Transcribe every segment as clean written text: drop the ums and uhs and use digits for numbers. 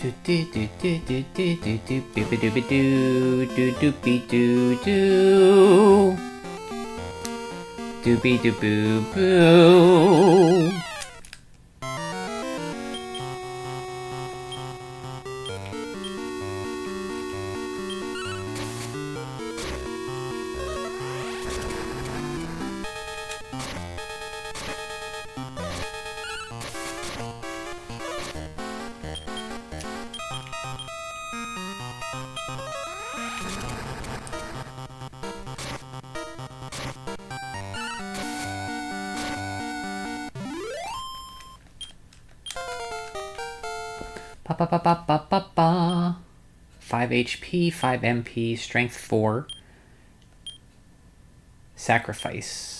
Do do do do do do do do booby dooby doo do doopy doo doo doobie doo boo boo. Pa pa pa pa pa pa pa. 5 HP, 5 MP, Strength 4. Sacrifice.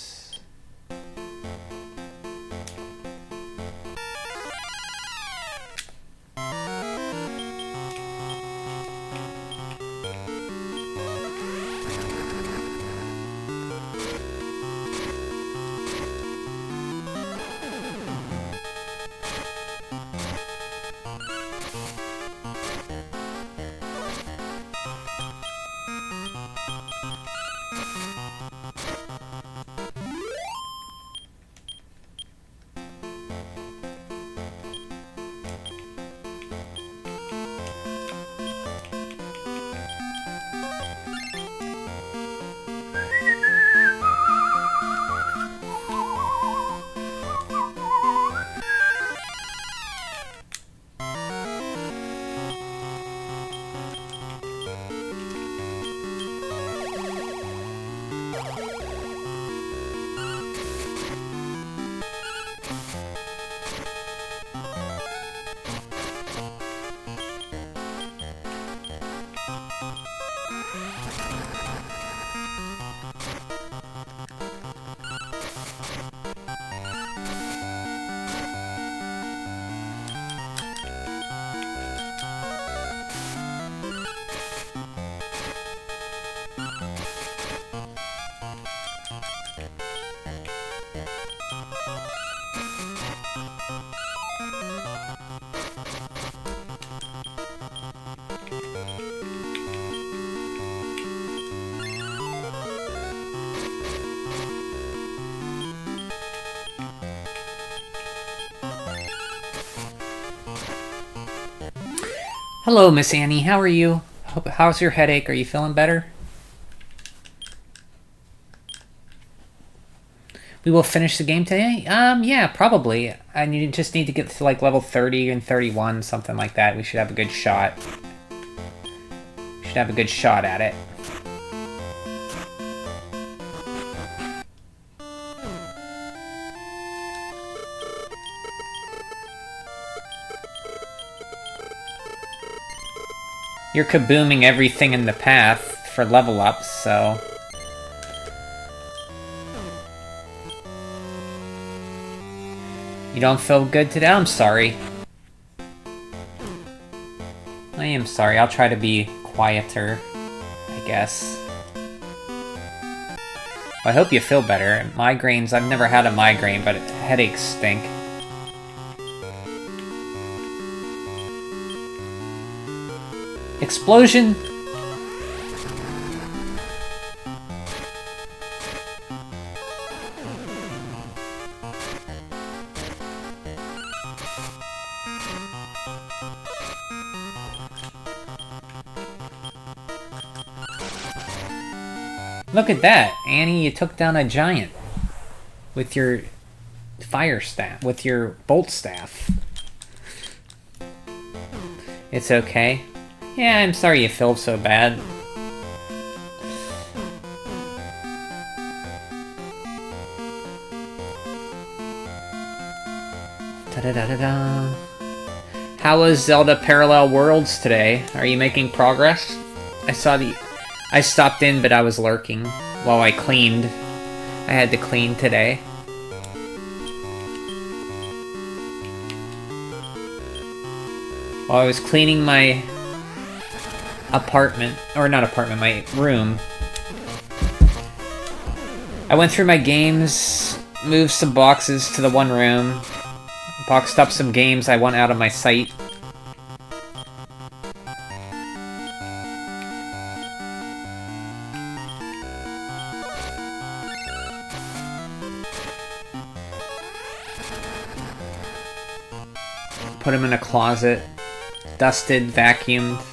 Hello, Miss Annie. How are you? How's your headache? Are you feeling better? We will finish the game today? Yeah, probably. And you just need to get to like level 30 and 31, something like that. We should have a good shot. We should have a good shot at it. You're kabooming everything in the path for level ups, so... You don't feel good today? I'm sorry. I am sorry. I'll try to be quieter, I guess. I hope you feel better. Migraines, I've never had a migraine, but headaches stink. Explosion! Look at that, Annie, you took down a giant with your fire staff, with your bolt staff. It's okay. Yeah, I'm sorry you feel so bad. Da-da-da-da-da. How was Zelda Parallel Worlds today? Are you making progress? I stopped in, but I was lurking while I cleaned. I had to clean today. While I was cleaning my apartment, or not apartment, my room, I went through my games, moved some boxes to the one room, boxed up some games I want out of my sight. Put them in a closet, dusted, vacuumed.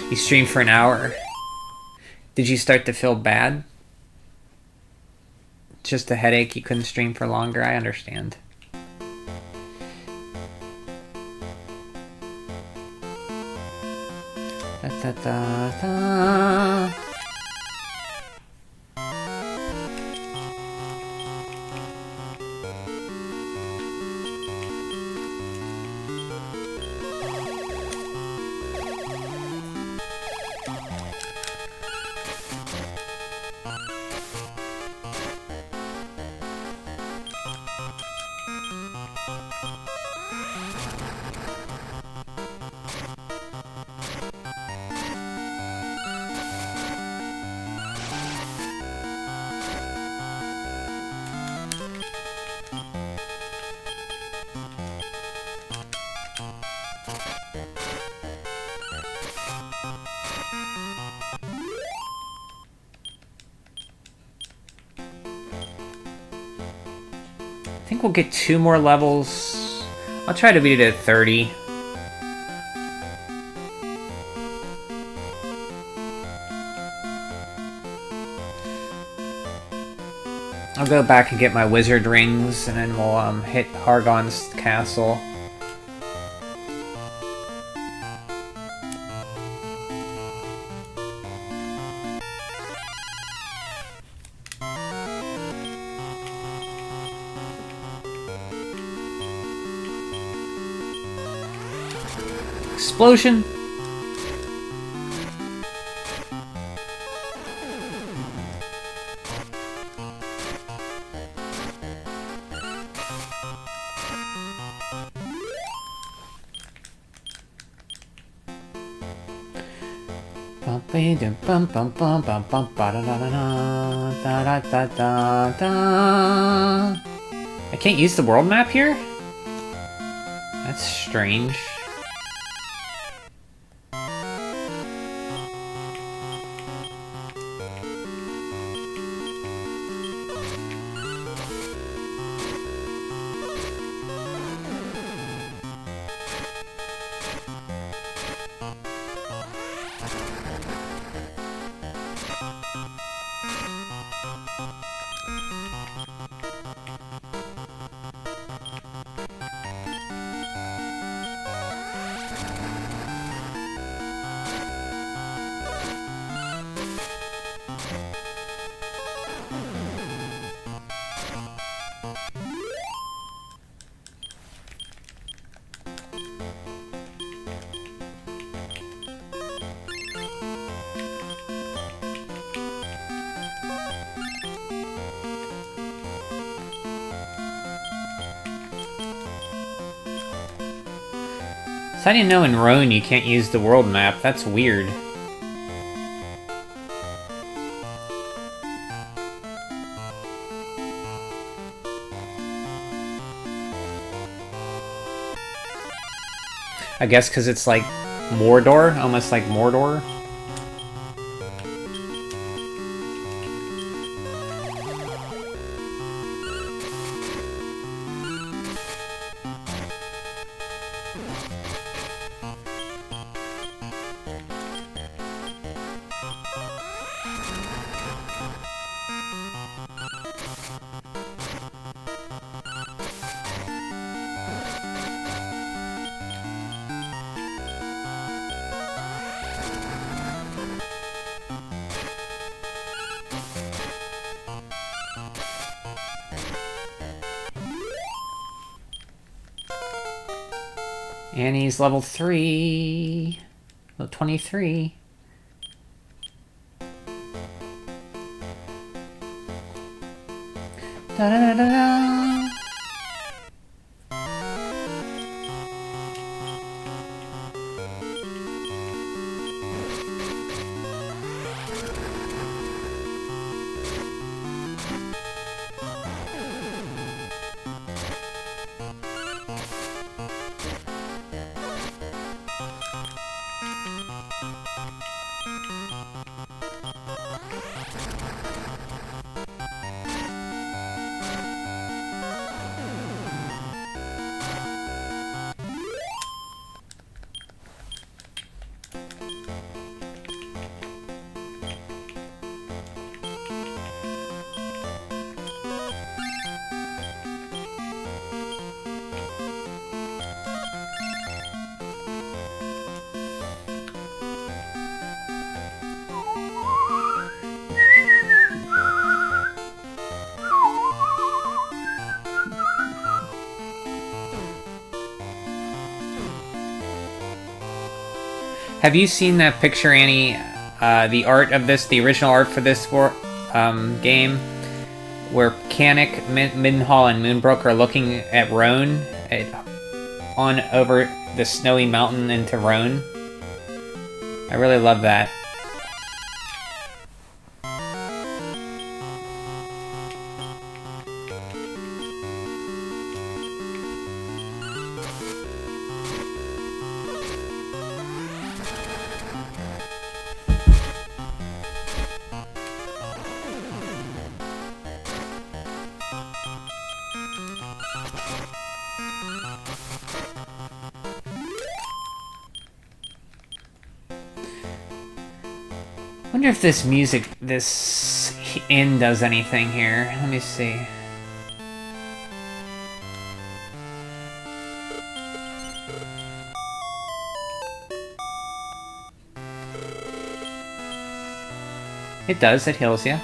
You streamed for an hour. Did you start to feel bad? Just a headache, you couldn't stream for longer, I understand. Da-da-da-da. I think we'll get 2 more levels. I'll try to beat it at 30. I'll go back and get my wizard rings, and then we'll hit Hargon's castle. Explosion! I can't use the world map here? That's strange. So I didn't know in Rhone you can't use the world map. That's weird. I guess because it's like Mordor, almost like Mordor. And he's level 3. Level 23. Da da da da da. Have you seen that picture, Annie? The art of this, the original art for this game, where Kanik, Middenhall, and Moonbrook are looking at Rhone, on over the snowy mountain into Rhone. I really love that. I wonder if this music, this inn does anything here. Let me see. It does, it heals you.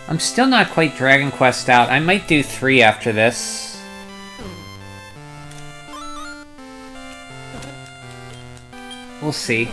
I'm still not quite Dragon Quest out. I might do 3 after this. We'll see.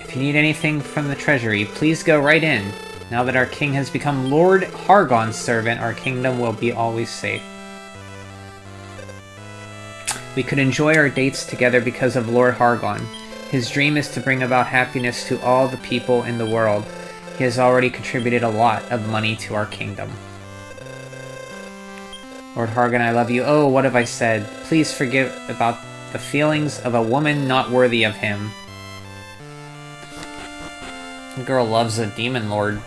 If If you need anything from the treasury, please go right in. Now that our king has become Lord Hargon's servant, our kingdom will be always safe. We could enjoy our dates together because of Lord Hargon. His dream is to bring about happiness to all the people in the world. He has already contributed a lot of money to our kingdom. Lord Hargon, I love you. Oh, what have I said? Please forgive about the feelings of a woman not worthy of him. The girl loves a demon lord.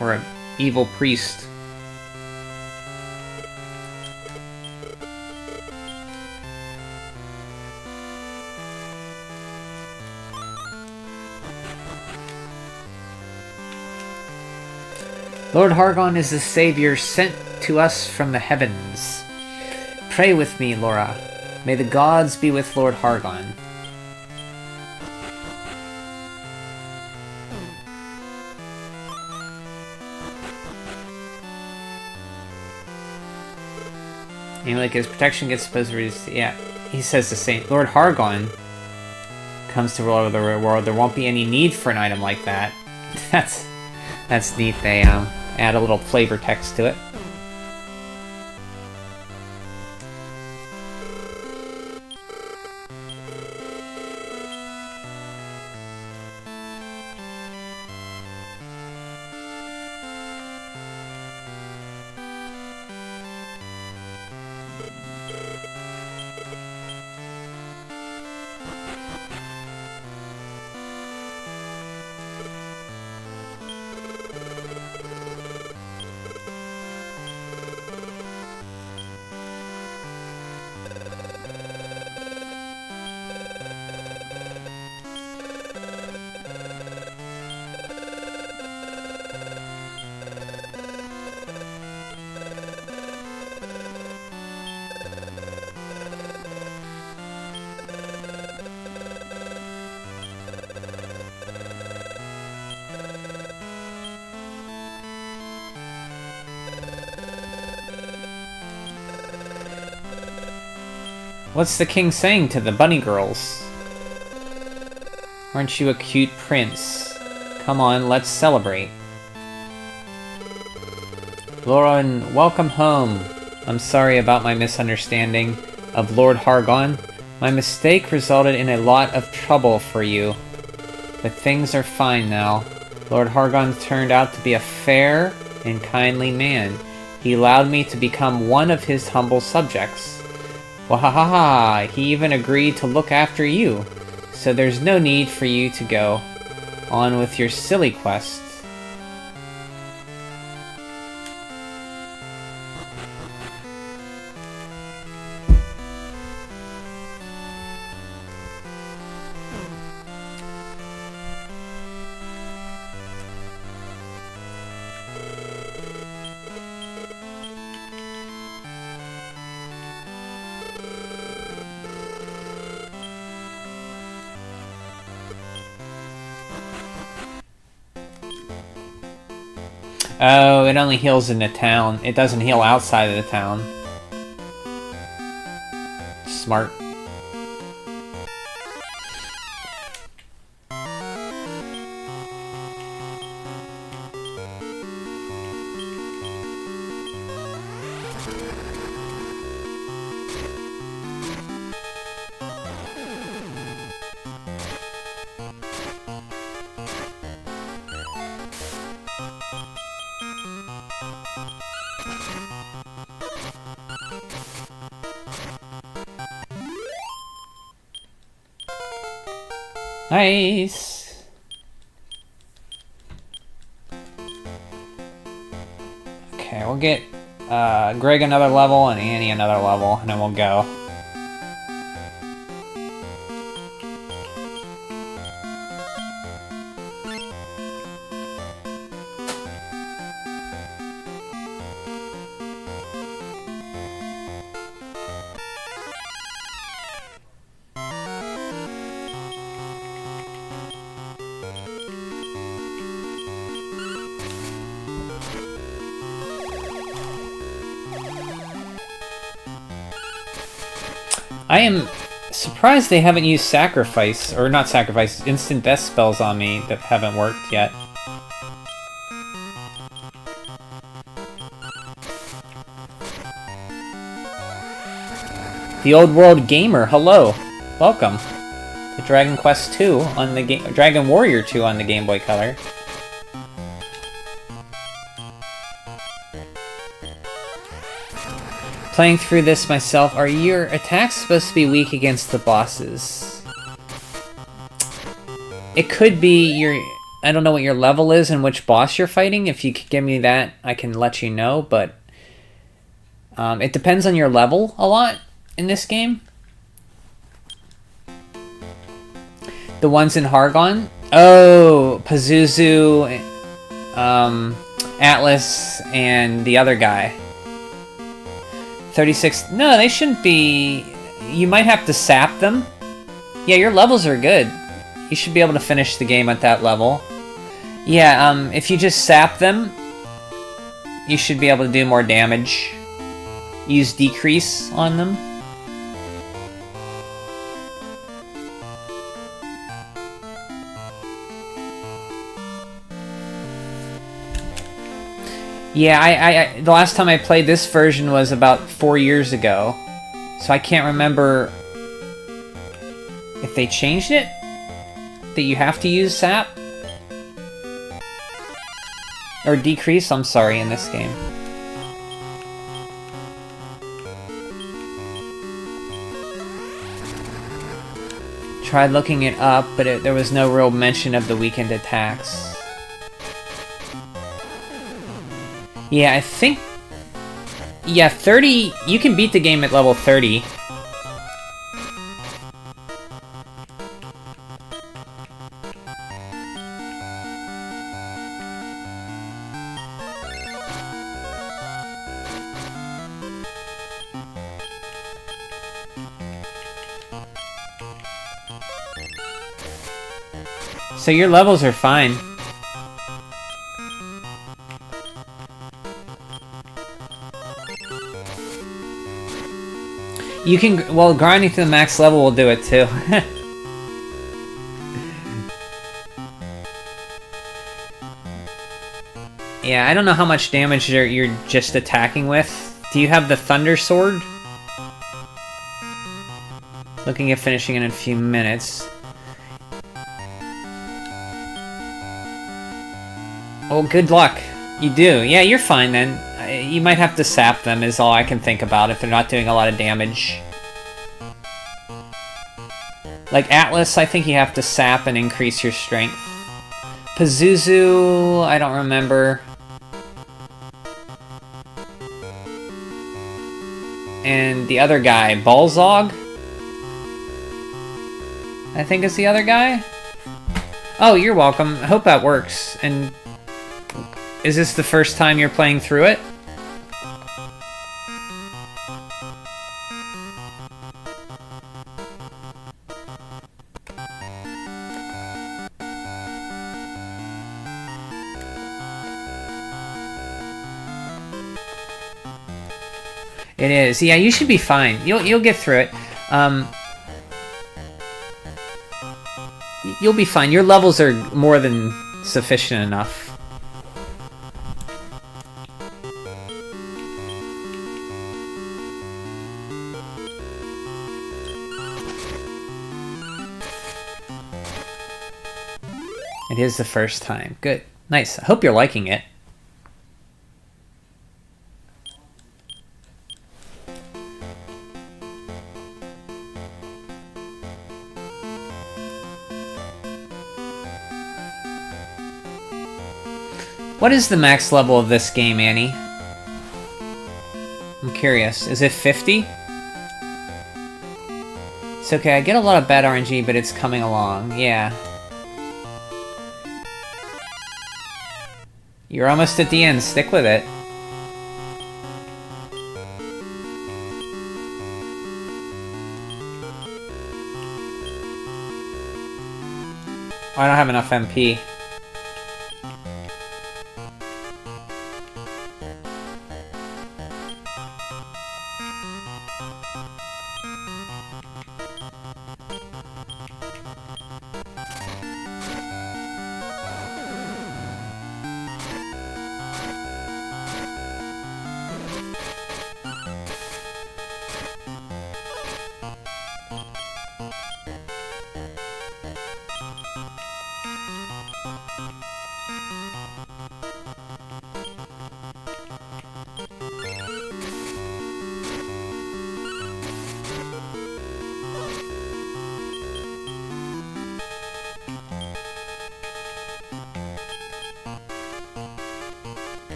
Or an evil priest. Lord Hargon is the savior sent to us from the heavens. Pray with me, Laura. May the gods be with Lord Hargon. Like his protection gets supposed to reduce. Yeah, he says the same. Lord Hargon comes to rule over the world. There won't be any need for an item like that. That's neat. They add a little flavor text to it. What's the king saying to the bunny girls? Aren't you a cute prince? Come on, let's celebrate. Lauren, welcome home. I'm sorry about my misunderstanding of Lord Hargon. My mistake resulted in a lot of trouble for you. But things are fine now. Lord Hargon turned out to be a fair and kindly man. He allowed me to become one of his humble subjects. Wahahaha, he even agreed to look after you. So there's no need for you to go on with your silly quest. Oh, it only heals in the town. It doesn't heal outside of the town. Smart. Nice! Okay, we'll get Greg another level and Annie another level, and then we'll go. I am Surprised they haven't used sacrifice, or not sacrifice, instant death spells on me that haven't worked yet. The Old World Gamer, hello. Welcome to Dragon Quest 2 on the Dragon Warrior 2 on the Game Boy Color. Playing through this myself, are your attacks supposed to be weak against the bosses? It could be your... I don't know what your level is and which boss you're fighting. If you could give me that, I can let you know, but... it depends on your level a lot in this game. The ones in Hargon? Oh, Bazuzu, Atlas, and the other guy. 36... No, they shouldn't be... You might have to sap them. Yeah, your levels are good. You should be able to finish the game at that level. Yeah, if you just sap them, you should be able to do more damage. Use decrease on them. Yeah, the last time I played this version was about 4 years ago. So I can't remember if they changed it? That you have to use sap? Or decrease, I'm sorry, in this game. Tried looking it up, but there was no real mention of the weakened attacks. Yeah, I think... Yeah, 30... You can beat the game at level 30. So your levels are fine. You can, well, grinding to the max level will do it too. Yeah, I don't know how much damage you're just attacking with. Do you have the Thunder Sword? Looking at finishing in a few minutes. Oh, good luck. You do. Yeah, you're fine then. You might have to sap them is all I can think about if they're not doing a lot of damage. Like Atlas, I think you have to sap and increase your strength. Bazuzu, I don't remember. And the other guy, Balzog? I think is the other guy? Oh, you're welcome. I hope that works. And is this the first time you're playing through it? It is. Yeah, you should be fine. You'll get through it. You'll be fine. Your levels are more than sufficient enough. It is the first time. Good. Nice. I hope you're liking it. What is the max level of this game, Annie? I'm curious. Is it 50? It's okay, I get a lot of bad RNG, but it's coming along. Yeah. You're almost at the end. Stick with it. Oh, I don't have enough MP.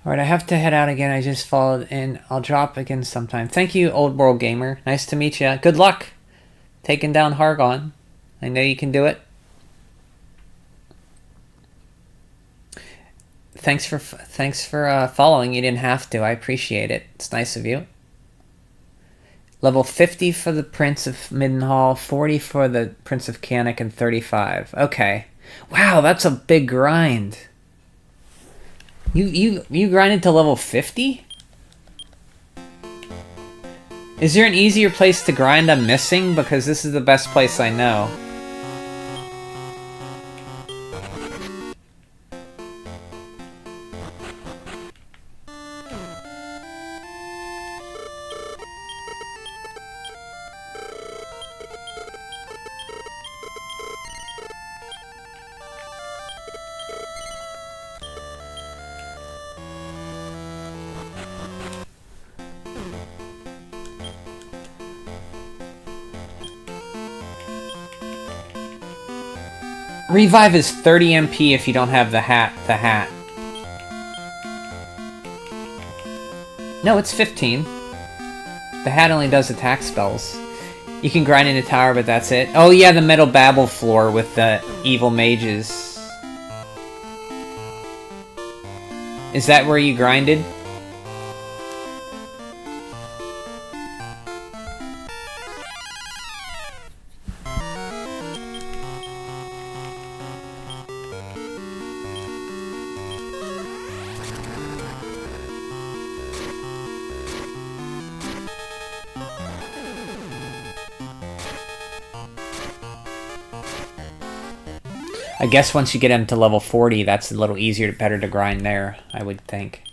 Alright, I have to head out again. I just followed and I'll drop again sometime. Thank you, Old World Gamer. Nice to meet you. Good luck taking down Hargon. I know you can do it. Thanks for following. You didn't have to. I appreciate it. It's nice of you. Level 50 for the Prince of Middenhall, 40 for the Prince of Canik, and 35. Okay. Wow, that's a big grind. You grinded to level 50? Is there an easier place to grind I'm missing? Because this is the best place I know. Revive is 30 MP if you don't have the hat. No, it's 15. The hat only does attack spells. You can grind in a tower, but that's it. Oh yeah, the Metal Babel floor with the evil mages. Is that where you grinded? I guess once you get him to level 40, that's a little easier, better to grind there, I would think.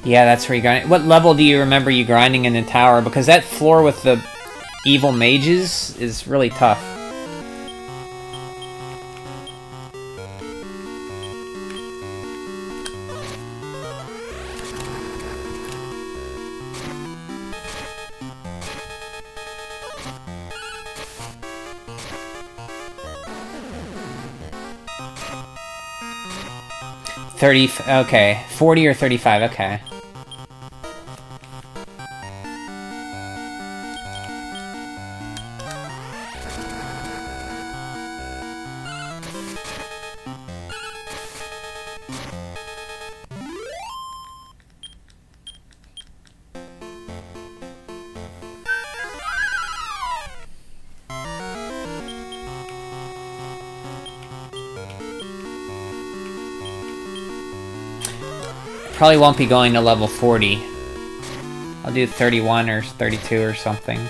Yeah, that's where you grind. What level do you remember you grinding in the tower? Because that floor with the evil mages is really tough. Okay, 40 or 35, okay. Probably won't be going to level 40. I'll do 31 or 32 or something.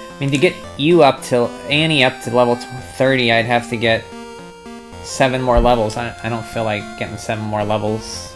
I mean, to get you up to Annie up to level 30, I'd have to get 7 more levels. I don't feel like getting 7 more levels.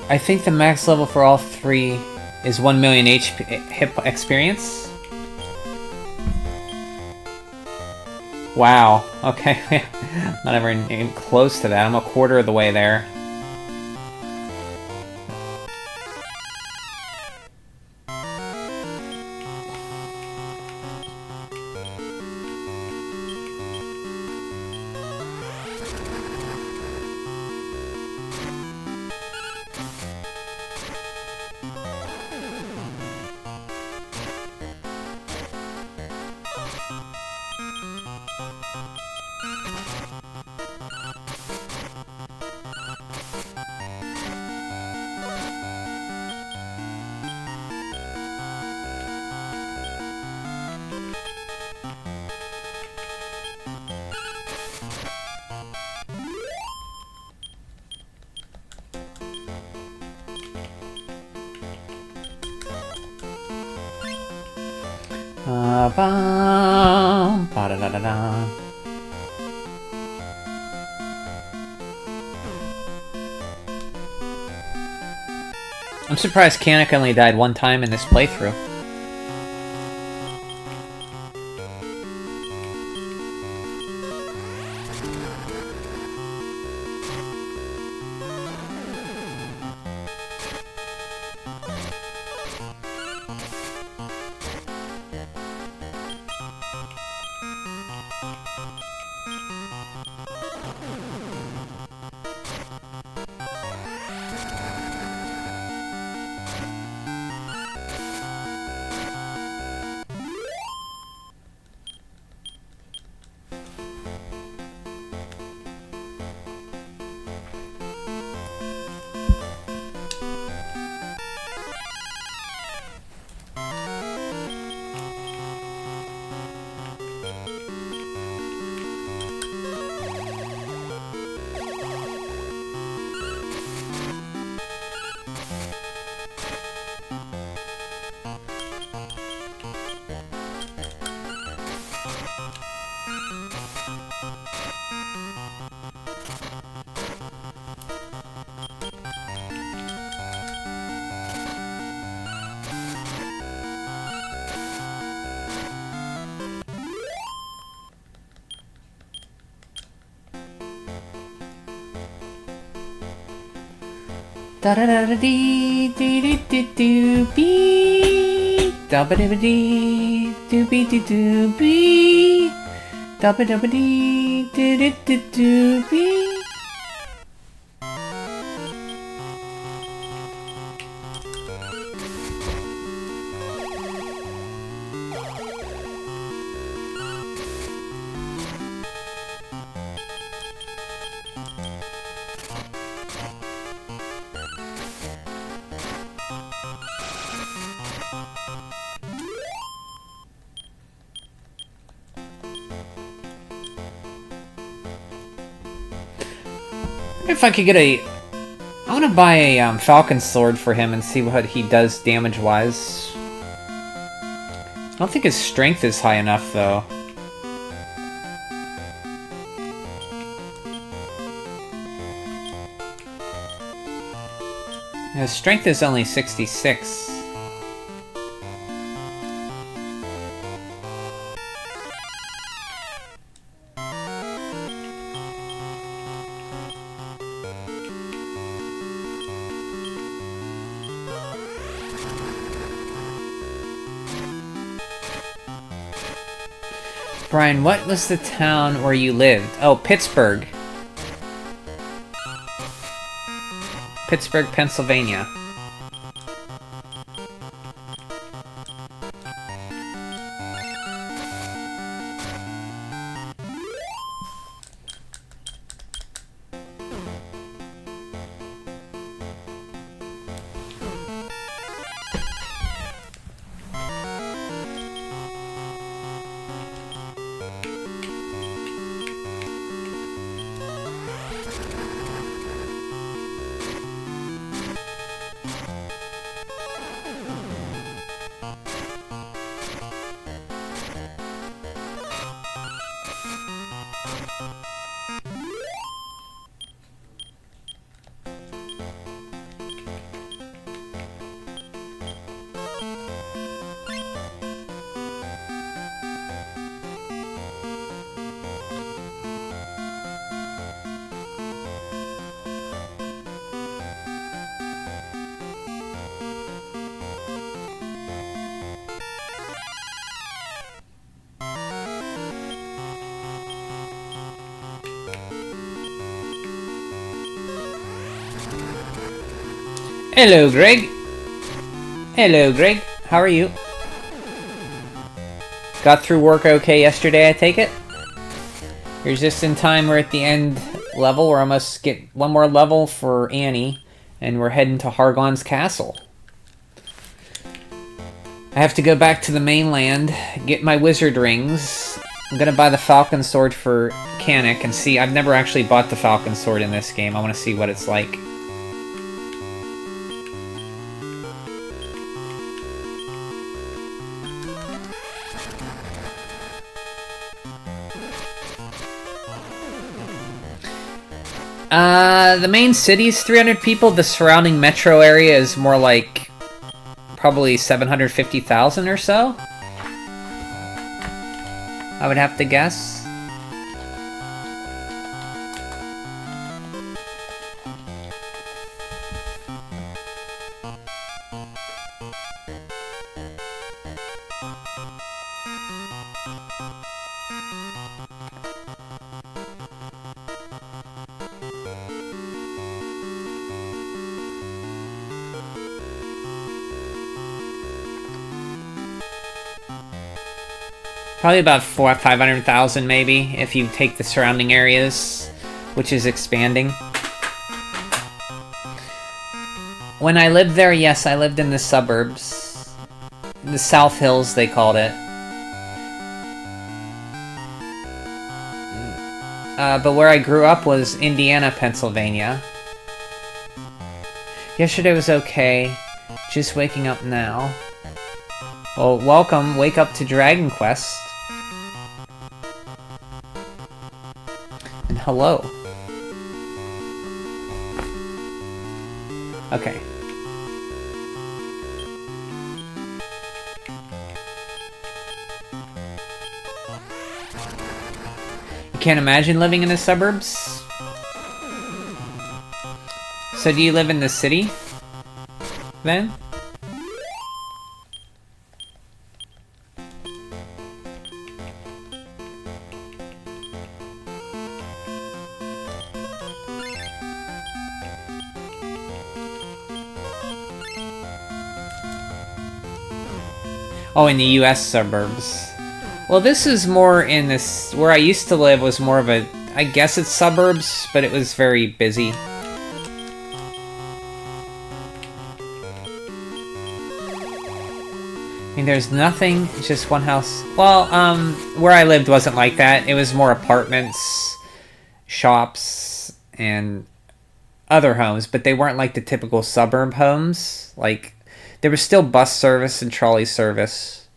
I think the max level for all 3 is 1 million HP hit experience. Wow. Okay. Not even close to that. I'm a quarter of the way there. Ba-da-da-da-da. I'm surprised Kanik only died one time in this playthrough. Da da da da dee dee dee dee doo bee da ba da ba dee doo bee doo doo bee da ba da ba dee doo doo doo doo bee. If I could get a... I want to buy a Falcon Sword for him and see what he does damage-wise. I don't think his strength is high enough, though. His strength is only 66. Brian, what was the town where you lived? Oh, Pittsburgh. Pittsburgh, Pennsylvania. Hello, Greg. Hello, Greg. How are you? Got through work okay yesterday, I take it? You're just in time. We're at the end level. We're almost get one more level for Annie, and we're heading to Hargon's castle. I have to go back to the mainland, get my wizard rings. I'm gonna buy the Falcon Sword for Kanik and see. I've never actually bought the Falcon Sword in this game. I want to see what it's like. The main city's 300 people. The surrounding metro area is more like probably 750,000 or so. I would have to guess. Probably about 500,000 maybe, if you take the surrounding areas, which is expanding. When I lived there, yes, I lived in the suburbs. The South Hills, they called it. But where I grew up was Indiana, Pennsylvania. Yesterday was okay. Just waking up now. Well, welcome. Wake up to Dragon Quest. And hello. Okay. You can't imagine living in the suburbs? So do you live in the city, then? Oh, in the US suburbs. Well, this is more in this... Where I used to live was more of a... I guess it's suburbs, but it was very busy. I mean, there's nothing, just one house. Well, where I lived wasn't like that. It was more apartments, shops, and other homes, but they weren't like the typical suburb homes. Like, there was still bus service and trolley service.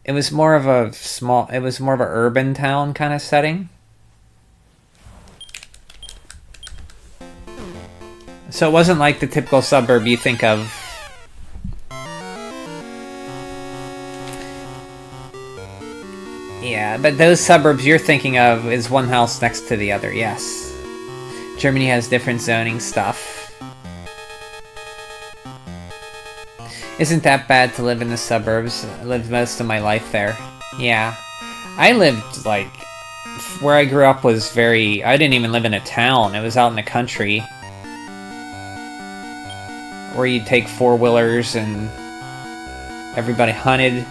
It was more of a small, it was more of an urban town kind of setting. So it wasn't like the typical suburb you think of. Yeah, but those suburbs you're thinking of is one house next to the other, yes. Germany has different zoning stuff. Isn't that bad to live in the suburbs? I lived most of my life there. Yeah. I lived, like... Where I grew up was very... I didn't even live in a town. It was out in the country. Where you'd take four-wheelers and... everybody hunted.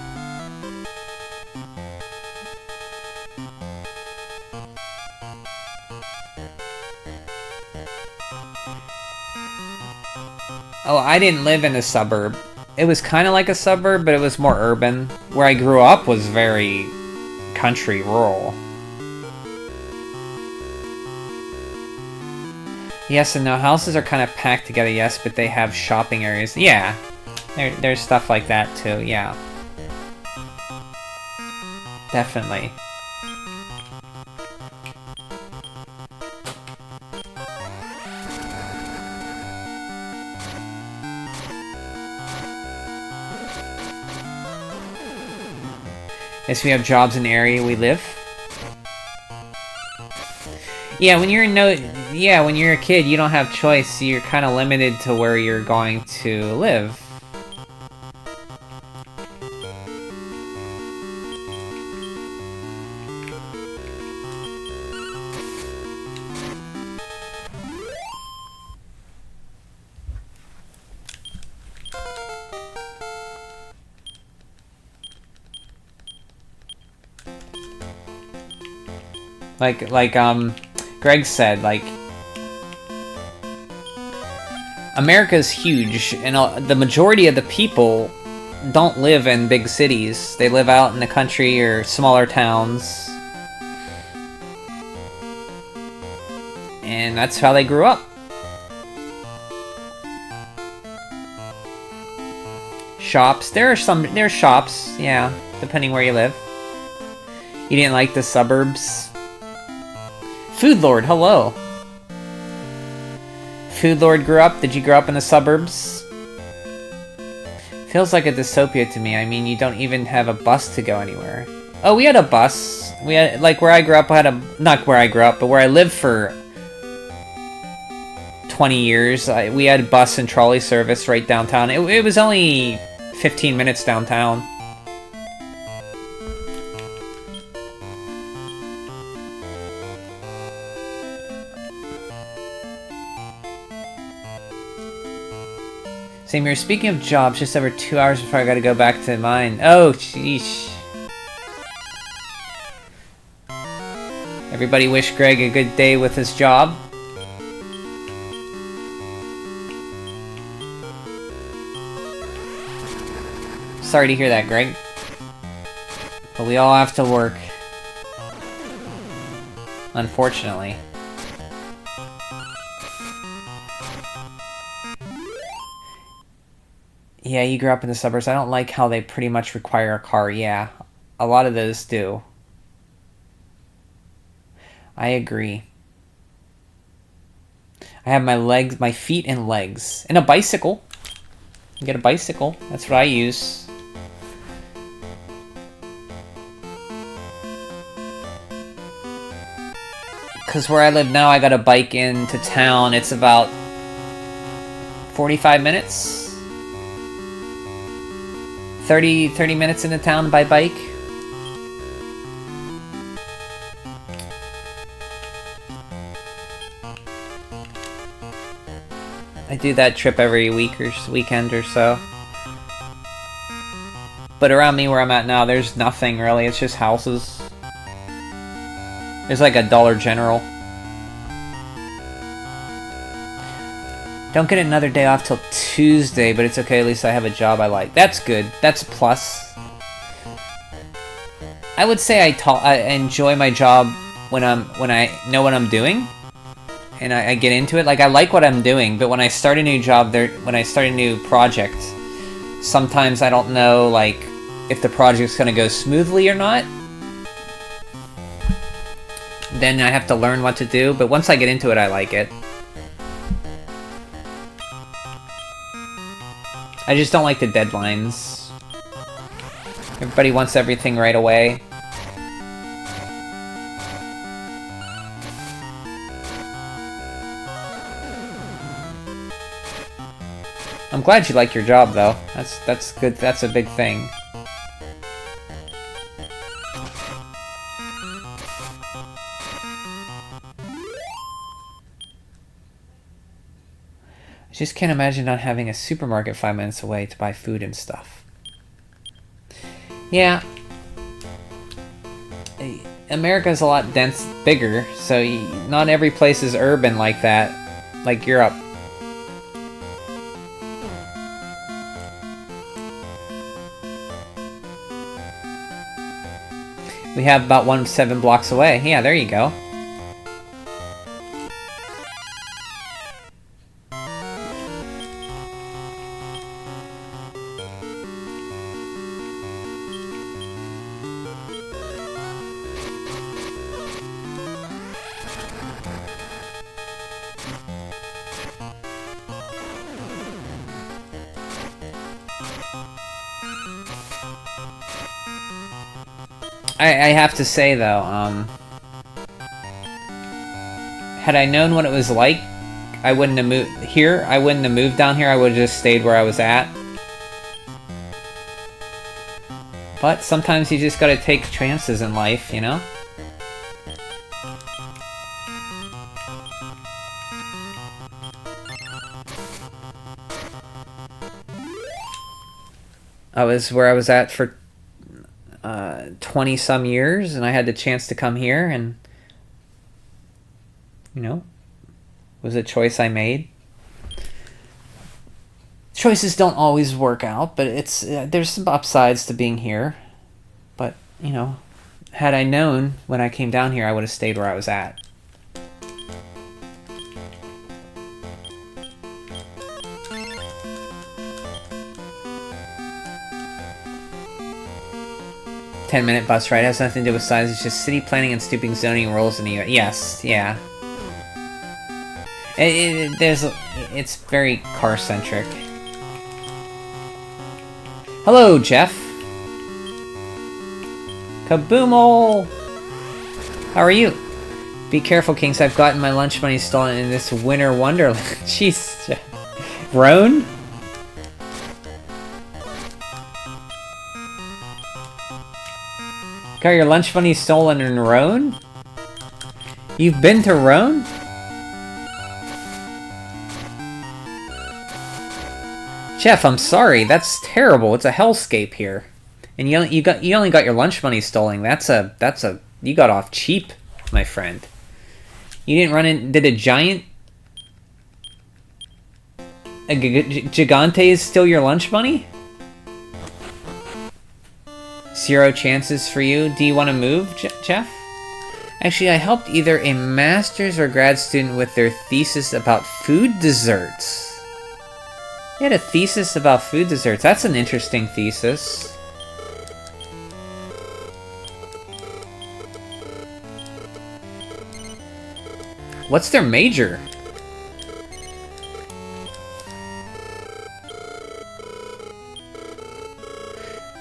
Oh, I didn't live in a suburb. It was kind of like a suburb, but it was more urban. Where I grew up was very country, rural. Yes and no. Houses are kind of packed together, yes, but they have shopping areas. Yeah, there's stuff like that too, yeah. Definitely. Yes, we have jobs in the area we live. Yeah, when you're when you're a kid, you don't have choice. You're kind of limited to where you're going to live. Like Greg said, like, America's huge, and the majority of the people don't live in big cities. They live out in the country or smaller towns. And that's how they grew up. Shops. There's shops, yeah, depending where you live. You didn't like the suburbs? Food Lord, hello. Food Lord grew up. Did you grow up in the suburbs? Feels like a dystopia to me. I mean, you don't even have a bus to go anywhere. Oh, we had a bus. We had, like, where I grew up, I had a... Not where I grew up, but where I lived for 20 years. We had bus and trolley service right downtown. It was only 15 minutes downtown. Same here. Speaking of jobs, just over 2 hours before I gotta go back to mine. Oh, sheesh. Everybody wish Greg a good day with his job. Sorry to hear that, Greg. But we all have to work. Unfortunately. Yeah, you grew up in the suburbs. I don't like how they pretty much require a car. Yeah, a lot of those do. I agree. I have my feet and legs. And a bicycle. You get a bicycle. That's what I use. Because where I live now, I got a bike into town. It's about 45 minutes. 30 minutes into town by bike. I do that trip every week or weekend or so. But around me where I'm at now, there's nothing really. It's just houses. There's like a Dollar General. Don't get another day off till Tuesday, but it's okay, at least I have a job I like. That's good. That's a plus. I would say I enjoy my job when I know what I'm doing. And I get into it. Like, I like what I'm doing, but when I start a new job, when I start a new project, sometimes I don't know, like, if the project's gonna go smoothly or not. Then I have to learn what to do, but once I get into it, I like it. I just don't like the deadlines. Everybody wants everything right away. I'm glad you like your job, though. That's good. That's a big thing. I just can't imagine not having a supermarket 5 minutes away to buy food and stuff. Yeah. America's a lot bigger, so not every place is urban like that, like Europe. We have about 7 blocks away. Yeah, there you go. I have to say, though, had I known what it was like, I wouldn't have moved here. I wouldn't have moved down here. I would have just stayed where I was at. But sometimes you just gotta take chances in life, you know? I was where I was at for 20 some years, and I had the chance to come here, and You know? It was a choice I made. Choices don't always work out, but it's there's some upsides to being here. But, you know, had I known when I came down here, I would have stayed where I was at. "10-minute bus ride has nothing to do with size. It's just city planning and stooping zoning rules in the U.S. Yes, yeah. It's very car-centric. Hello, Jeff. Kaboomal! How are you? Be careful, Kings. I've gotten my lunch money stolen in this winter wonderland. Jeez, Jeff. Rhone? Got your lunch money stolen in Rhone? You've been to Rhone? Jeff, I'm sorry. That's terrible. It's a hellscape here. And you only got your lunch money stolen. You got off cheap, my friend. You didn't run in. Did a giant Gigante steal your lunch money? 0 chances for you. Do you want to move, Jeff? Actually, I helped either a master's or grad student with their thesis about food desserts. You had a thesis about food desserts. That's an interesting thesis. What's their major?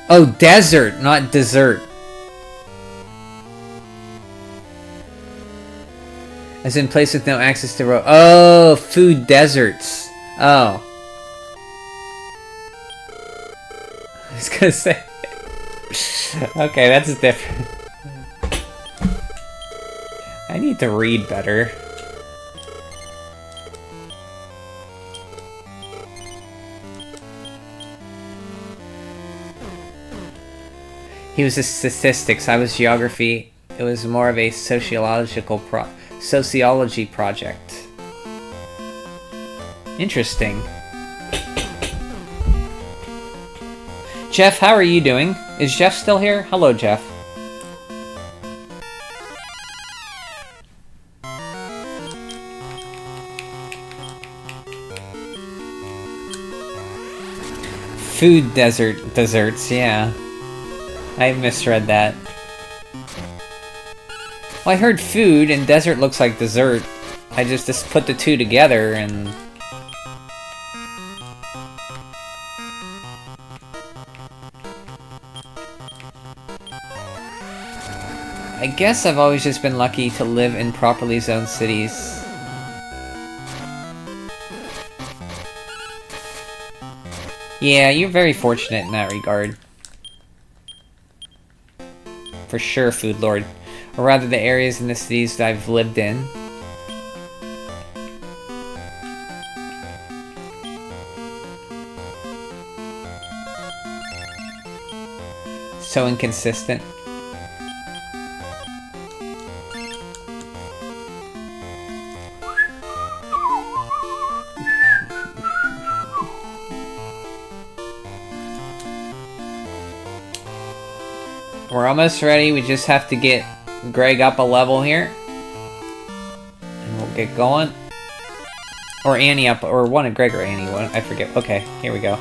Oh, desert, not dessert. As in place with no access to road. Oh, food deserts. Oh. I was gonna say. Okay, that's different. I need to read better. He was a statistics, I was geography. It was more of a sociology project. Interesting. Jeff, how are you doing? Is Jeff still here? Hello, Jeff. Food desserts, yeah. I misread that. Well, I heard food and desert looks like dessert. I just put the two together and... I guess I've always just been lucky to live in properly zoned cities. Yeah, you're very fortunate in that regard. For sure, Food Lord. Or rather, the areas in the cities that I've lived in. So inconsistent. We're almost ready. We just have to get Greg up a level here. And we'll get going. Or Annie up, or one of Greg or Annie. One, I forget. Okay, here we go.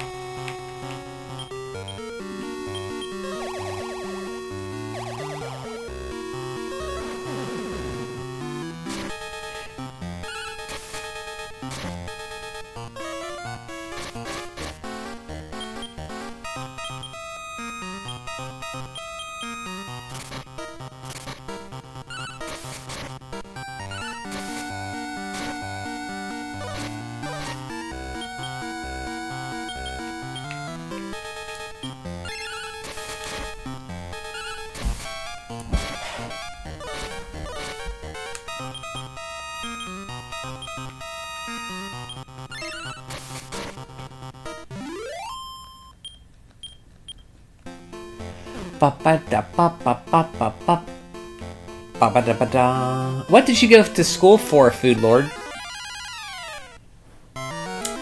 Ba-ba-da-ba-da. What did you go to school for, Food Lord?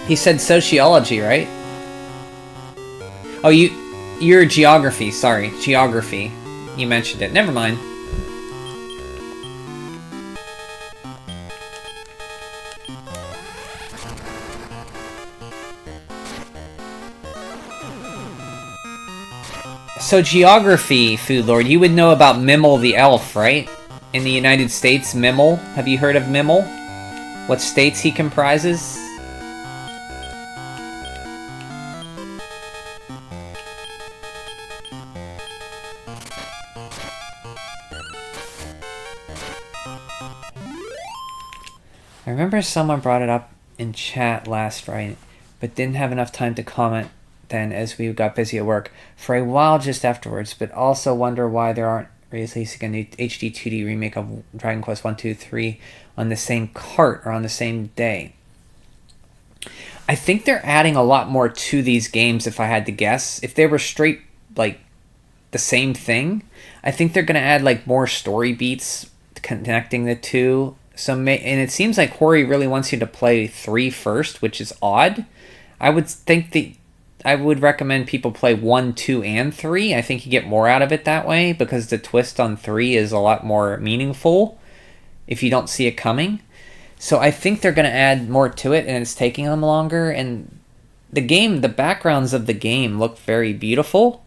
He said sociology, right? Oh, you're geography. Sorry, geography. You mentioned it. Never mind. So geography, Food Lord, you would know about Mimel the elf, right? In the United States, Mimel. Have you heard of Mimel? What states he comprises? I remember someone brought it up in chat last Friday, but didn't have enough time to comment then as we got busy at work for a while just afterwards, but also wonder why there aren't releasing a new HD 2D remake of Dragon Quest 1, 2, 3 on the same cart or on the same day. I think they're adding a lot more to these games, if I had to guess. If they were straight, like, the same thing, I think they're going to add, like, more story beats connecting the two. And it seems like Hori really wants you to play 3 first, which is odd. I would recommend people play 1, 2, and 3. I think you get more out of it that way because the twist on 3 is a lot more meaningful if you don't see it coming. So I think they're going to add more to it, and it's taking them longer. And the backgrounds of the game look very beautiful.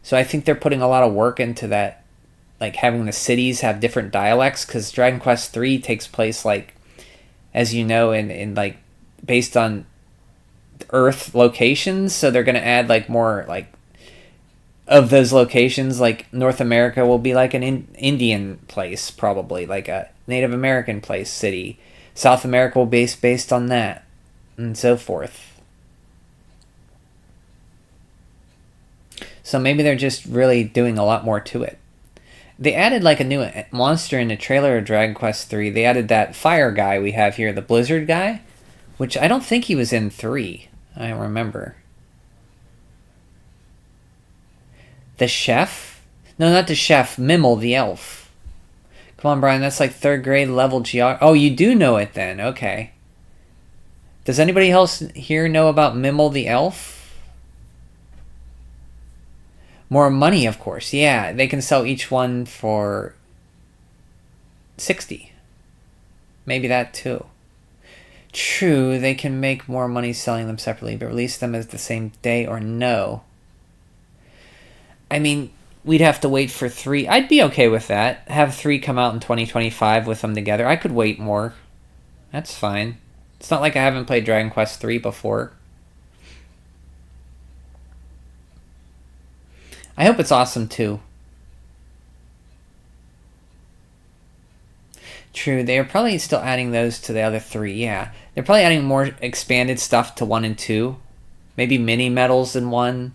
So I think they're putting a lot of work into that, like having the cities have different dialects, because Dragon Quest 3 takes place, like, as you know, in like based on Earth locations, so they're going to add like more like of those locations. Like North America will be like an Indian place, probably like a Native American place, city. South America will be based on that, and so forth. So maybe they're just really doing a lot more to it. They added like a new monster in the trailer of Dragon Quest 3. They added that fire guy we have here, the Blizzard guy, which I don't think he was in 3. I don't remember. The chef? No, not the chef. Mimel the elf. Come on, Brian. That's like 3rd grade level geog... Oh, you do know it then. Okay. Does anybody else here know about Mimel the elf? More money, of course. Yeah, they can sell each one for 60. Maybe that too. True, they can make more money selling them separately, but release them as the same day or no. I mean, we'd have to wait for 3. I'd be okay with that. Have 3 come out in 2025 with them together. I could wait more. That's fine. It's not like I haven't played Dragon Quest 3 before. I hope it's awesome too. True, they are probably still adding those to the other 3, yeah. They're probably adding more expanded stuff to 1 and 2. Maybe mini medals in 1.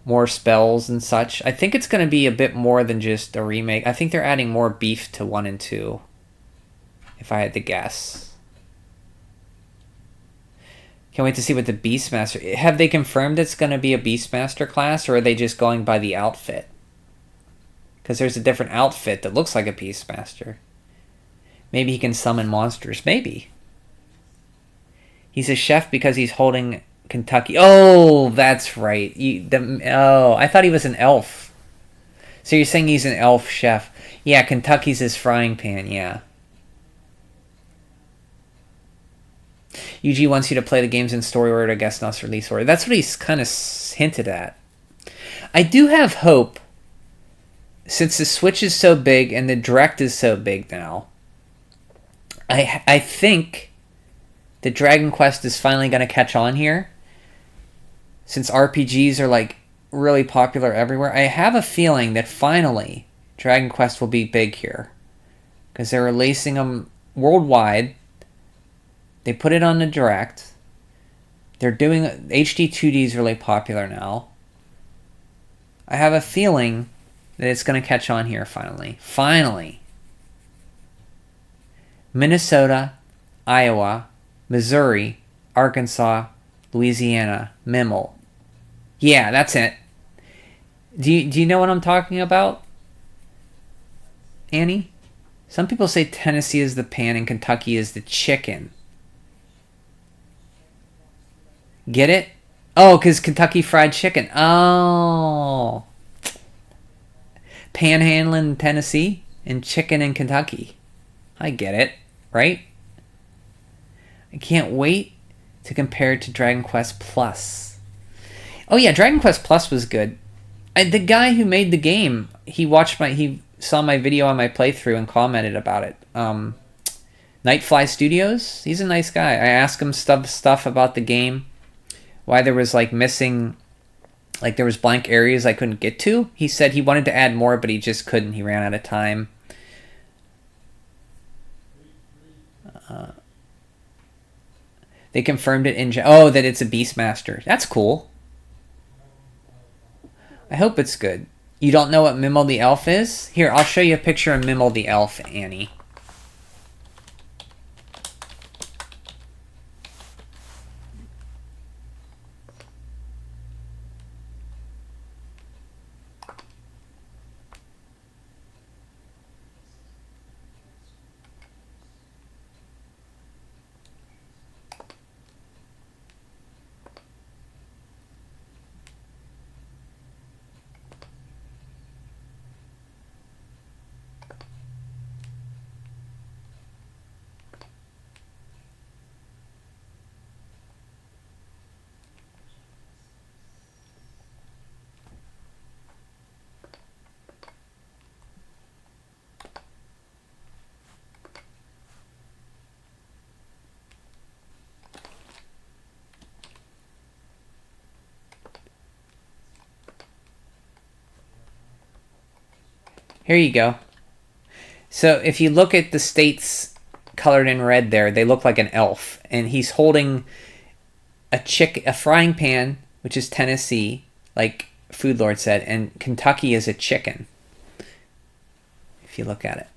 More spells and such. I think it's going to be a bit more than just a remake. I think they're adding more beef to 1 and 2. If I had to guess. Can't wait to see what the Beastmaster... Have they confirmed it's going to be a Beastmaster class, or are they just going by the outfit? Because there's a different outfit that looks like a Beastmaster. Maybe he can summon monsters. Maybe. He's a chef because he's holding Kentucky. Oh, that's right. I thought he was an elf. So you're saying he's an elf chef. Yeah, Kentucky's his frying pan, yeah. UG wants you to play the games in story order, I guess, not release order. That's what he's kind of hinted at. I do have hope, since the Switch is so big and the Direct is so big now, I think that Dragon Quest is finally going to catch on here. Since RPGs are like really popular everywhere, I have a feeling that finally Dragon Quest will be big here. Because they're releasing them worldwide. They put it on the Direct. They're doing... HD 2D is really popular now. I have a feeling that it's going to catch on here finally. Finally. Minnesota, Iowa, Missouri, Arkansas, Louisiana, Mimel. Yeah, that's it. Do you know what I'm talking about, Annie? Some people say Tennessee is the pan and Kentucky is the chicken. Get it? Oh, because Kentucky Fried Chicken. Oh. Panhandling Tennessee and chicken in Kentucky. I get it, right? I can't wait to compare it to Dragon Quest Plus. Oh yeah, Dragon Quest Plus was good. The guy who made the game, he saw my video on my playthrough and commented about it. Nightfly Studios, he's a nice guy. I asked him stuff about the game, why there was like missing, like there was blank areas I couldn't get to. He said he wanted to add more, but he just couldn't. He ran out of time. They confirmed it that it's a Beastmaster. That's cool. I hope it's good. You don't know what Mimble the Elf is? Here, I'll show you a picture of Mimble the Elf, Annie. Here you go. So if you look at the states colored in red there, they look like an elf. And he's holding a frying pan, which is Tennessee, like Food Lord said, and Kentucky is a chicken, if you look at it.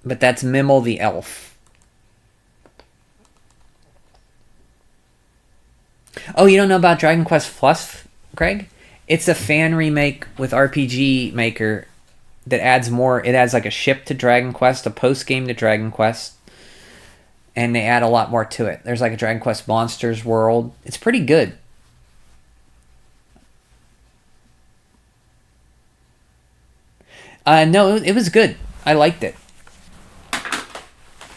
But that's Mimble the Elf. Oh, you don't know about Dragon Quest Plus, Greg? It's a fan remake with RPG Maker that adds more. It adds like a ship to Dragon Quest, a post-game to Dragon Quest, and they add a lot more to it. There's like a Dragon Quest Monsters world. It's pretty good. No, it was good. I liked it.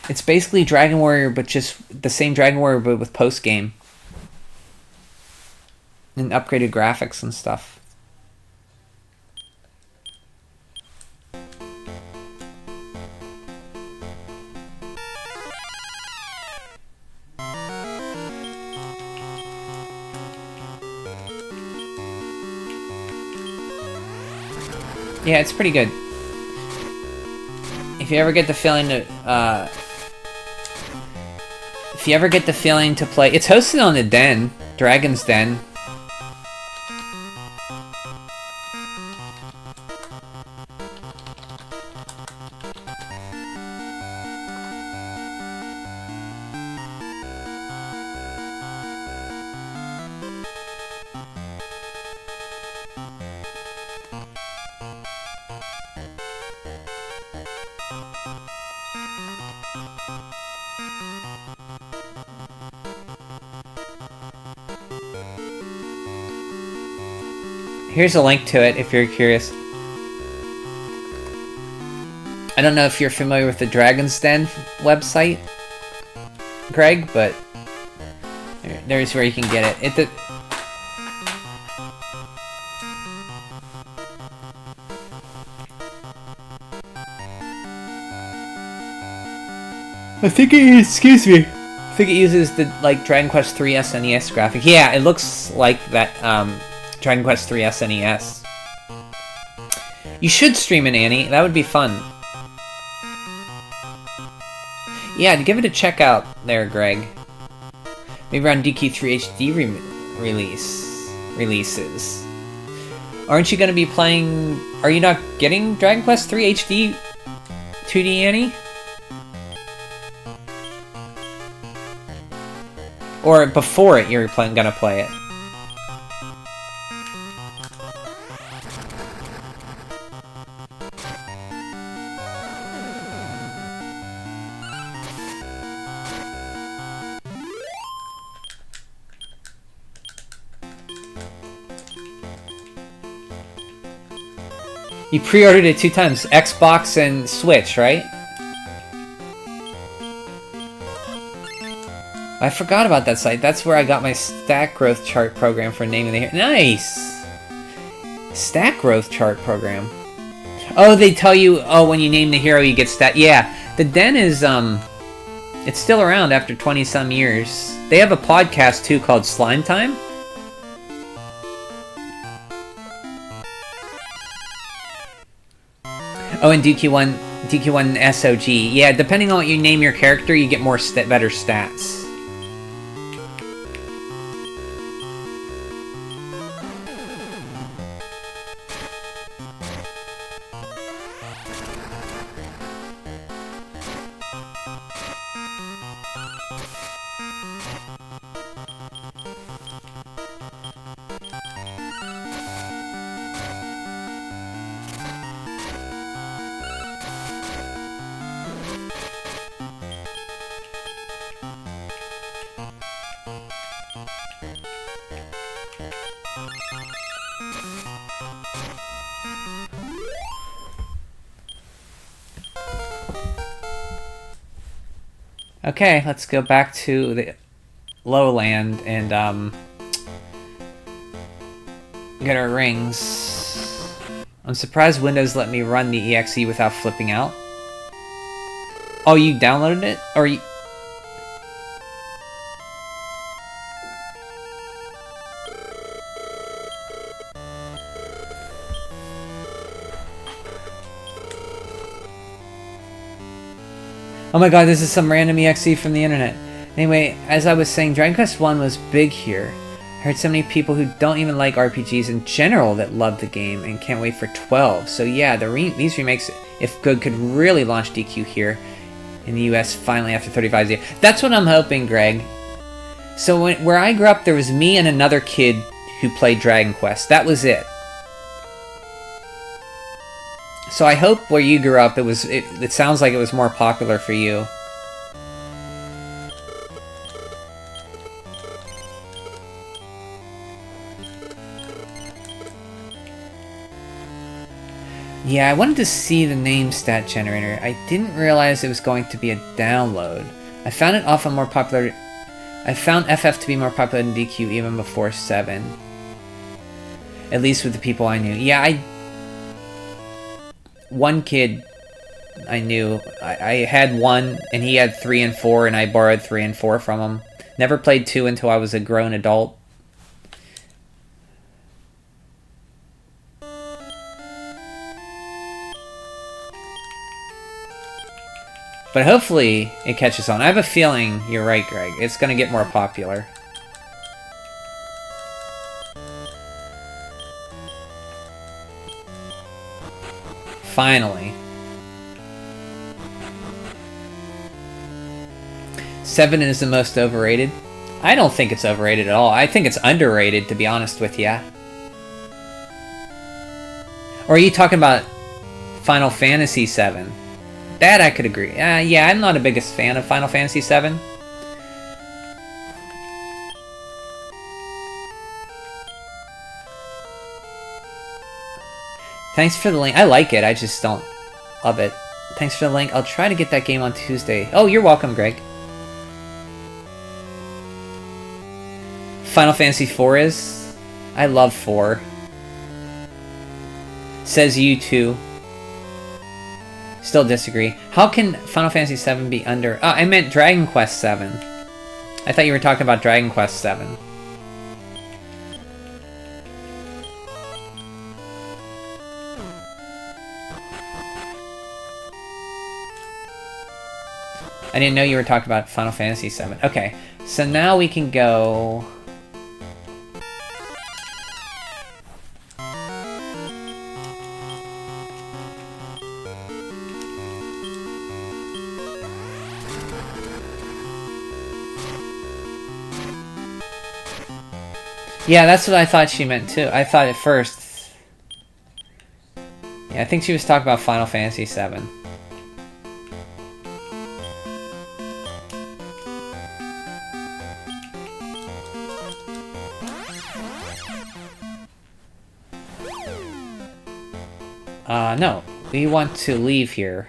It's basically Dragon Warrior, but just the same Dragon Warrior, but with post-game. And upgraded graphics and stuff. Yeah, it's pretty good. If you ever get the feeling to, play, it's hosted on the Den, Dragon's Den. Here's a link to it if you're curious. I don't know if you're familiar with the Dragon's Den website, Greg, but there's where you can get it. I think it uses the Dragon Quest 3 SNES graphic. Yeah, it looks like that Dragon Quest 3 SNES. You should stream it, Annie. That would be fun. Yeah, give it a check out there, Greg. Maybe around DQ3 HD releases. Aren't you going to be playing... Are you not getting Dragon Quest 3 HD 2D, Annie? Or before it, you're gonna play it? You pre-ordered it 2 times. Xbox and Switch, right? I forgot about that site. That's where I got my stat growth chart program for naming the hero. Nice! Stat growth chart program. Oh, they tell you, oh, when you name the hero, you get stat. Yeah, the Den is, it's still around after 20-some years. They have a podcast, too, called Slime Time. Oh, and DQ1 SOG. Yeah, depending on what you name your character, you get more better stats. Okay, let's go back to the lowland and get our rings. I'm surprised Windows let me run the exe without flipping out. Oh, you downloaded it? Or you... Oh my god, this is some random EXE from the internet. Anyway, as I was saying, Dragon Quest 1 was big here. I heard so many people who don't even like RPGs in general that love the game and can't wait for 12. So yeah, these remakes, if good, could really launch DQ here in the US finally after 35 years. That's what I'm hoping, Greg. So where I grew up, there was me and another kid who played Dragon Quest. That was it. So I hope where you grew up, it sounds like it was more popular for you. Yeah, I wanted to see the name stat generator. I didn't realize it was going to be a download. I found it often more popular. I found FF to be more popular than DQ even before 7. At least with the people I knew. Yeah, one kid I knew, I had 1 and he had 3 and 4 and I borrowed 3 and 4 from him. Never played 2 until I was a grown adult. But hopefully it catches on. I have a feeling you're right, Greg. It's going to get more popular. Finally. 7 is the most overrated. I don't think it's overrated at all. I think it's underrated, to be honest with ya. Or are you talking about Final Fantasy 7? That I could agree. Yeah, I'm not the biggest fan of Final Fantasy 7. Thanks for the link. I like it, I just don't love it. Thanks for the link. I'll try to get that game on Tuesday. Oh, you're welcome, Greg. Final Fantasy 4 is? I love 4. Says you too. Still disagree. How can Final Fantasy 7 be under... Oh, I meant Dragon Quest 7. I thought you were talking about Dragon Quest 7. I didn't know you were talking about Final Fantasy 7. Okay, so now we can go... Yeah, that's what I thought she meant too. I thought at first... Yeah, I think she was talking about Final Fantasy 7. No. We want to leave here.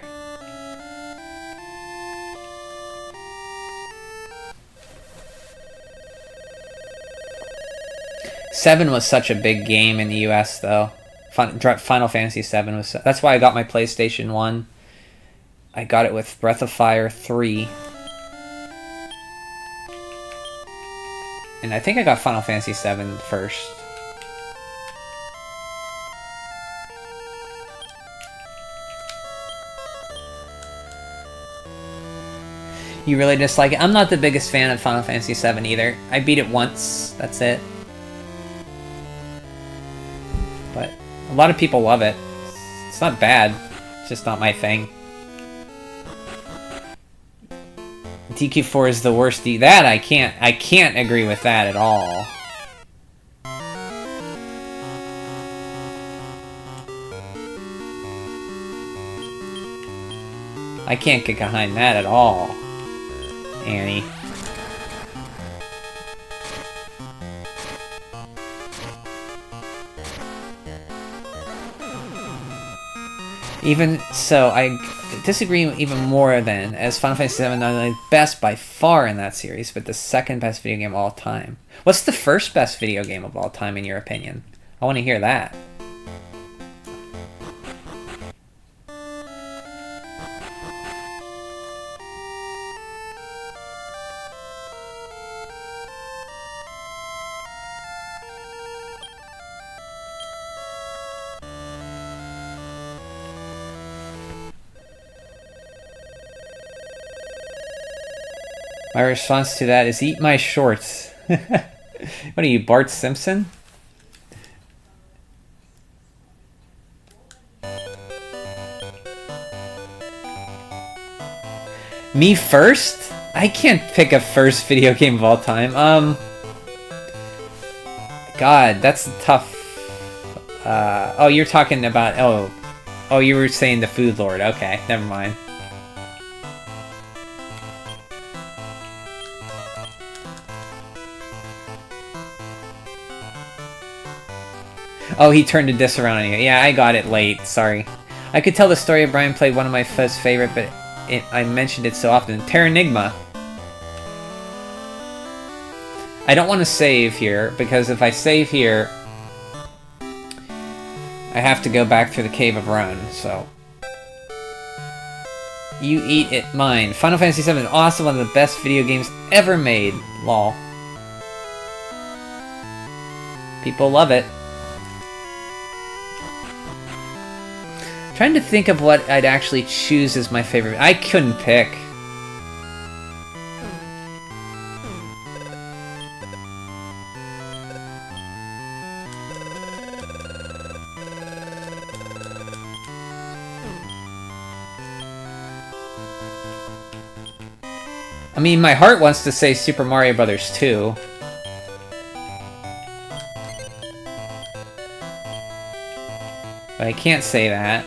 Seven was such a big game in the US, though. Final Fantasy 7 was... That's why I got my PlayStation 1. I got it with Breath of Fire 3. And I think I got Final Fantasy 7 first. You really dislike it? I'm not the biggest fan of Final Fantasy 7 either. I beat it once. That's it. But a lot of people love it. It's not bad. It's just not my thing. DQ4 is the worst. That I can't agree with that at all. I can't get behind that at all, Annie. Even so, I disagree even more then, as Final Fantasy VII not only best by far in that series, but the second best video game of all time. What's the first best video game of all time in your opinion? I want to hear that. My response to that is eat my shorts. What are you, Bart Simpson? Me first? I can't pick a first video game of all time. God, that's tough. Oh, you're talking about... Oh, you were saying the Food Lord. Okay, never mind. Oh, he turned a disc around on you. Yeah, I got it late. Sorry. I could tell the story of Brian played one of my first favorite, but I mentioned it so often. Terranigma. I don't want to save here, because if I save here, I have to go back through the Cave of Rhone, so... You eat it, mine. Final Fantasy VII is also one of the best video games ever made. Lol. People love it. Trying to think of what I'd actually choose as my favorite. I couldn't pick. I mean, my heart wants to say Super Mario Brothers 2. But I can't say that.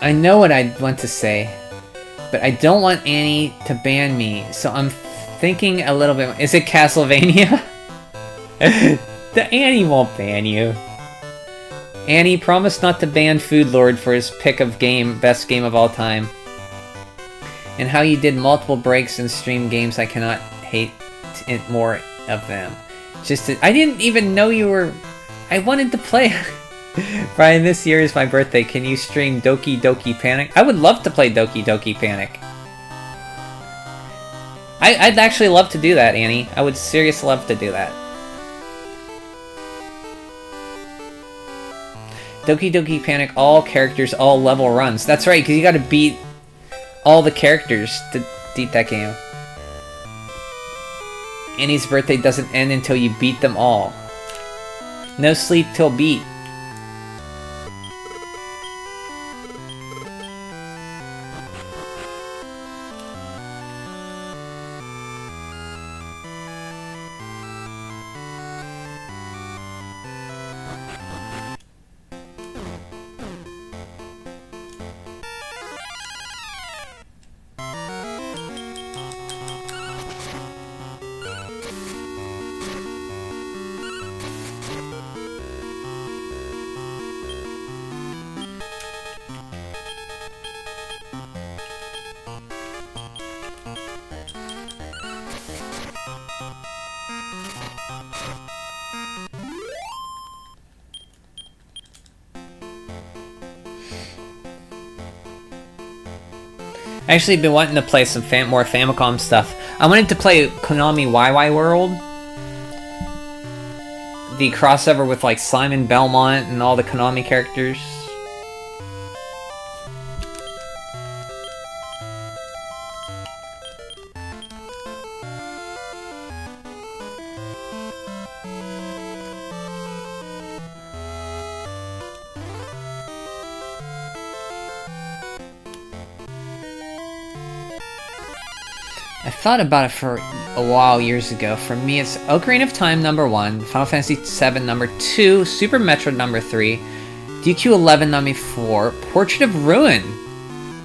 I know what I want to say, but I don't want Annie to ban me, so I'm thinking a little bit... Is it Castlevania? The Annie won't ban you. Annie, promise not to ban Food Lord for his pick of best game of all time. And how you did multiple breaks in stream games, I cannot hate it more of them. I didn't even know you were... I wanted to play... Brian, this year is my birthday. Can you stream Doki Doki Panic? I would love to play Doki Doki Panic. I'd actually love to do that, Annie. I would seriously love to do that. Doki Doki Panic, all characters, all level runs. That's right, because you gotta beat all the characters to beat that game. Annie's birthday doesn't end until you beat them all. No sleep till beat. I actually been wanting to play some more Famicom stuff. I wanted to play Konami YY World. The crossover with like Simon Belmont and all the Konami characters. I thought about it for a while years ago. For me, it's Ocarina of Time #1, Final Fantasy VII #2, Super Metroid #3, DQ11 #4, Portrait of Ruin.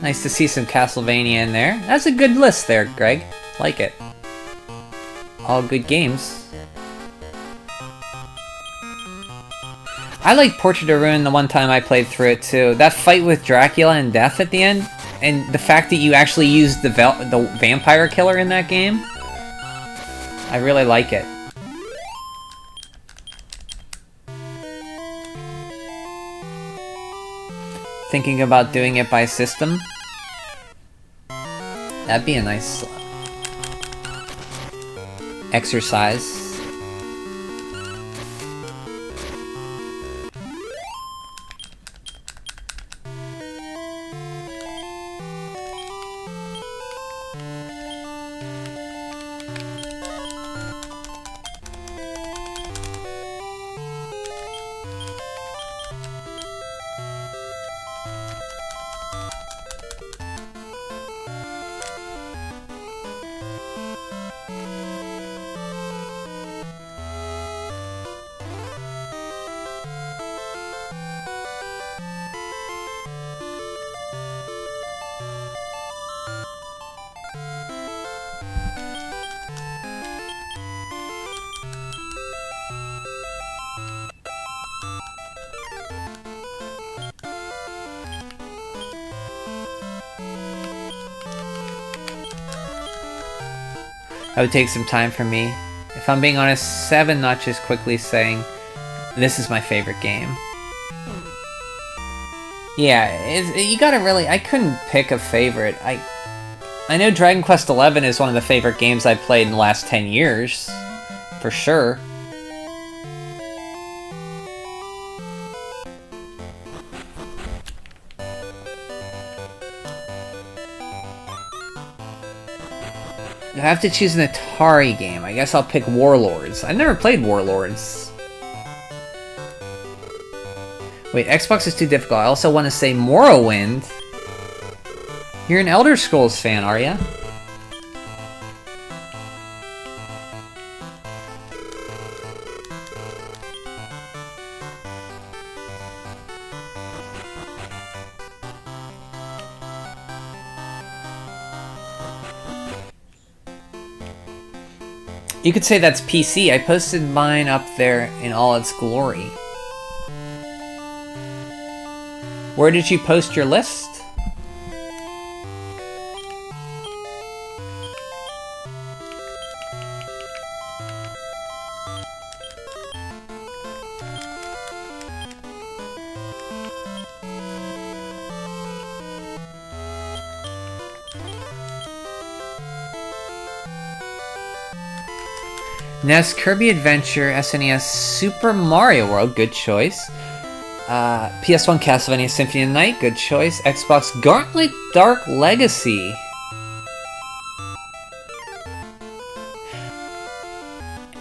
Nice to see some Castlevania in there. That's a good list there, Greg. Like it. All good games. I like Portrait of Ruin the one time I played through it too. That fight with Dracula and Death at the end, and the fact that you actually used the vampire killer in that game, I really like it. Thinking about doing it by system? That'd be a nice exercise. That would take some time for me. If I'm being honest, 7 notches quickly saying, this is my favorite game. Yeah, you gotta really... I couldn't pick a favorite. I know Dragon Quest XI is one of the favorite games I've played in the last 10 years. For sure. I have to choose an Atari game. I guess I'll pick Warlords. I've never played Warlords. Wait, Xbox is too difficult. I also want to say Morrowind. You're an Elder Scrolls fan, are ya? You could say that's PC. I posted mine up there in all its glory. Where did you post your list? NES Kirby Adventure, SNES Super Mario World, good choice. PS1 Castlevania Symphony of the Night, good choice. Xbox Gauntlet Dark Legacy.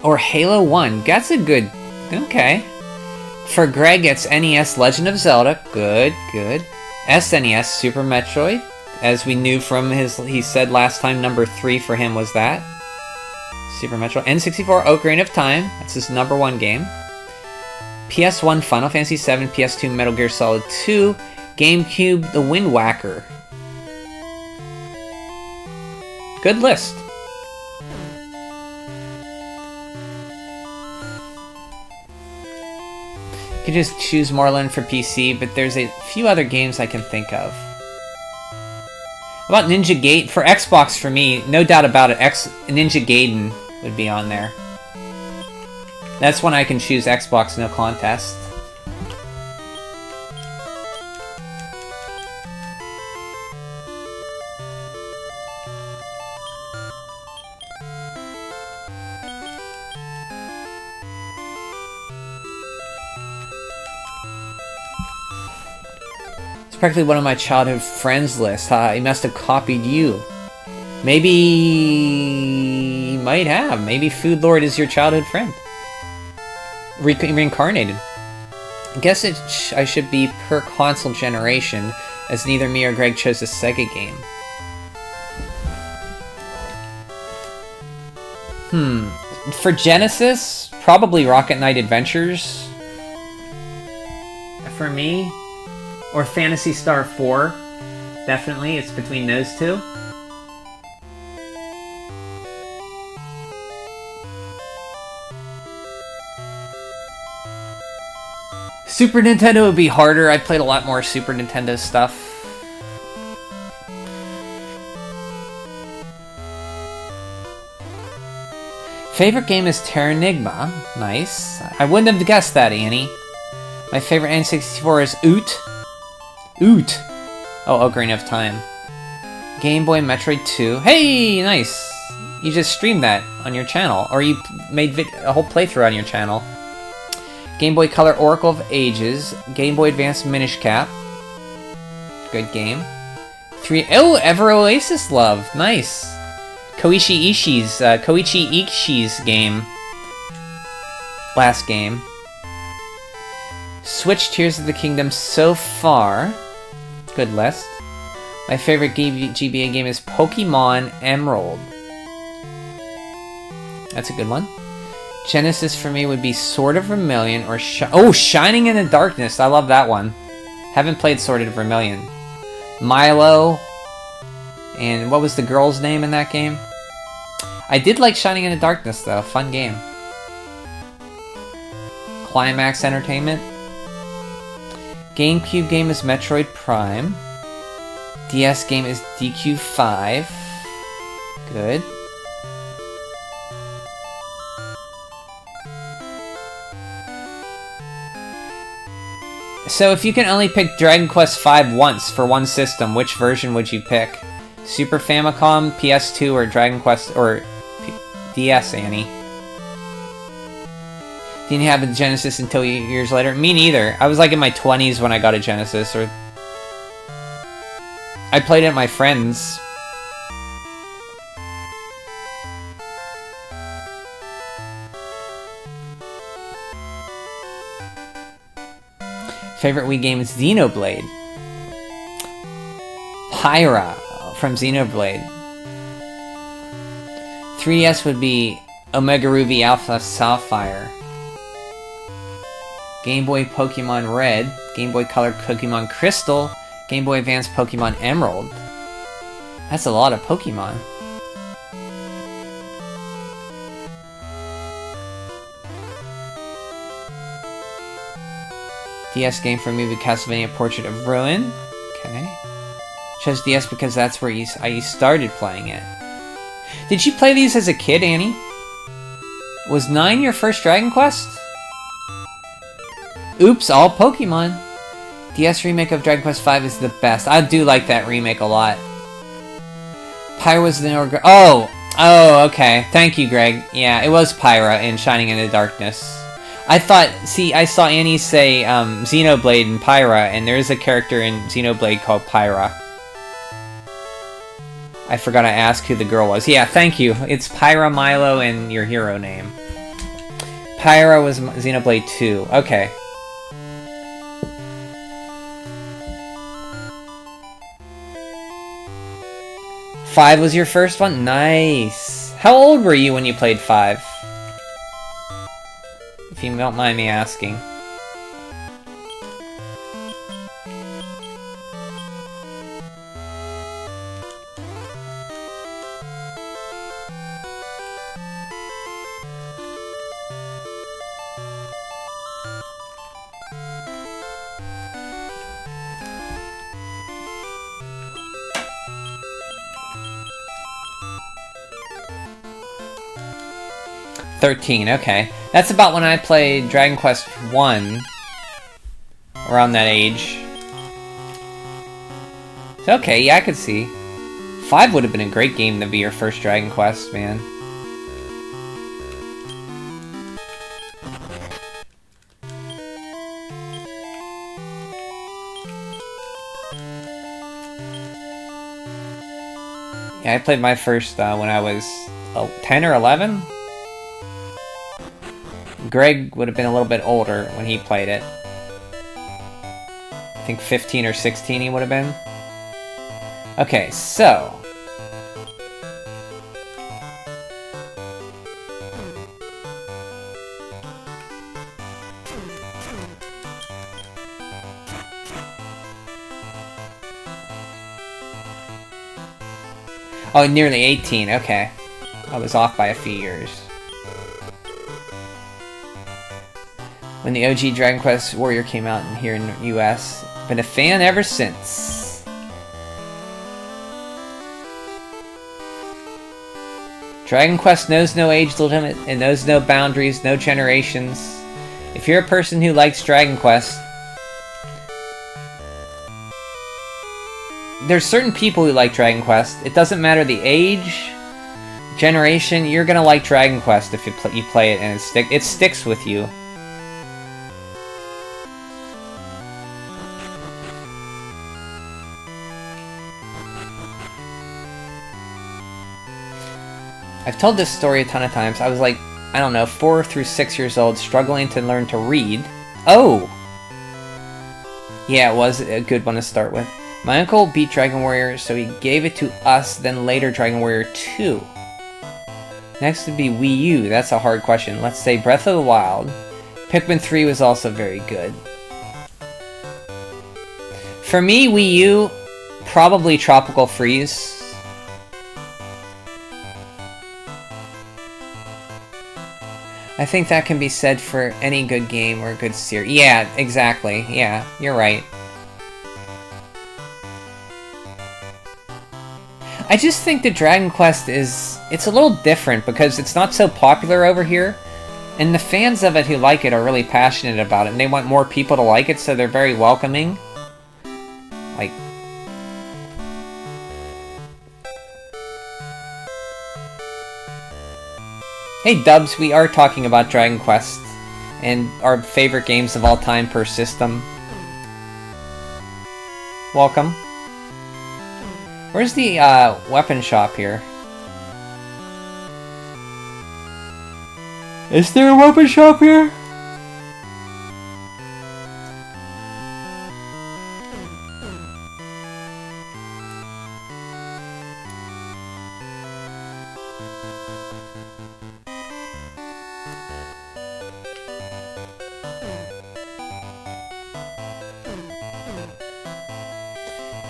Or Halo 1, that's a good... Okay. For Greg, it's NES Legend of Zelda, good, good. SNES Super Metroid, as we knew from his... He said last time number 3 for him was that. Super Metroid. N64 Ocarina of Time, that's his number 1 game. PS1 Final Fantasy VII, PS2 Metal Gear Solid 2, GameCube The Wind Wacker. Good list. You could just choose Moreland for PC, but there's a few other games I can think of. How about Ninja Gaiden? For Xbox, for me, no doubt about it, Ninja Gaiden would be on there. That's when I can choose Xbox, no contest. It's practically one of my childhood friends lists. He must have copied you. Maybe... he might have. Maybe Food Lord is your childhood friend. Reincarnated. I guess I should be per console generation, as neither me or Greg chose a Sega game. For Genesis, probably Rocket Knight Adventures. For me. Or Phantasy Star 4. Definitely, it's between those two. Super Nintendo would be harder. I played a lot more Super Nintendo stuff. Favorite game is Terranigma. Nice. I wouldn't have guessed that, Annie. My favorite N64 is Oot. Oot. Oh, Ocarina of Time. Game Boy Metroid 2. Hey, nice. You just streamed that on your channel. Or you made a whole playthrough on your channel. Game Boy Color Oracle of Ages, Game Boy Advance Minish Cap, good game. Oh, Ever Oasis Love, nice. Koichi Ishii's game, last game. Switch Tears of the Kingdom so far, good list. My favorite GBA game is Pokemon Emerald. That's a good one. Genesis for me would be Sword of Vermilion or Shining in the Darkness. I love that one. Haven't played Sword of Vermilion. Milo. And what was the girl's name in that game? I did like Shining in the Darkness though. Fun game. Climax Entertainment. GameCube game is Metroid Prime. DS game is DQ5. Good. So if you can only pick Dragon Quest V once for one system, which version would you pick? Super Famicom, PS2, or Dragon Quest, or DS, Annie? Didn't have a Genesis until years later? Me neither. I was like in my 20s when I got a Genesis, or... I played it at my friend's. Favorite Wii game is Xenoblade. Pyra from Xenoblade. 3DS would be Omega Ruby Alpha Sapphire. Game Boy Pokemon Red. Game Boy Color Pokemon Crystal. Game Boy Advance Pokemon Emerald. That's a lot of Pokemon. DS game for me would be Castlevania Portrait of Ruin. Okay. Chose DS because that's where I started playing it. Did you play these as a kid, Annie? Was 9 your first Dragon Quest? Oops, all Pokemon. DS remake of Dragon Quest V is the best. I do like that remake a lot. Pyra was the... Oh, okay. Thank you, Greg. Yeah, it was Pyra in Shining in the Darkness. I thought, see, I saw Annie say Xenoblade and Pyra, and there is a character in Xenoblade called Pyra. I forgot to ask who the girl was. Yeah, thank you. It's Pyra Milo and your hero name. Pyra was Xenoblade 2. Okay. Five was your first one? Nice. How old were you when you played 5? If you don't mind me asking. $13, okay. That's about when I played Dragon Quest 1. Around that age. Okay, yeah, I could see. 5 would have been a great game to be your first Dragon Quest, man. Yeah, I played my first when I was 10 or 11? Greg would have been a little bit older when he played it. I think 15 or 16 he would have been. Okay, so... Oh, nearly 18, okay. I was off by a few years. When the OG Dragon Quest Warrior came out here in the US. Been a fan ever since. Dragon Quest knows no age limit, and knows no boundaries, no generations. If you're a person who likes Dragon Quest, there's certain people who like Dragon Quest. It doesn't matter the age, generation, you're gonna like Dragon Quest if you play it and it sticks with you. I've told this story a ton of times. I was like, I don't know, 4 through 6 years old, struggling to learn to read. Oh! Yeah, it was a good one to start with. My uncle beat Dragon Warrior, so he gave it to us, then later Dragon Warrior 2. Next would be Wii U. That's a hard question. Let's say Breath of the Wild. Pikmin 3 was also very good. For me, Wii U, probably Tropical Freeze. I think that can be said for any good game or good series. Yeah, exactly. Yeah, you're right. I just think that Dragon Quest it's a little different because it's not so popular over here. And the fans of it who like it are really passionate about it. And they want more people to like it, so they're very welcoming. Like... Hey Dubs, we are talking about Dragon Quest and our favorite games of all time per system. Welcome. Where's the weapon shop here? Is there a weapon shop here?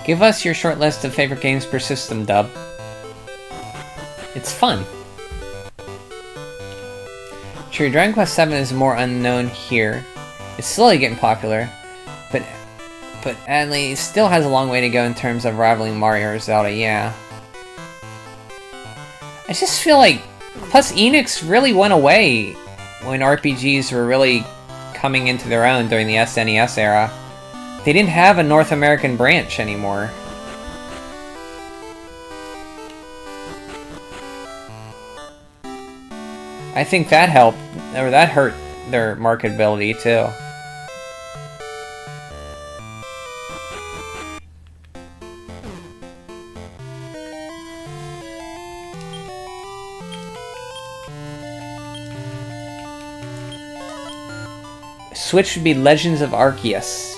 Give us your short list of favorite games per system, Dub. It's fun. Sure, Dragon Quest 7 is more unknown here. It's slowly getting popular, but Adley still has a long way to go in terms of rivaling Mario or Zelda, yeah. I just feel like... Plus, Enix really went away when RPGs were really coming into their own during the SNES era. They didn't have a North American branch anymore. I think that helped, or that hurt their marketability too. Switch would be Legends of Arceus.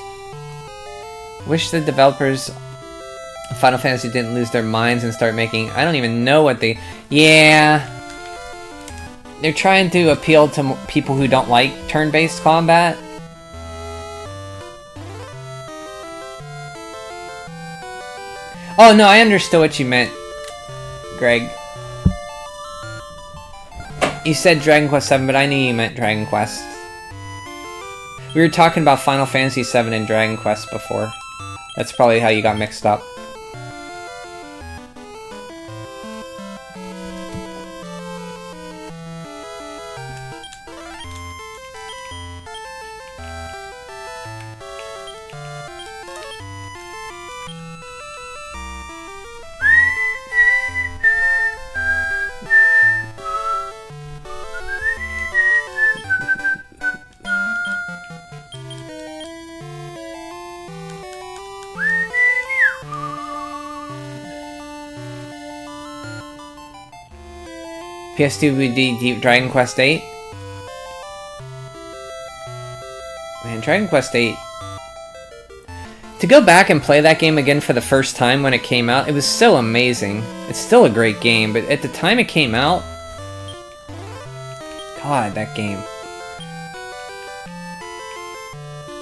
Wish the developers of Final Fantasy didn't lose their minds and start making... I don't even know what they... Yeah... They're trying to appeal to people who don't like turn-based combat. Oh no, I understood what you meant, Greg. You said Dragon Quest VII, but I knew you meant Dragon Quest. We were talking about Final Fantasy VII and Dragon Quest before. That's probably how you got mixed up. PS2 would be Dragon Quest VIII. Man, Dragon Quest VIII. To go back and play that game again for the first time when it came out, it was so amazing. It's still a great game, but at the time it came out... God, that game.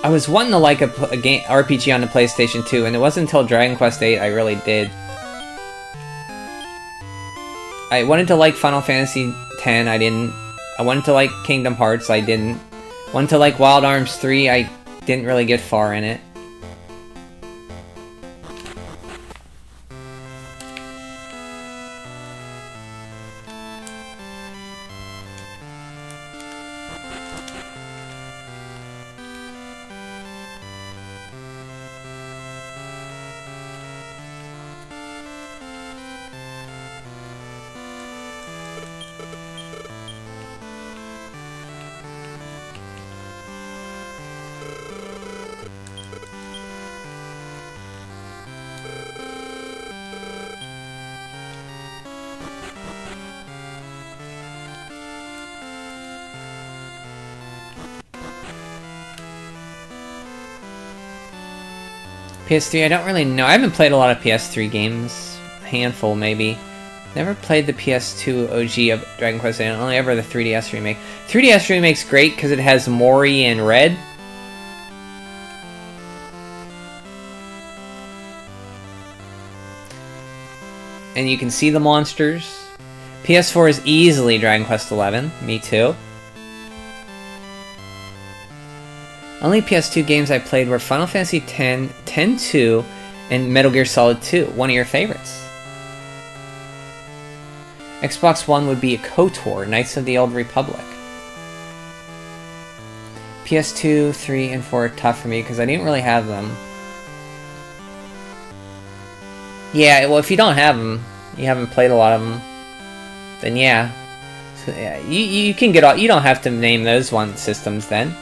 I was wanting to like a game RPG on the PlayStation 2, and it wasn't until Dragon Quest VIII I really did. I wanted to like Final Fantasy X, I didn't. I wanted to like Kingdom Hearts, I didn't. Wanted to like Wild Arms 3, I didn't really get far in it. PS3, I don't really know. I haven't played a lot of PS3 games. A handful, maybe. Never played the PS2 OG of Dragon Quest VIII, only ever the 3DS remake. 3DS remake's great because it has Mori and Red. And you can see the monsters. PS4 is easily Dragon Quest XI. Me too. Only PS2 games I played were Final Fantasy X, X-2, and Metal Gear Solid 2, one of your favorites. Xbox One would be KOTOR, Knights of the Old Republic. PS2, 3, and 4 are tough for me because I didn't really have them. Yeah, well, if you don't have them, you haven't played a lot of them, then yeah. So, yeah, you can get all, you don't have to name those one systems then.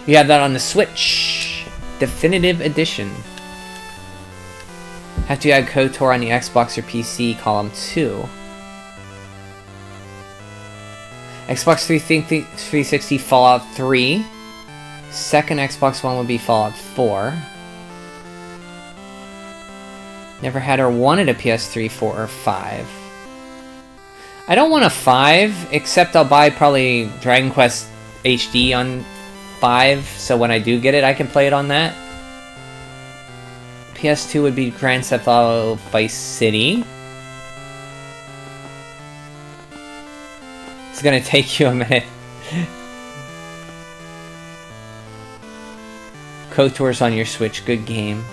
You have that on the Switch. Definitive Edition. Have to add KOTOR on the Xbox or PC, column 2. Xbox 360 Fallout 3. Second Xbox One would be Fallout 4. Never had or wanted a PS3, 4, or 5. I don't want a 5, except I'll buy probably Dragon Quest HD on 5, so when I do get it, I can play it on that. PS2 would be Grand Theft Auto Vice City. It's gonna take you a minute. KOTOR's on your Switch, good game.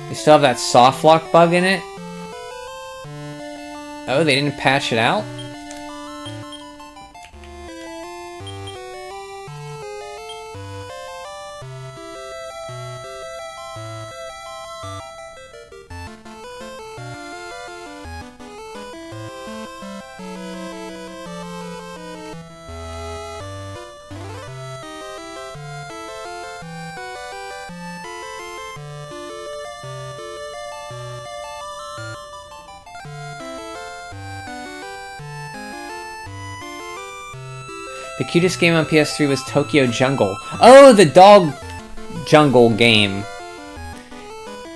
You still have that soft lock bug in it? Oh, they didn't patch it out? The cutest game on PS3 was Tokyo Jungle. Oh, the dog jungle game.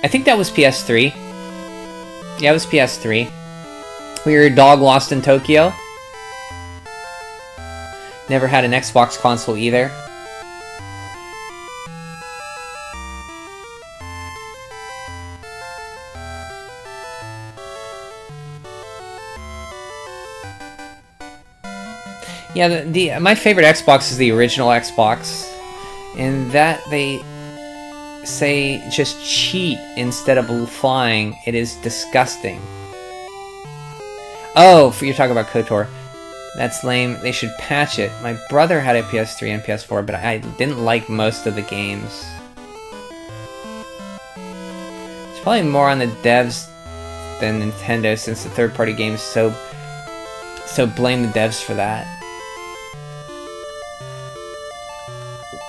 I think that was PS3. Yeah, it was PS3. Where your dog lost in Tokyo. Never had an Xbox console either. Yeah, my favorite Xbox is the original Xbox. In that they say just cheat instead of flying. It is disgusting. Oh, you're talking about KOTOR. That's lame. They should patch it. My brother had a PS3 and PS4, but I didn't like most of the games. It's probably more on the devs than Nintendo, since the third-party games so blame the devs for that.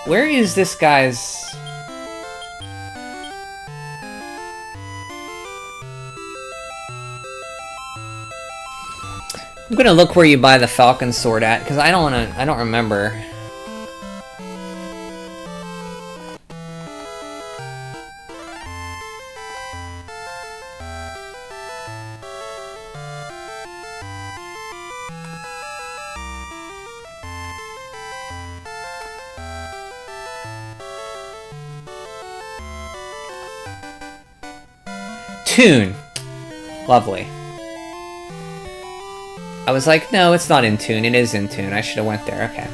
Where is this guy's... I'm gonna look where you buy the Falcon Sword at, because I don't remember. Tune. Lovely. I was like, no, it's not in Tune. It is in Tune. I should have went there. Okay.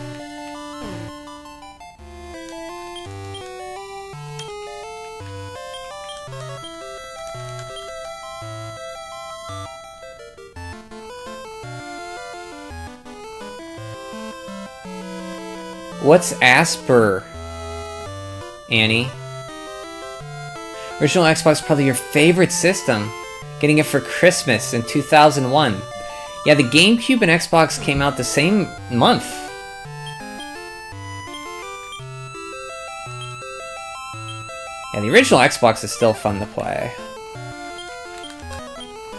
What's Asper, Annie? Original Xbox is probably your favorite system. Getting it for Christmas in 2001. Yeah, the GameCube and Xbox came out the same month. Yeah, the original Xbox is still fun to play.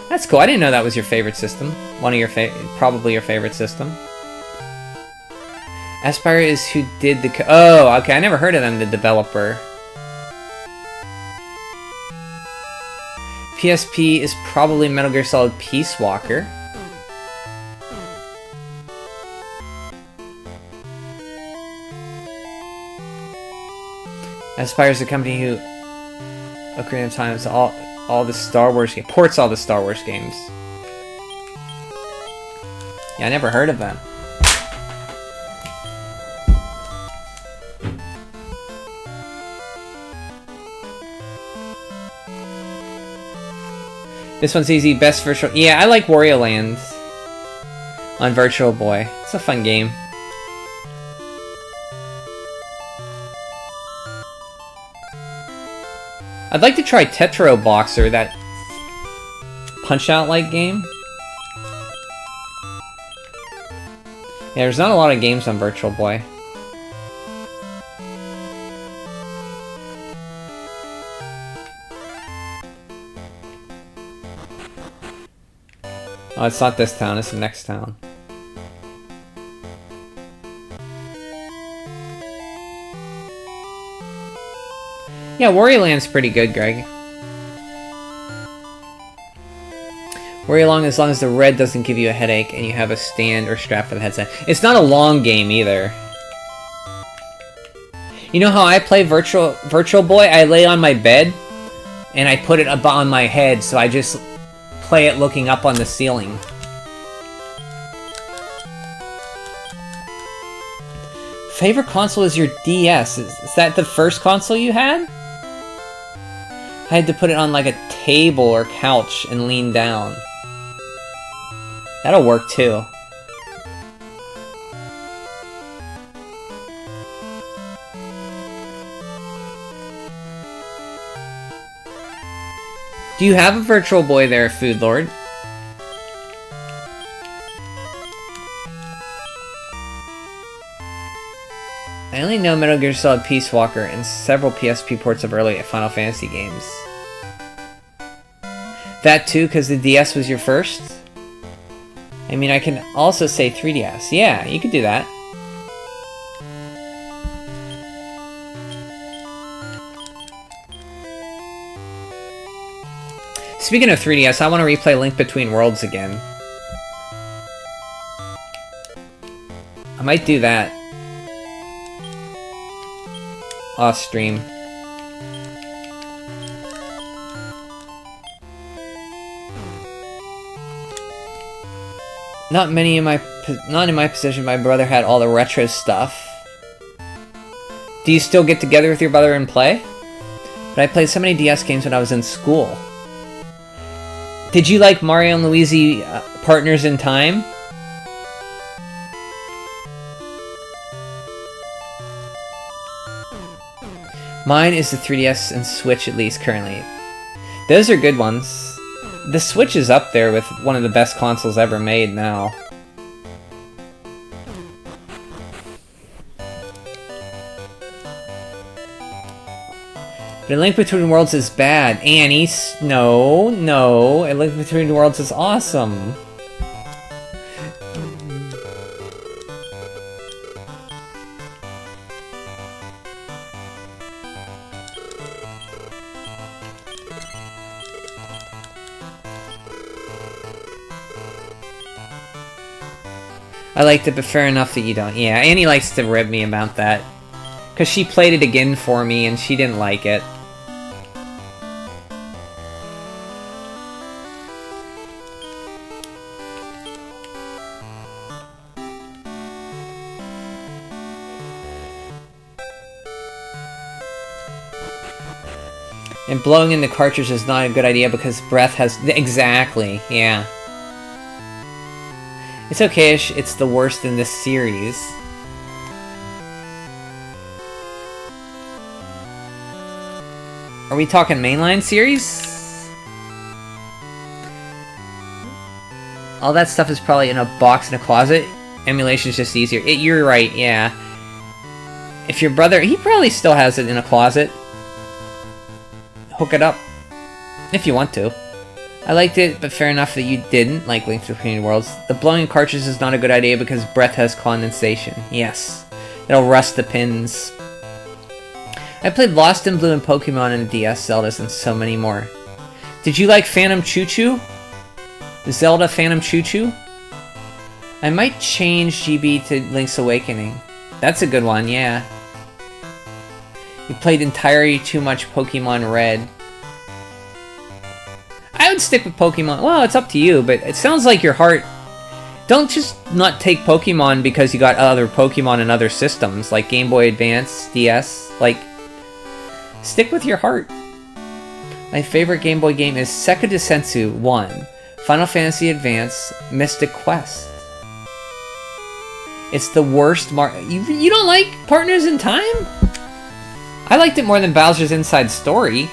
That's cool. I didn't know that was your favorite system. One of your probably your favorite system. Aspire is who did the... Oh, okay. I never heard of them, the developer. PSP is probably Metal Gear Solid Peace Walker. Aspire is the company who Ocarina of Time is all the Star Wars games, ports all the Star Wars games. Yeah, I never heard of them. This one's easy. Best virtual. Yeah, I like Wario Land on Virtual Boy. It's a fun game. I'd like to try Tetro Boxer, that Punch-Out-like game. Yeah, there's not a lot of games on Virtual Boy. Oh, it's not this town, it's the next town. Yeah, Wario Land's pretty good, Greg. Wario Long as long as the red doesn't give you a headache and you have a stand or strap for the headset. It's not a long game either. You know how I play Virtual Boy? I lay on my bed and I put it up on my head, so I just play it looking up on the ceiling. Favorite console is your DS. Is that the first console you had? I had to put it on like a table or couch and lean down. That'll work too. Do you have a Virtual Boy there, Food Lord? I only know Metal Gear Solid Peace Walker and several PSP ports of early Final Fantasy games. That too, because the DS was your first? I mean, I can also say 3DS. Yeah, you could do that. Speaking of 3DS, I want to replay Link Between Worlds again. I might do that. Off stream. Not in my position. My brother had all the retro stuff. Do you still get together with your brother and play? But I played so many DS games when I was in school. Did you like Mario and Luigi Partners in Time? Mine is the 3DS and Switch, at least currently. Those are good ones. The Switch is up there with one of the best consoles ever made now. But A Link Between Worlds is bad. Annie, no. A Link Between Worlds is awesome. I liked it, but fair enough that you don't. Yeah, Annie likes to rib me about that. Because she played it again for me, and she didn't like it. And blowing in the cartridge is not a good idea because breath has... Exactly, yeah. It's okay-ish, it's the worst in this series. Are we talking mainline series? All that stuff is probably in a box in a closet. Emulation's just easier. You're right, yeah. If your brother... He probably still has it in a closet. Hook it up. If you want to. I liked it, but fair enough that you didn't like Link Between Worlds. The blowing cartridge is not a good idea because breath has condensation. Yes. It'll rust the pins. I played Lost in Blue and Pokemon and DS Zeldas and so many more. Did you like Phantom Choo Choo? Zelda Phantom Choo Choo? I might change GB to Link's Awakening. That's a good one, yeah. You played entirely too much Pokemon Red. I would stick with Pokemon. Well, it's up to you, but it sounds like your heart... Don't just not take Pokemon because you got other Pokemon in other systems, like Game Boy Advance, DS. Like, stick with your heart. My favorite Game Boy game is Sekida Sensu 1, Final Fantasy Advance, Mystic Quest. It's the worst You don't like Partners in Time? I liked it more than Bowser's Inside Story.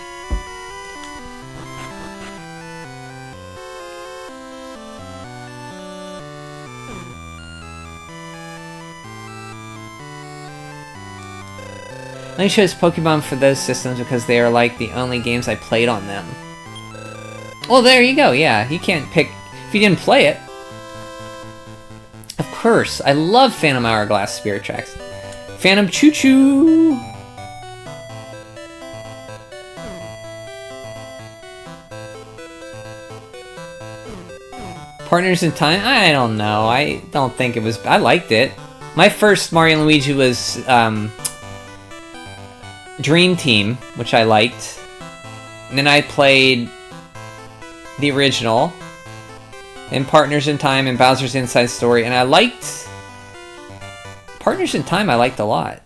I only chose Pokemon for those systems because they are like the only games I played on them. Well, there you go, yeah. You can't pick if you didn't play it. Of course, I love Phantom Hourglass Spirit Tracks. Phantom Choo Choo! Partners in Time? I don't know. I don't think it was... I liked it. My first Mario and Luigi was, Dream Team, which I liked. And then I played the original. And Partners in Time and Bowser's Inside Story. And I liked... Partners in Time I liked a lot.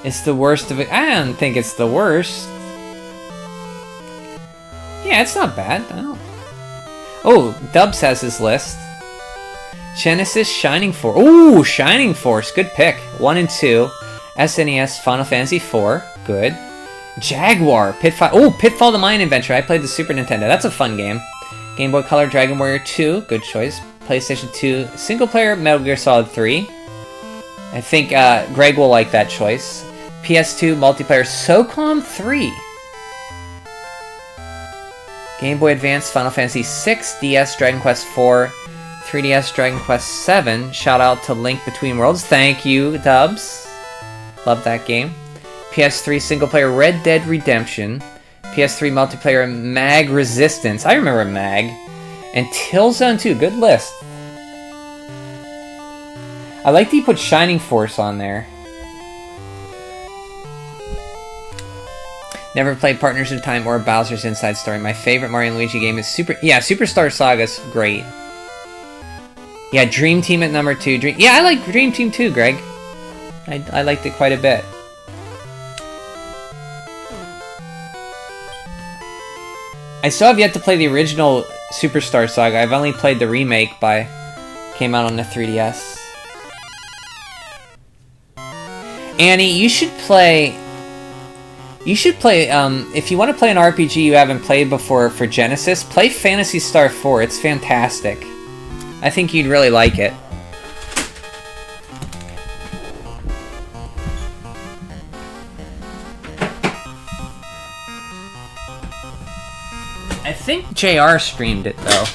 It's the worst of it. I don't think it's the worst. Yeah, it's not bad. I don't... Oh, Dubs has his list. Genesis, Shining Force. Ooh, Shining Force. Good pick. 1 and 2. SNES, Final Fantasy 4. Good. Jaguar, Pitfall. Oh, Pitfall the Mine Adventure. I played the Super Nintendo. That's a fun game. Game Boy Color, Dragon Warrior 2. Good choice. PlayStation 2, single player Metal Gear Solid 3. I think Greg will like that choice. PS2, multiplayer SOCOM 3. Game Boy Advance, Final Fantasy 6, DS, Dragon Quest 4, 3DS, Dragon Quest 7. Shout out to Link Between Worlds. Thank you, Dubs. Love that game. PS3, single player Red Dead Redemption. PS3, multiplayer Mag Resistance. I remember Mag. And Killzone 2. Good list. I like that you put Shining Force on there. Never played Partners in Time or Bowser's Inside Story. My favorite Mario and Luigi game is Superstar Saga's great. Yeah, Dream Team at number 2. I like Dream Team 2, Greg. I liked it quite a bit. I still have yet to play the original Superstar Saga. I've only played the remake came out on the 3DS. Annie, you should play, if you want to play an RPG you haven't played before for Genesis, play Phantasy Star 4. It's fantastic. I think you'd really like it. I think JR streamed it, though.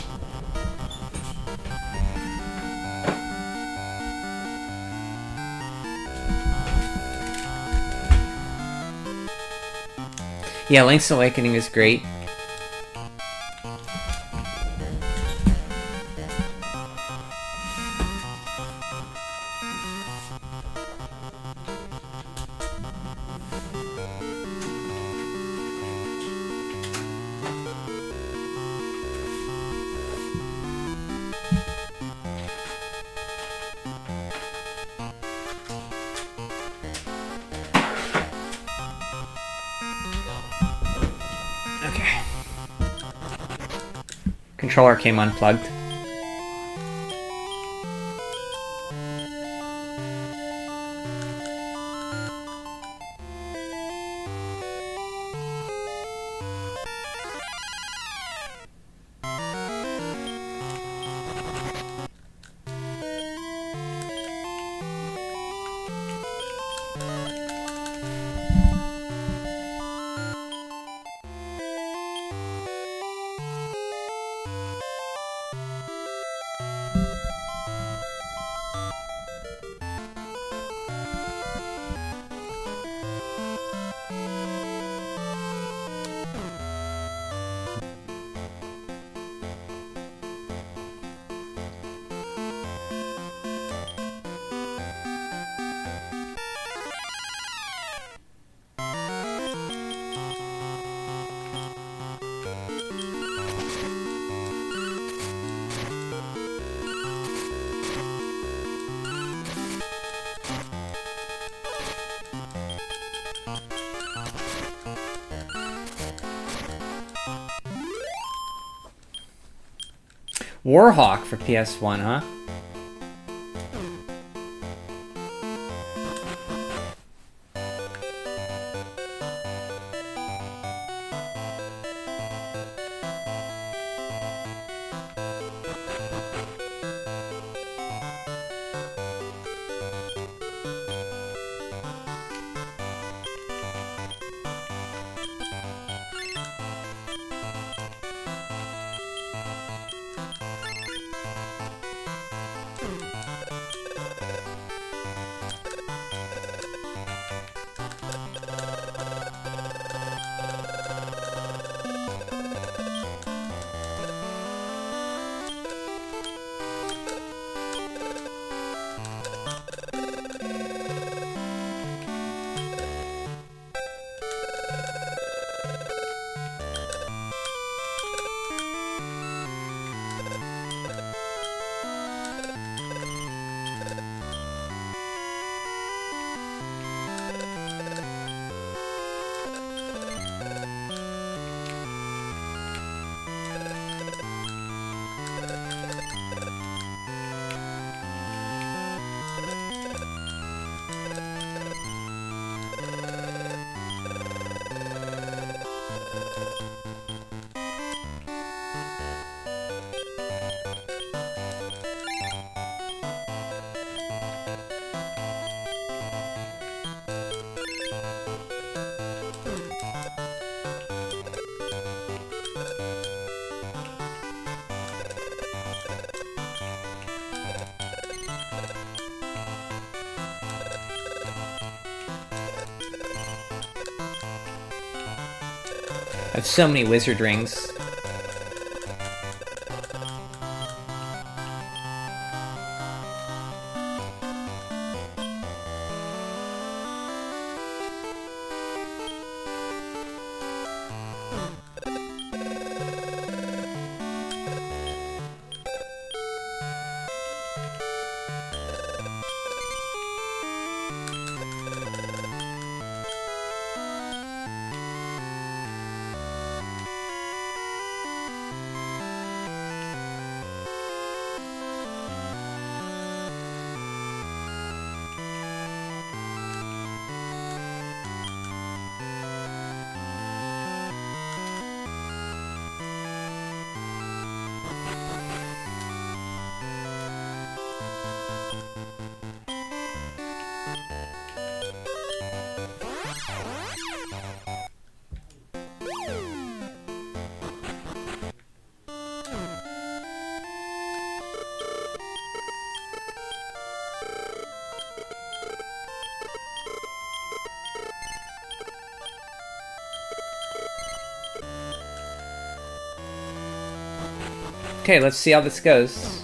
Yeah, Link's Awakening is great. Controller came unplugged. Warhawk for PS1, huh? I have so many wizard rings. Okay, let's see how this goes.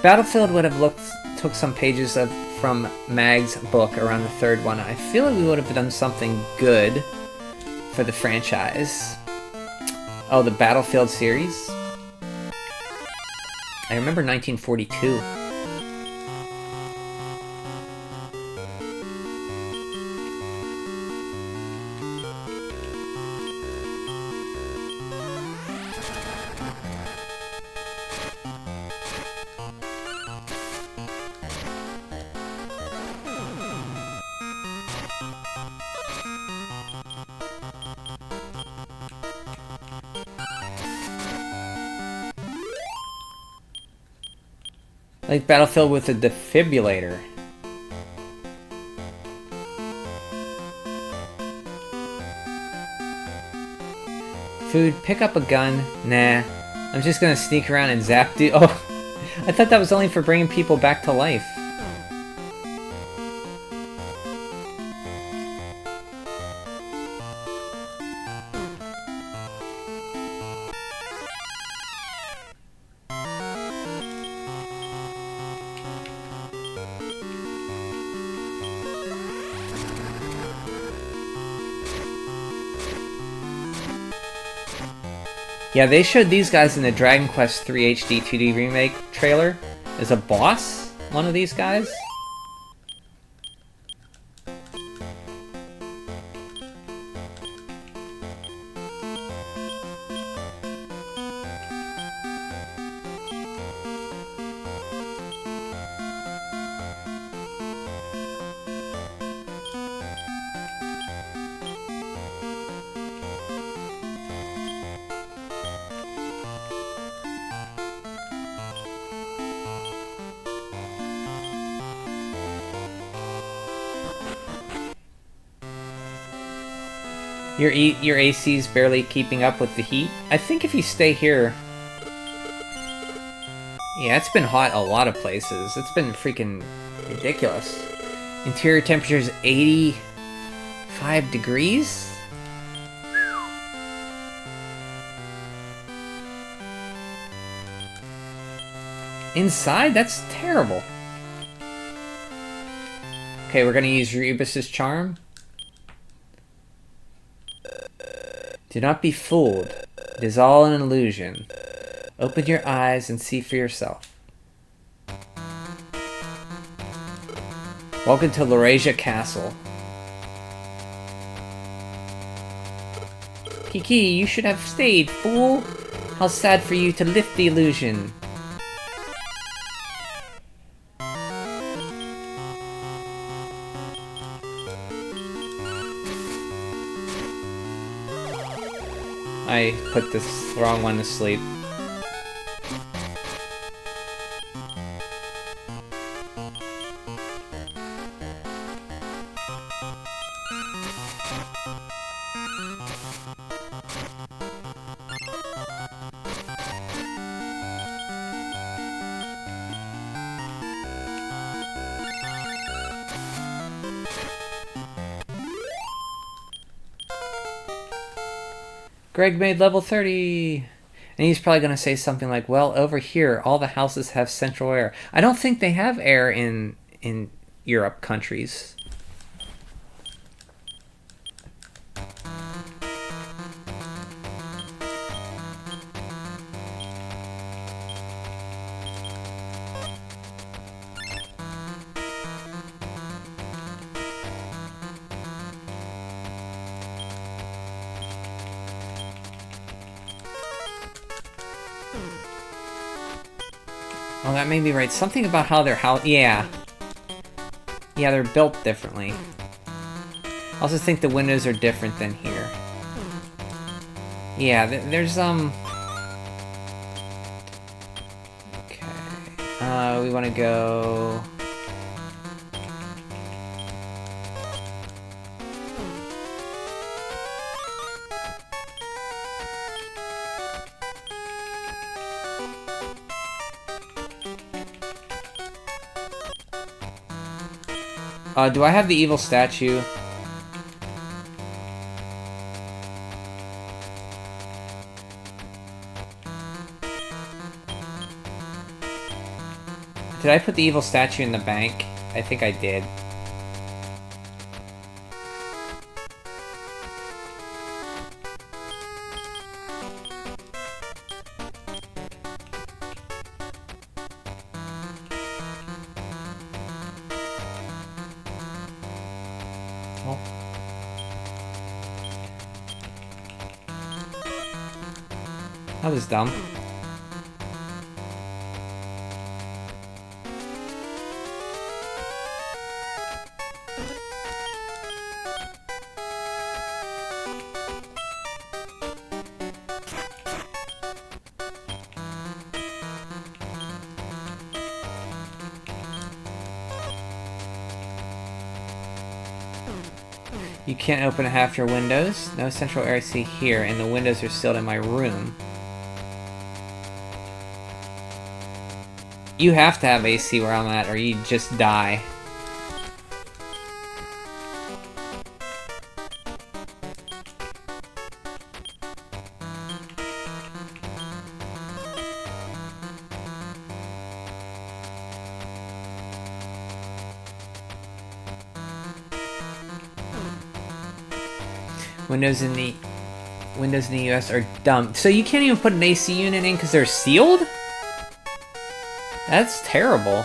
Battlefield would have took some pages from Mag's book around the third one. I feel like we would have done something good for the franchise. Oh, the Battlefield series? I remember 1942. Like Battlefield with a defibrillator. Food, pick up a gun. Nah, I'm just gonna sneak around and zap dude. Oh, I thought that was only for bringing people back to life. Yeah, they showed these guys in the Dragon Quest III HD 2D Remake trailer. Is a boss one of these guys? Your AC's barely keeping up with the heat. I think if you stay here... Yeah, it's been hot a lot of places. It's been freaking ridiculous. Interior temperature is 85 degrees? Inside? That's terrible. Okay, we're gonna use Rebus's charm. Do not be fooled. It is all an illusion. Open your eyes and see for yourself. Welcome to Laurasia Castle. Kiki, you should have stayed, fool. How sad for you to lift the illusion. I put this wrong one to sleep. Greg made level 30! And he's probably going to say something like, well, over here, all the houses have central air. I don't think they have air in Europe countries. Oh, that made me right. Something about how their house... Yeah. Yeah, they're built differently. I also think the windows are different than here. Yeah, there's, Okay. We want to go... do I have the evil statue? Did I put the evil statue in the bank? I think I did. That was dumb. You can't open half your windows. No central air AC here, and the windows are sealed in my room. You have to have AC where I'm at, or you just die. Windows in the US are dumb. So you can't even put an AC unit in because they're sealed? That's terrible.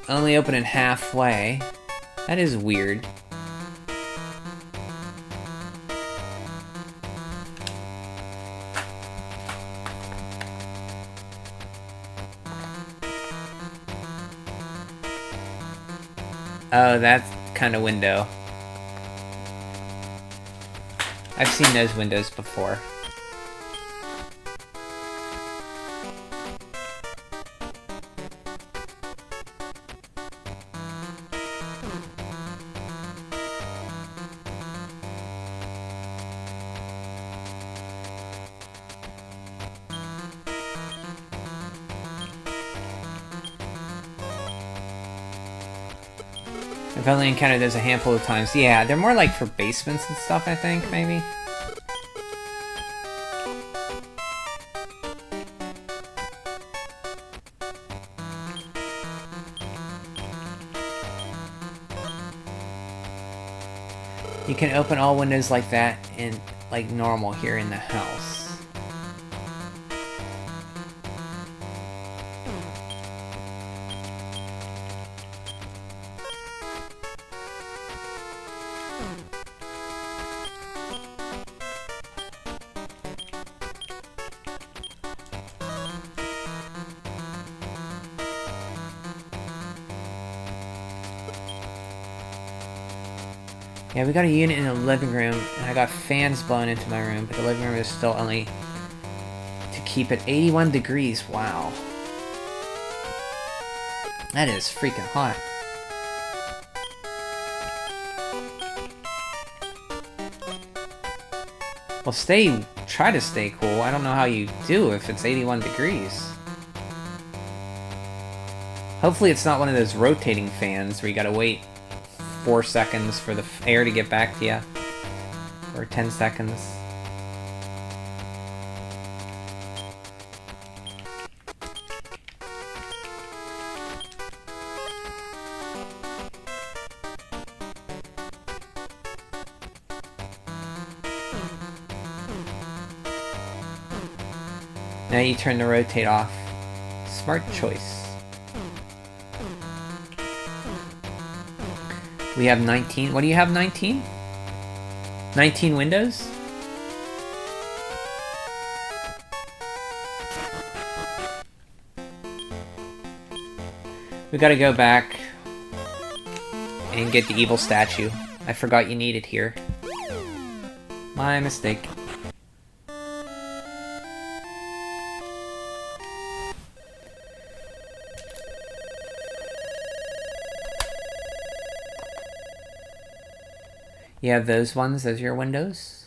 Only open it halfway. That is weird. Oh, that kind of window. I've seen those windows before. I've only encountered those a handful of times. Yeah, they're more like for basements and stuff, I think, maybe. You can open all windows like that and like normal here in the house. Yeah, we got a unit in the living room, and I got fans blowing into my room, but the living room is still only to keep it 81 degrees. Wow. That is freaking hot. Well, try to stay cool. I don't know how you do if it's 81 degrees. Hopefully it's not one of those rotating fans where you gotta wait 4 seconds for the air to get back to you. Or 10 seconds. Now you turn the rotate off. Smart choice. We have 19. What do you have, 19? 19 windows? We gotta go back and get the evil statue. I forgot you need it here. My mistake. You have those ones as your windows?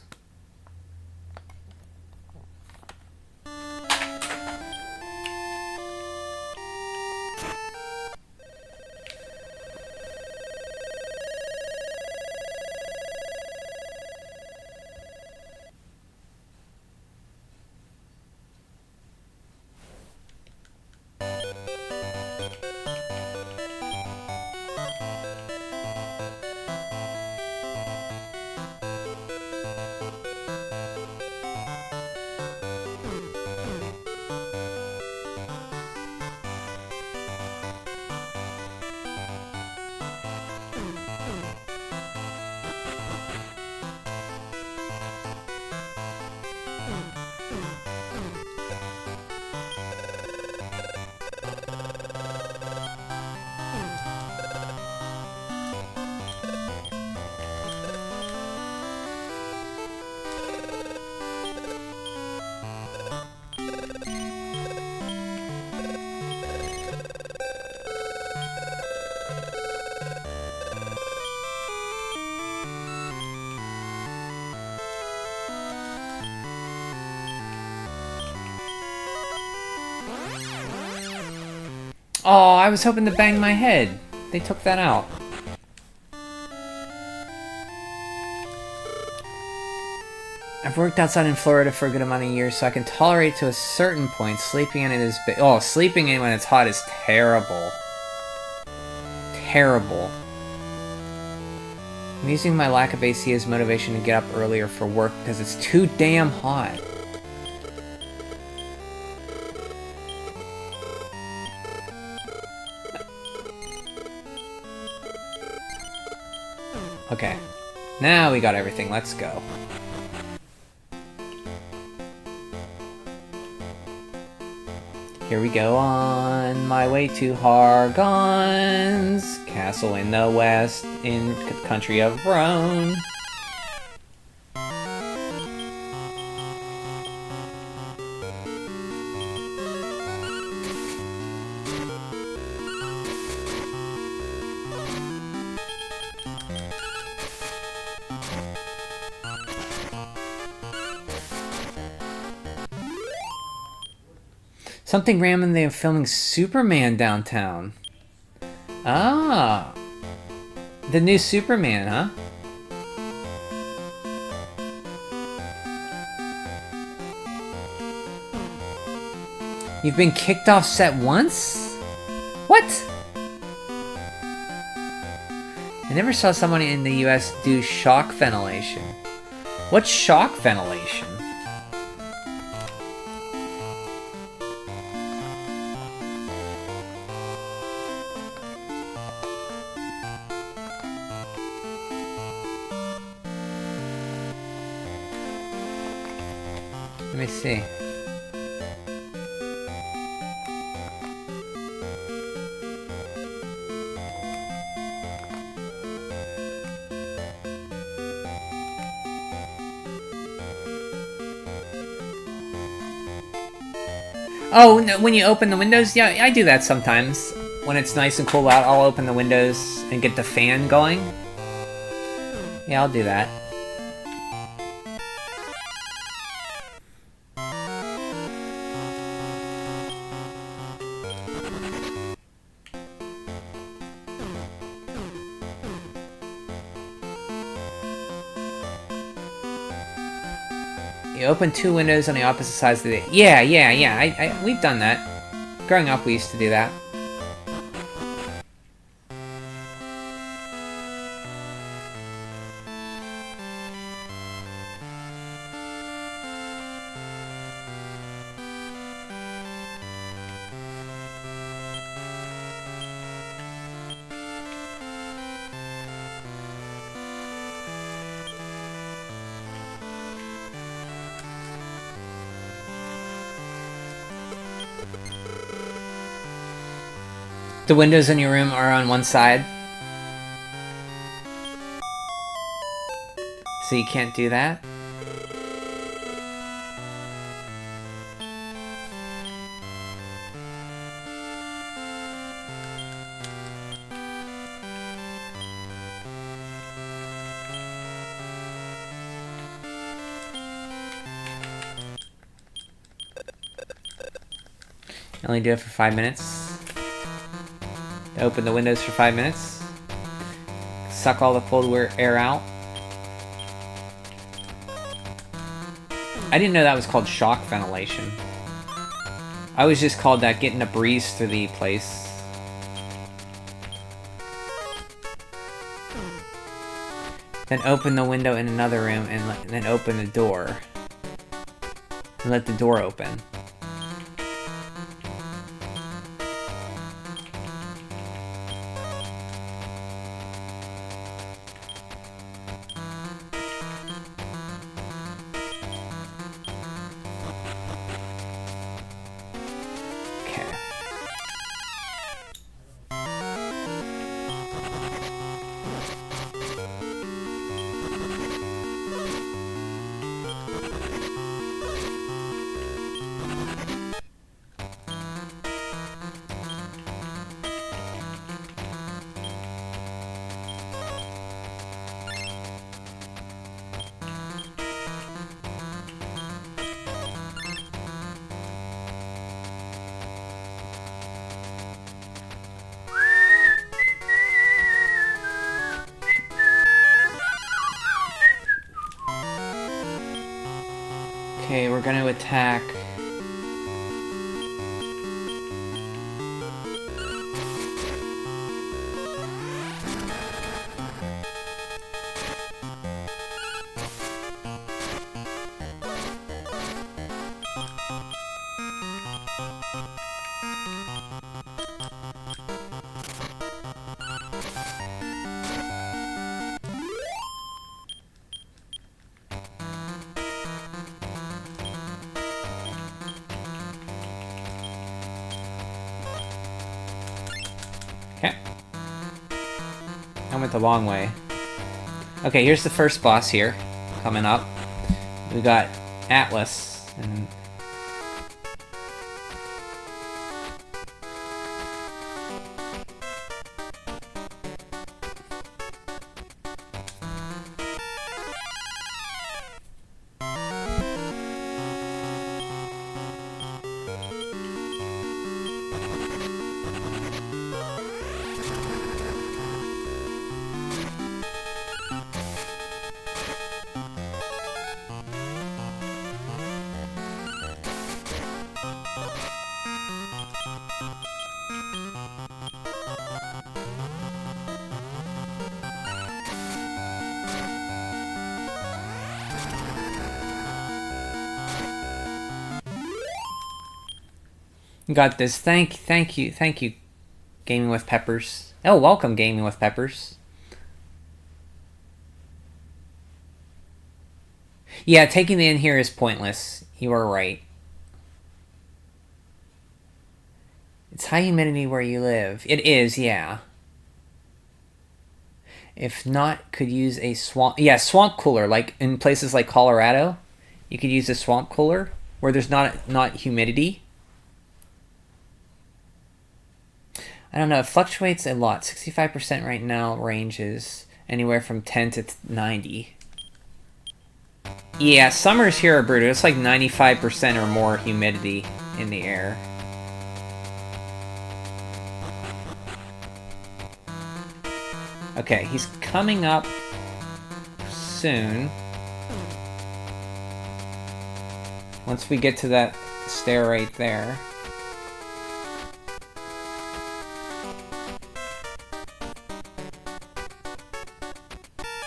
Oh, I was hoping to bang my head. They took that out. I've worked outside in Florida for a good amount of years, so I can tolerate to a certain point. Sleeping in it is sleeping in when it's hot is terrible. Terrible. I'm using my lack of AC as motivation to get up earlier for work because it's too damn hot. Okay, now we got everything, let's go. Here we go on my way to Hargon's castle in the west, in the country of Rhone. Something random, they are filming Superman downtown. Ah. The new Superman, huh? You've been kicked off set once? What? I never saw someone in the US do shock ventilation. What's shock ventilation? Let me see. Oh, no, when you open the windows? Yeah, I do that sometimes. When it's nice and cool out, I'll open the windows and get the fan going. Yeah, I'll do that. You open two windows on the opposite sides of the... Yeah. We've done that. Growing up, we used to do that. The windows in your room are on one side. So you can't do that? Only do it for 5 minutes. Open the windows for 5 minutes. Suck all the cold air out. I didn't know that was called shock ventilation. I was just called that getting a breeze through the place. Then open the window in another room and then open the door. And let the door open. Okay, we're gonna attack. I went the long way. Okay, here's the first boss here, coming up. We got Atlas, and... Got this. Thank you, Gaming with Peppers. Oh, welcome, Gaming with Peppers. Yeah, taking the in here is pointless. You are right. It's high humidity where you live. It is, yeah. If not, could use a swamp... Yeah, swamp cooler. Like, in places like Colorado, you could use a swamp cooler where there's not humidity. I don't know. It fluctuates a lot. 65% right now ranges anywhere from 10 to 90. Yeah, summers here are brutal. It's like 95% or more humidity in the air. Okay, he's coming up soon. Once we get to that stair right there.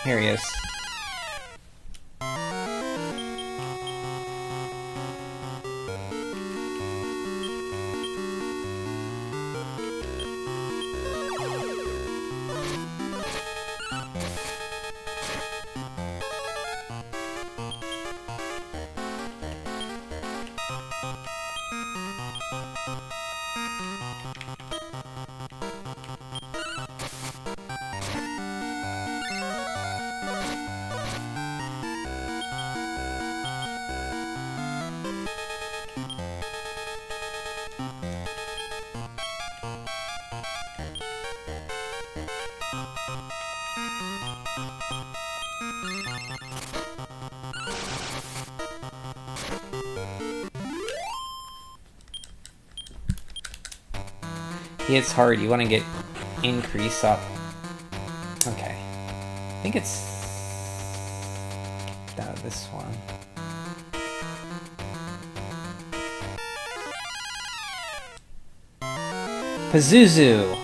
Here he is. It's hard. You want to get increase up. Okay. I think it's this one. Bazuzu.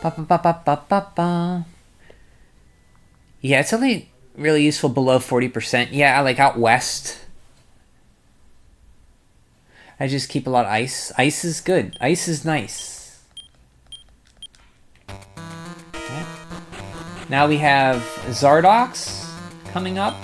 Ba, ba, ba, ba, ba, ba, ba. Yeah, it's only really useful below 40%. Yeah, like out west. I just keep a lot of ice. Ice is good. Ice is nice. Okay. Now we have Zarlox coming up.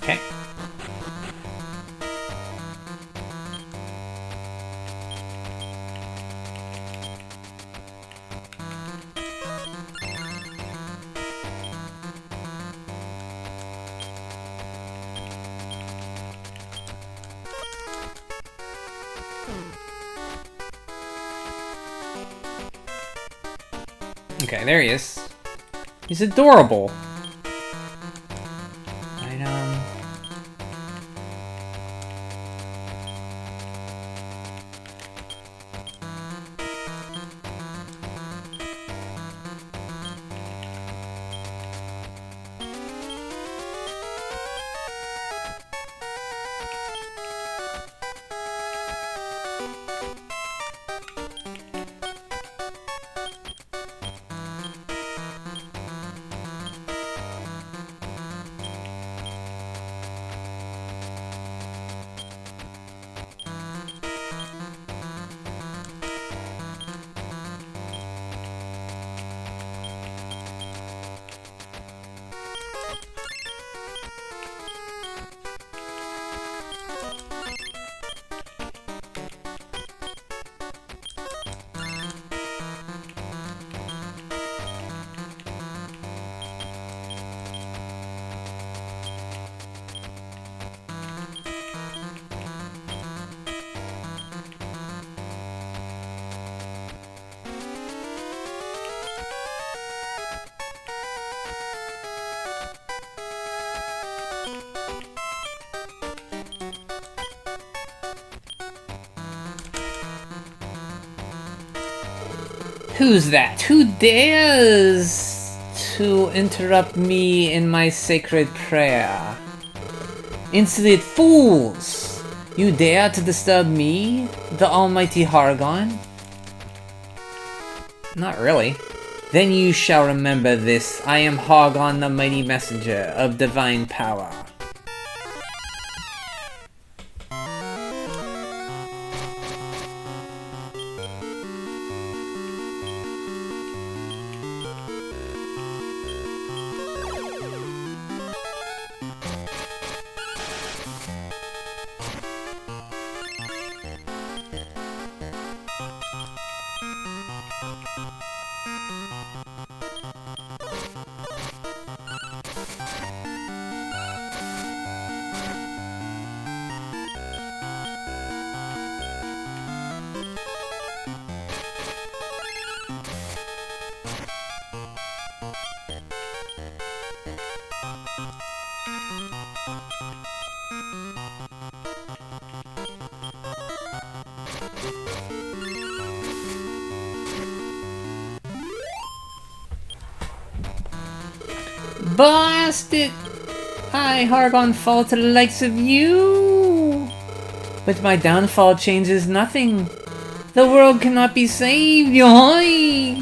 Okay. Okay, there he is. He's adorable. Item. Who's that? Who dares to interrupt me in my sacred prayer? Insolent fools! You dare to disturb me, the almighty Hargon? Not really. Then you shall remember this. I am Hargon, the mighty messenger of divine power. Blasted! I, Hargon, fall to the likes of you! But my downfall changes nothing. The world cannot be saved, yohoi!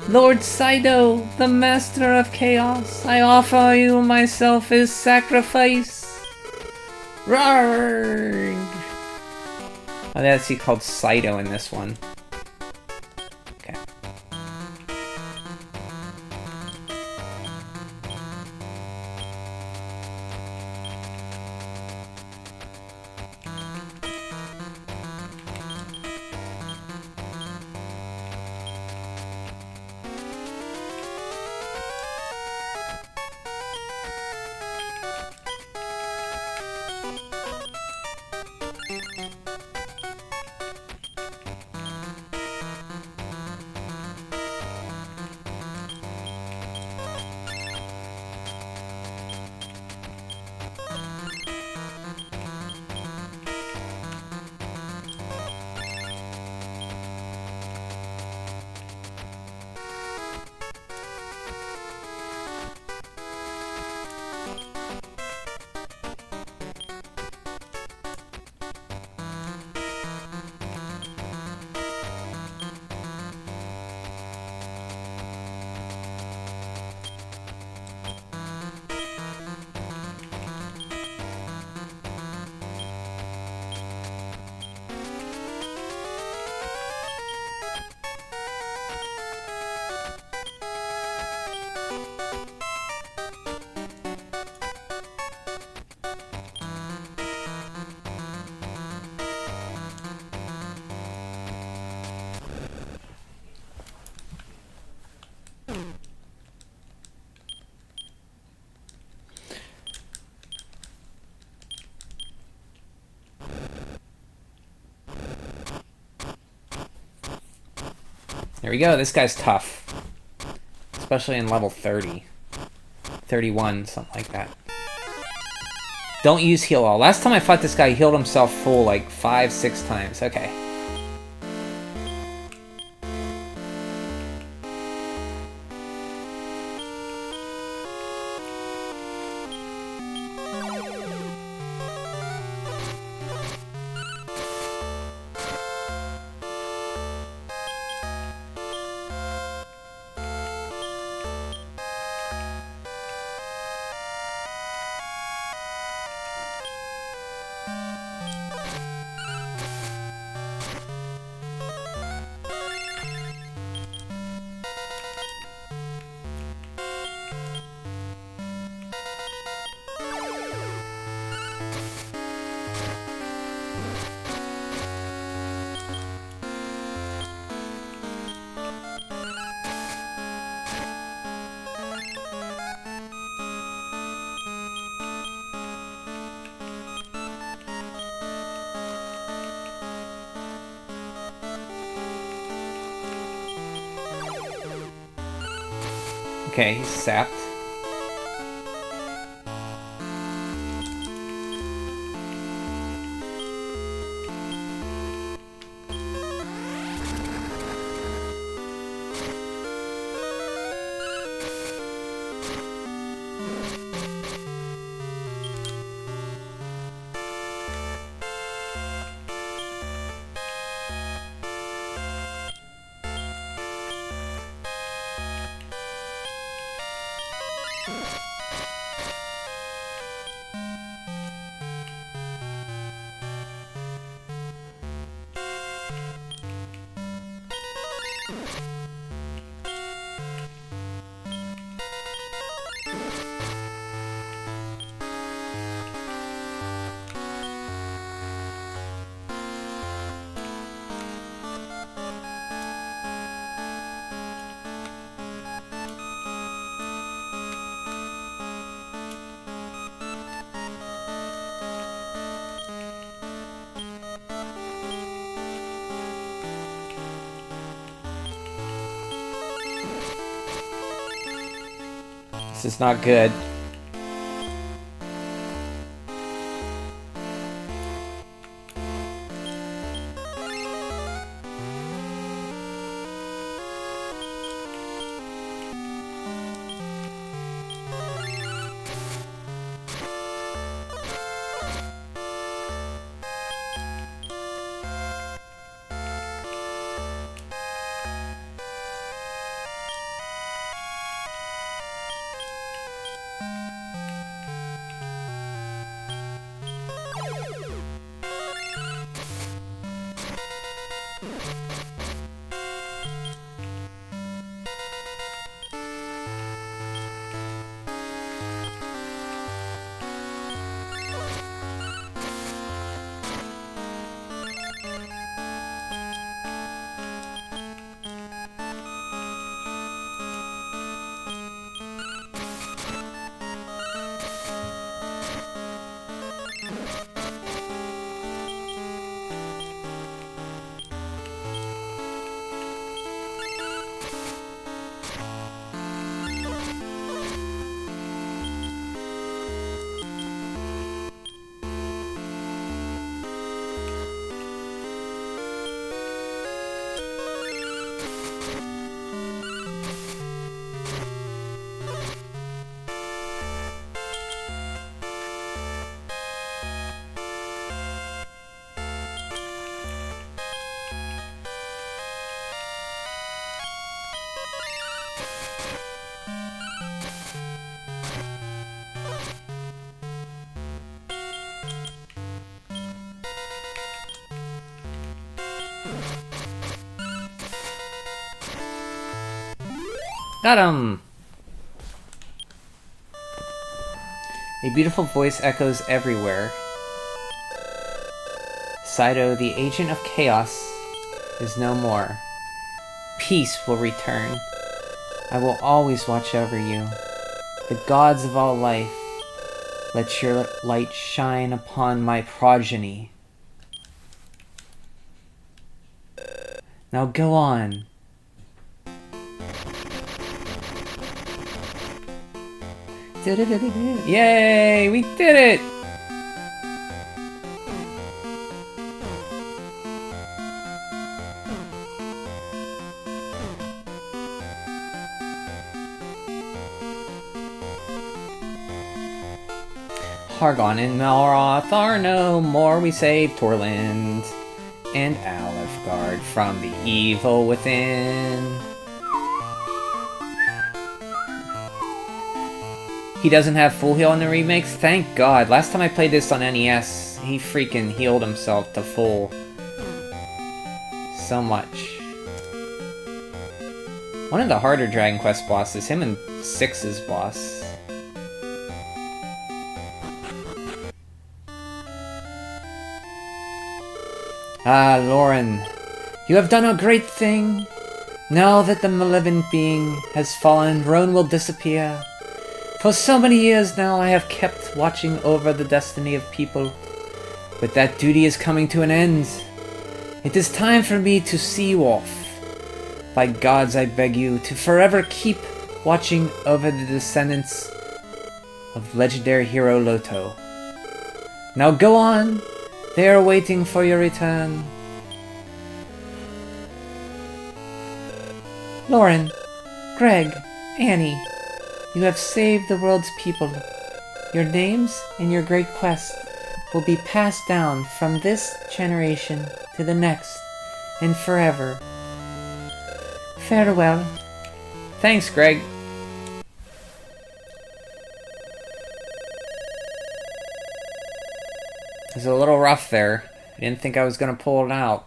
Lord Sidoh, the master of chaos, I offer you myself as sacrifice. Roar! Oh, that's he called Sidoh in this one. Okay. There we go. This guy's tough. Especially in level 30. 31, something like that. Don't use heal all. Last time I fought this guy, he healed himself full like 5-6 times. Okay. Okay, he's sapped. This is not good. Got him! A beautiful voice echoes everywhere. Sidoh, the agent of chaos, is no more. Peace will return. I will always watch over you. The gods of all life, let your light shine upon my progeny. Now go on. Yay! We did it! Hargon and Melroth are no more. We saved Torland and Alefgard from the evil within. He doesn't have full heal in the remakes? Thank God. Last time I played this on NES, he freaking healed himself to full. So much. One of the harder Dragon Quest bosses, him and 6's boss. Ah, Lauren, you have done a great thing. Now that the malevolent being has fallen, Rhone will disappear. For so many years now I have kept watching over the destiny of people, but that duty is coming to an end. It is time for me to see you off. By gods, I beg you to forever keep watching over the descendants of legendary hero Loto. Now go on, they are waiting for your return. Lauren, Greg, Annie, you have saved the world's people. Your names and your great quest will be passed down from this generation to the next, and forever. Farewell. Thanks, Greg. It was a little rough there. I didn't think I was going to pull it out.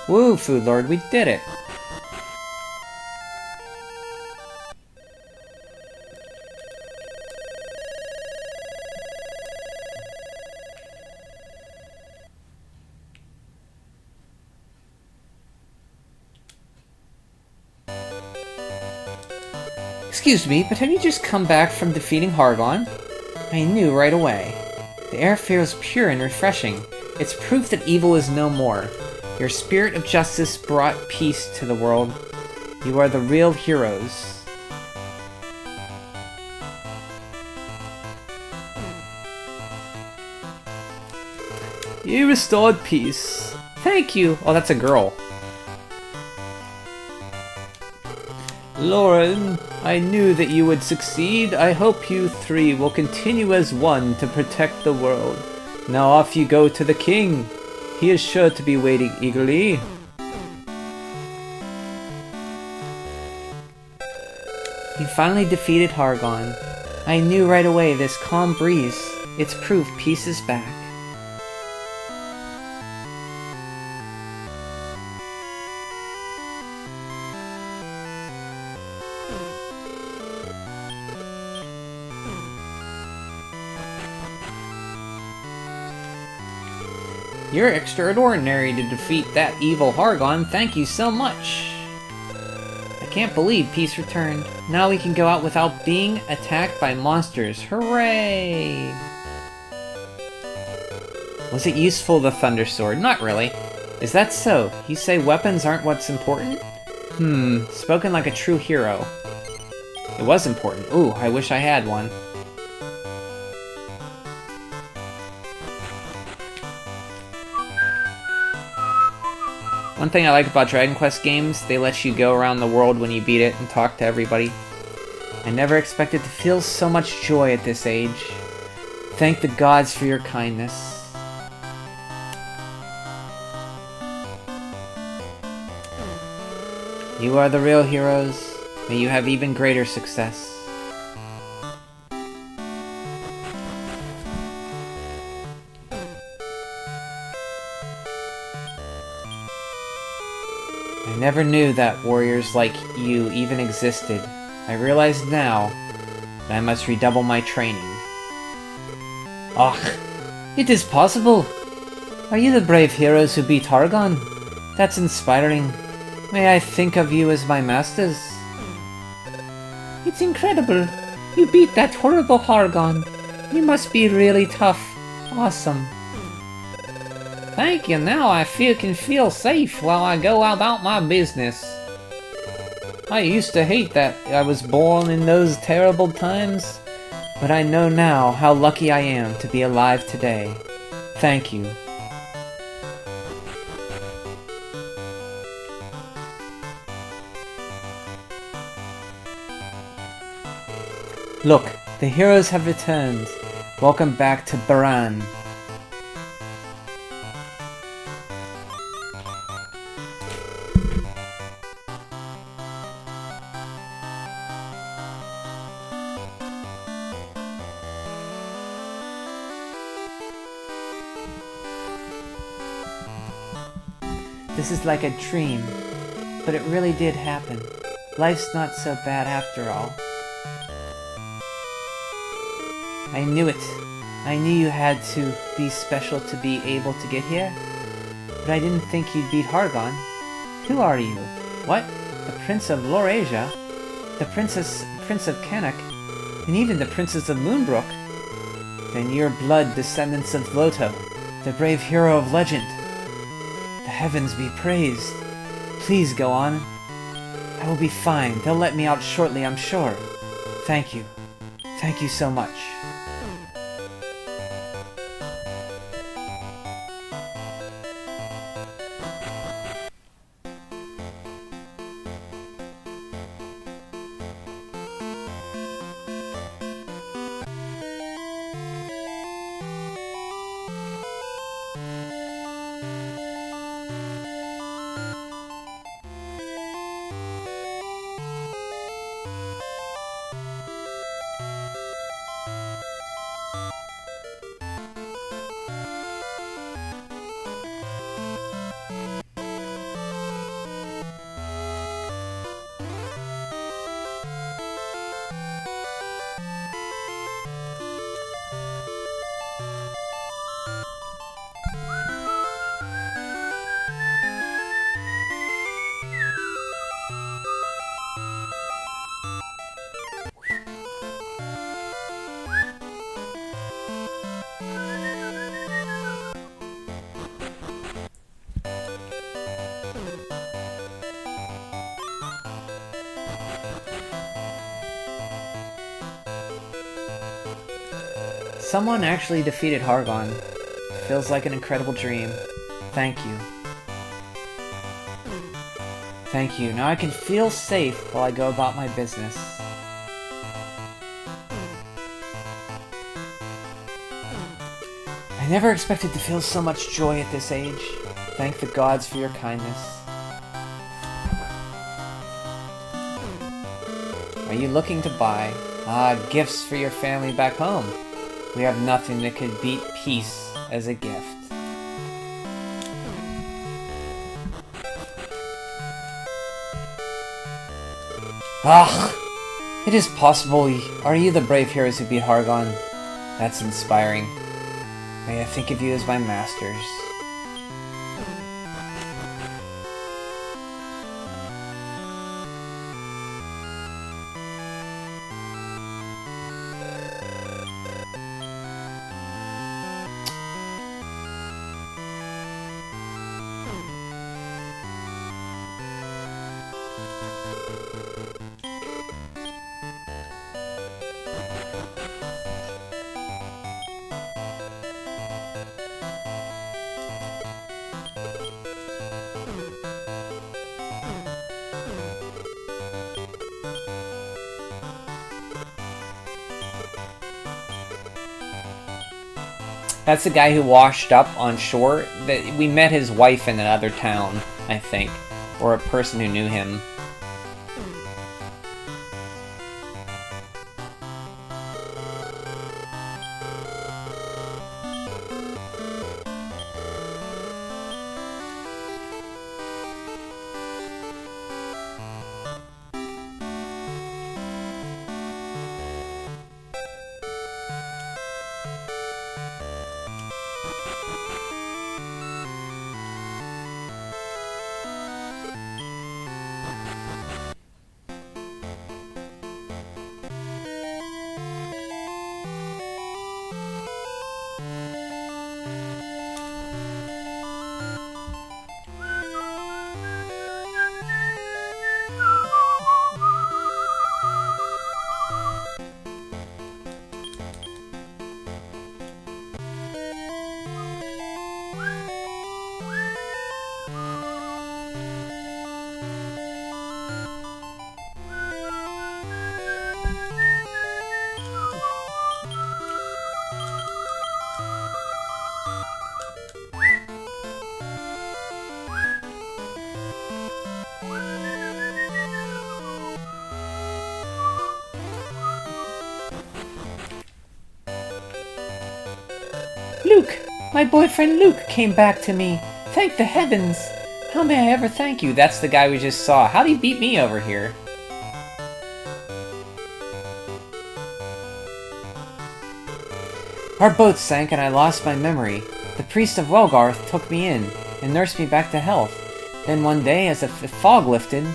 Woo, Food Lord, we did it! Excuse me, but have you just come back from defeating Hargon? I knew right away. The air feels pure and refreshing. It's proof that evil is no more. Your spirit of justice brought peace to the world. You are the real heroes. You restored peace. Thank you. Oh, that's a girl. Lauren, I knew that you would succeed. I hope you three will continue as one to protect the world. Now off you go to the king. He is sure to be waiting eagerly. You finally defeated Hargon. I knew right away this calm breeze. It's proof peace is back. You're extraordinary to defeat that evil Hargon. Thank you so much. I can't believe peace returned. Now we can go out without being attacked by monsters. Hooray! Was it useful, the Thunder Sword? Not really. Is that so? You say weapons aren't what's important? Spoken like a true hero. It was important. Ooh, I wish I had one. One thing I like about Dragon Quest games, they let you go around the world when you beat it and talk to everybody. I never expected to feel so much joy at this age. Thank the gods for your kindness. You are the real heroes. May you have even greater success. I never knew that warriors like you even existed. I realize now that I must redouble my training. Ach, it is possible! Are you the brave heroes who beat Hargon? That's inspiring. May I think of you as my masters? it's incredible. You beat that horrible Hargon. You must be really tough. Awesome. Thank you. Now I can feel safe while I go about my business. I used to hate that I was born in those terrible times, but I know now how lucky I am to be alive today. Thank you. Look, the heroes have returned. Welcome back to Baran. This is like a dream, but it really did happen. Life's not so bad after all. I knew it. I knew you had to be special to be able to get here, but I didn't think you'd beat Hargon. Who are you? What? The Prince of Laurasia? The Prince of Canuck? And even the Princess of Moonbrook? Then you're blood descendants of Loto, the brave hero of legend. The heavens be praised. Please go on. I will be fine. They'll let me out shortly, I'm sure. Thank you. Thank you so much. Someone actually defeated Hargon. Feels like an incredible dream. Thank you. Thank you. Now I can feel safe while I go about my business. I never expected to feel so much joy at this age. Thank the gods for your kindness. Are you looking to buy? Gifts for your family back home. We have nothing that could beat peace as a gift. It is possible. Are you the brave heroes who beat Hargon? That's inspiring. May I think of you as my masters. That's the guy who washed up on shore. We met his wife in another town, I think. Or a person who knew him. Luke! My boyfriend Luke came back to me! Thank the heavens! How may I ever thank you? That's the guy we just saw. How'd he beat me over here? Our boat sank and I lost my memory. The priest of Welgarth took me in and nursed me back to health. Then one day, as the fog lifted,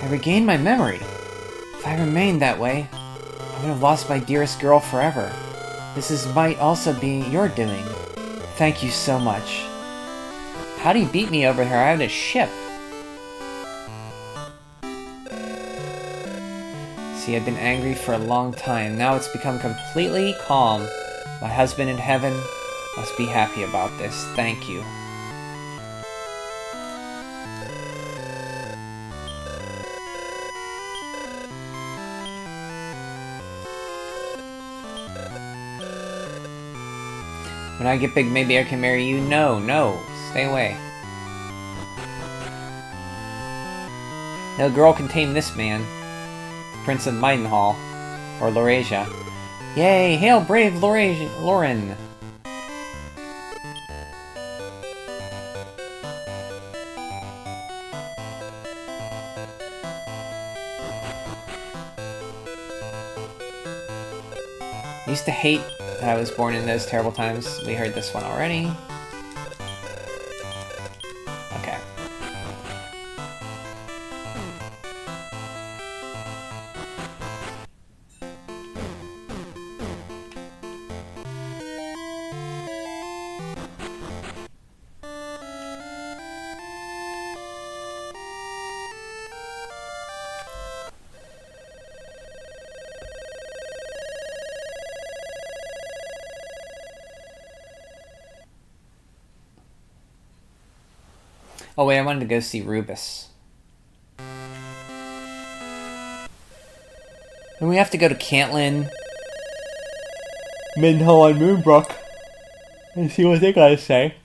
I regained my memory. If I remained that way, I would have lost my dearest girl forever. Might also be your doing. Thank you so much. How'd he beat me over here? I had a ship. See, I've been angry for a long time. Now it's become completely calm. My husband in heaven must be happy about this. Thank you. When I get big, maybe I can marry you. No, no. Stay away. No girl can tame this man. The Prince of Maidenhall. Or Laurasia. Yay! Hail brave Lauren! I used to hate that I was born in those terrible times. We heard this one already. Okay. Oh wait, I wanted to go see Rubus. And we have to go to Cantlin, Maidenhall, and Moonbrook and see what they gotta say.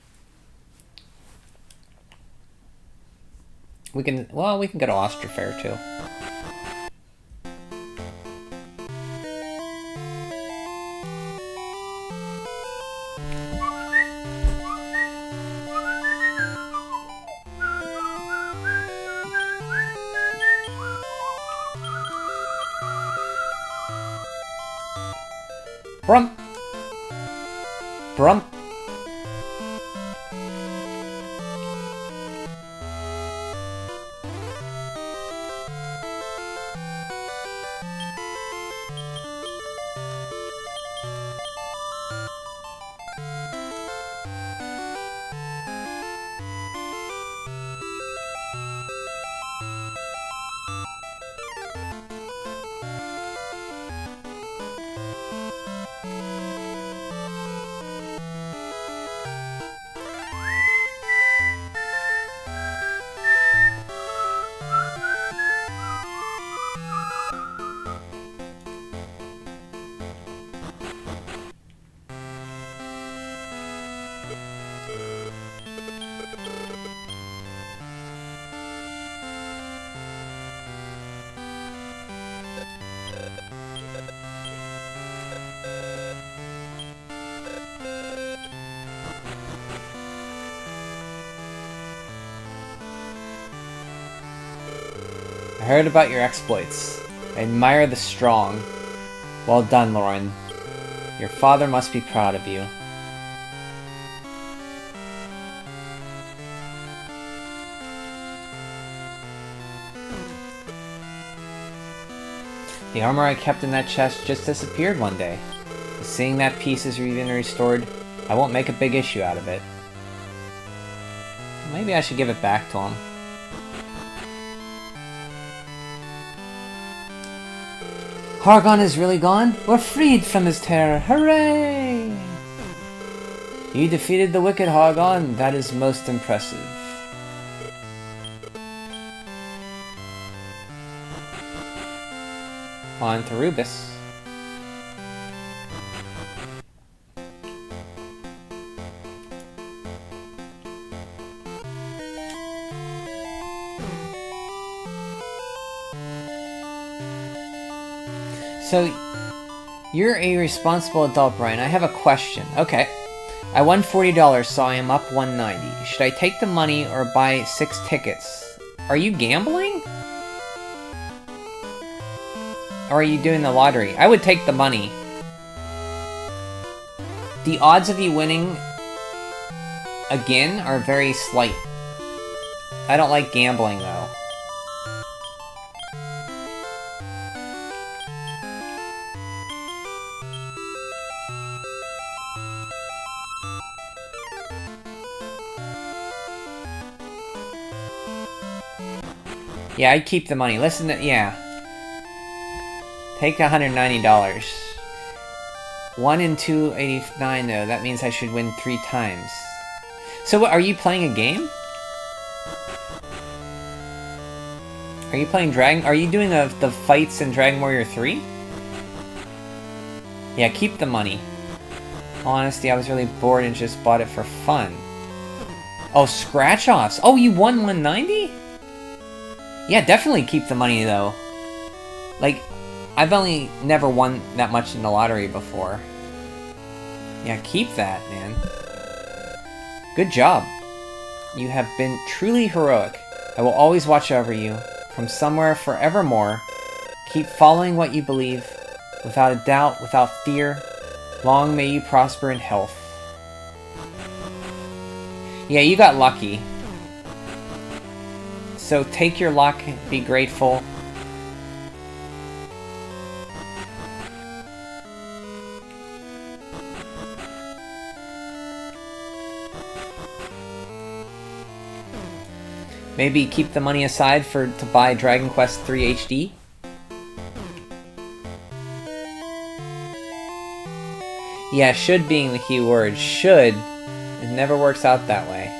We can go to Osterfair too. Brump! Brump! I heard about your exploits. I admire the strong. Well done, Lauren. Your father must be proud of you. The armor I kept in that chest just disappeared one day. Seeing that piece is even restored, I won't make a big issue out of it. Maybe I should give it back to him. Hargon is really gone? We're freed from his terror. Hooray! You defeated the wicked Hargon. That is most impressive. On to Rubus. So, You're a responsible adult, Brian. I have a question. Okay. I won $40, so I am up $190. Should I take the money or buy 6 tickets? Are you gambling? Or are you doing the lottery? I would take the money. The odds of you winning again are very slight. I don't like gambling, though. Yeah, I'd keep the money. Listen to... yeah. Take $190. 1 in 289, though. That means I should win 3 times. So what, are you playing a game? Are you playing Dragon... are you doing the fights in Dragon Warrior 3? Yeah, keep the money. Honestly, I was really bored and just bought it for fun. Oh, scratch-offs. Oh, you won 190? Yeah, definitely keep the money, though. Like, I've only never won that much in the lottery before. Yeah, keep that, man. Good job. You have been truly heroic. I will always watch over you. From somewhere forevermore. Keep following what you believe. Without a doubt, without fear. Long may you prosper in health. Yeah, you got lucky. So take your luck, be grateful. Maybe keep the money aside to buy Dragon Quest III HD. Yeah, should being the key word. Should. It never works out that way.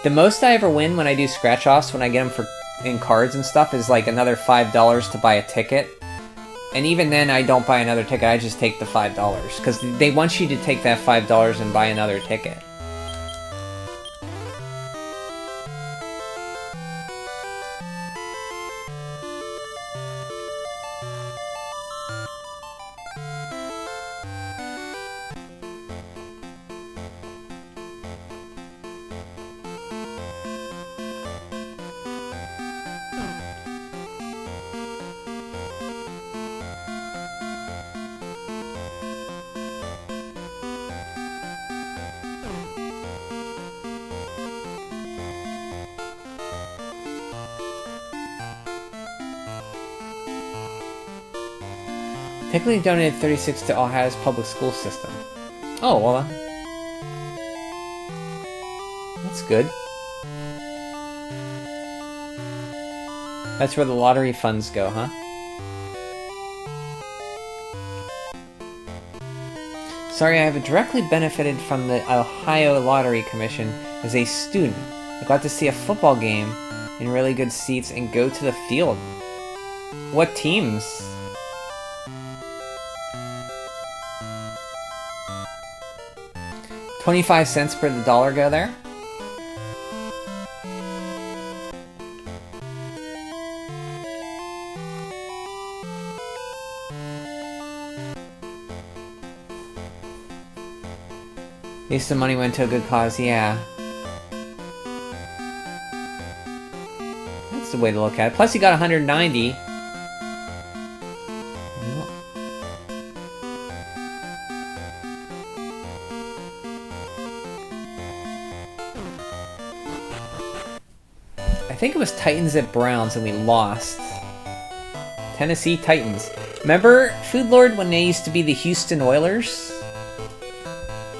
The most I ever win when I do scratch-offs, when I get them in cards and stuff, is like another $5 to buy a ticket. And even then, I don't buy another ticket, I just take the $5. Because they want you to take that $5 and buy another ticket. Technically donated 36 to Ohio's public school system. Oh, well, that's good. That's where the lottery funds go, huh? Sorry, I have directly benefited from the Ohio Lottery Commission as a student. I got to see a football game in really good seats and go to the field. What teams? $0.25 per the dollar go there? At least the money went to a good cause, yeah. That's the way to look at it. Plus you got 190. I think it was Titans at Browns and we lost. Tennessee Titans. Remember, Food Lord, when they used to be the Houston Oilers?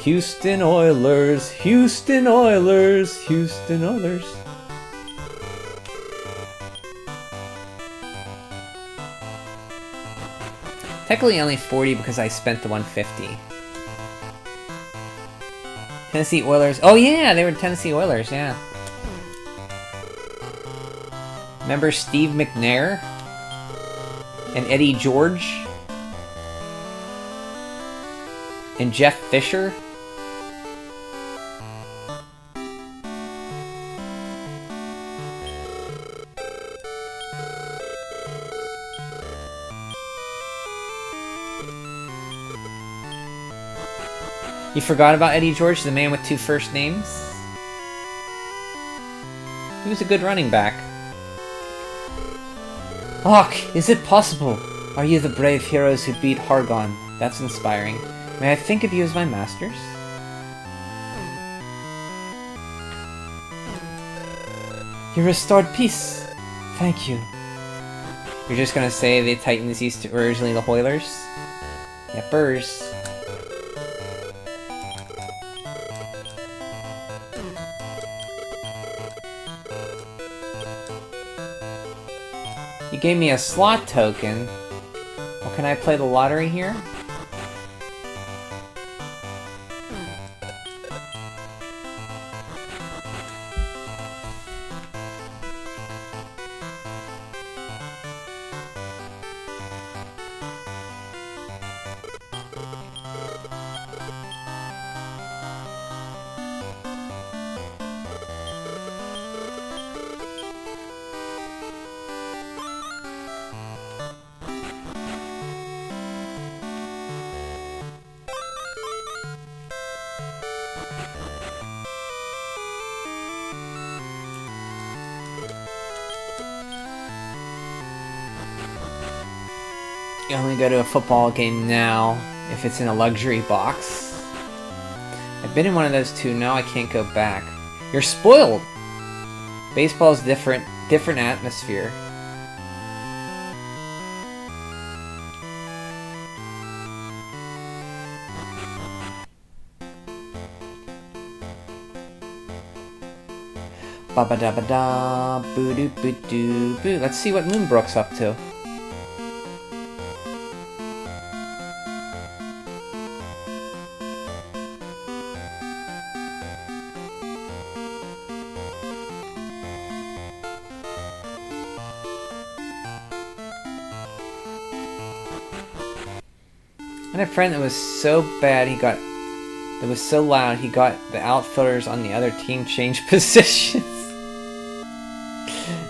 Houston Oilers, Houston Oilers, Houston Oilers. Technically only 40 because I spent the 150. Tennessee Oilers. Oh yeah, they were Tennessee Oilers, yeah. Remember Steve McNair? And Eddie George? And Jeff Fisher? You forgot about Eddie George, the man with 2 first names? He was a good running back. Och, is it possible? Are you the brave heroes who beat Hargon? That's inspiring. May I think of you as my masters? You restored peace. Thank you. You're just gonna say the Titans used to originally the Hoilers? Yepers. You gave me a slot token. Well, can I play the lottery here? You only go to a football game now if it's in a luxury box. I've been in one of those too, now I can't go back. You're spoiled! Baseball's different atmosphere. Ba-ba-da-ba-da, boo-doo-boo-doo-boo. Let's see what Moonbrook's up to. I had a friend that was so bad it was so loud he got the outfielders on the other team change positions.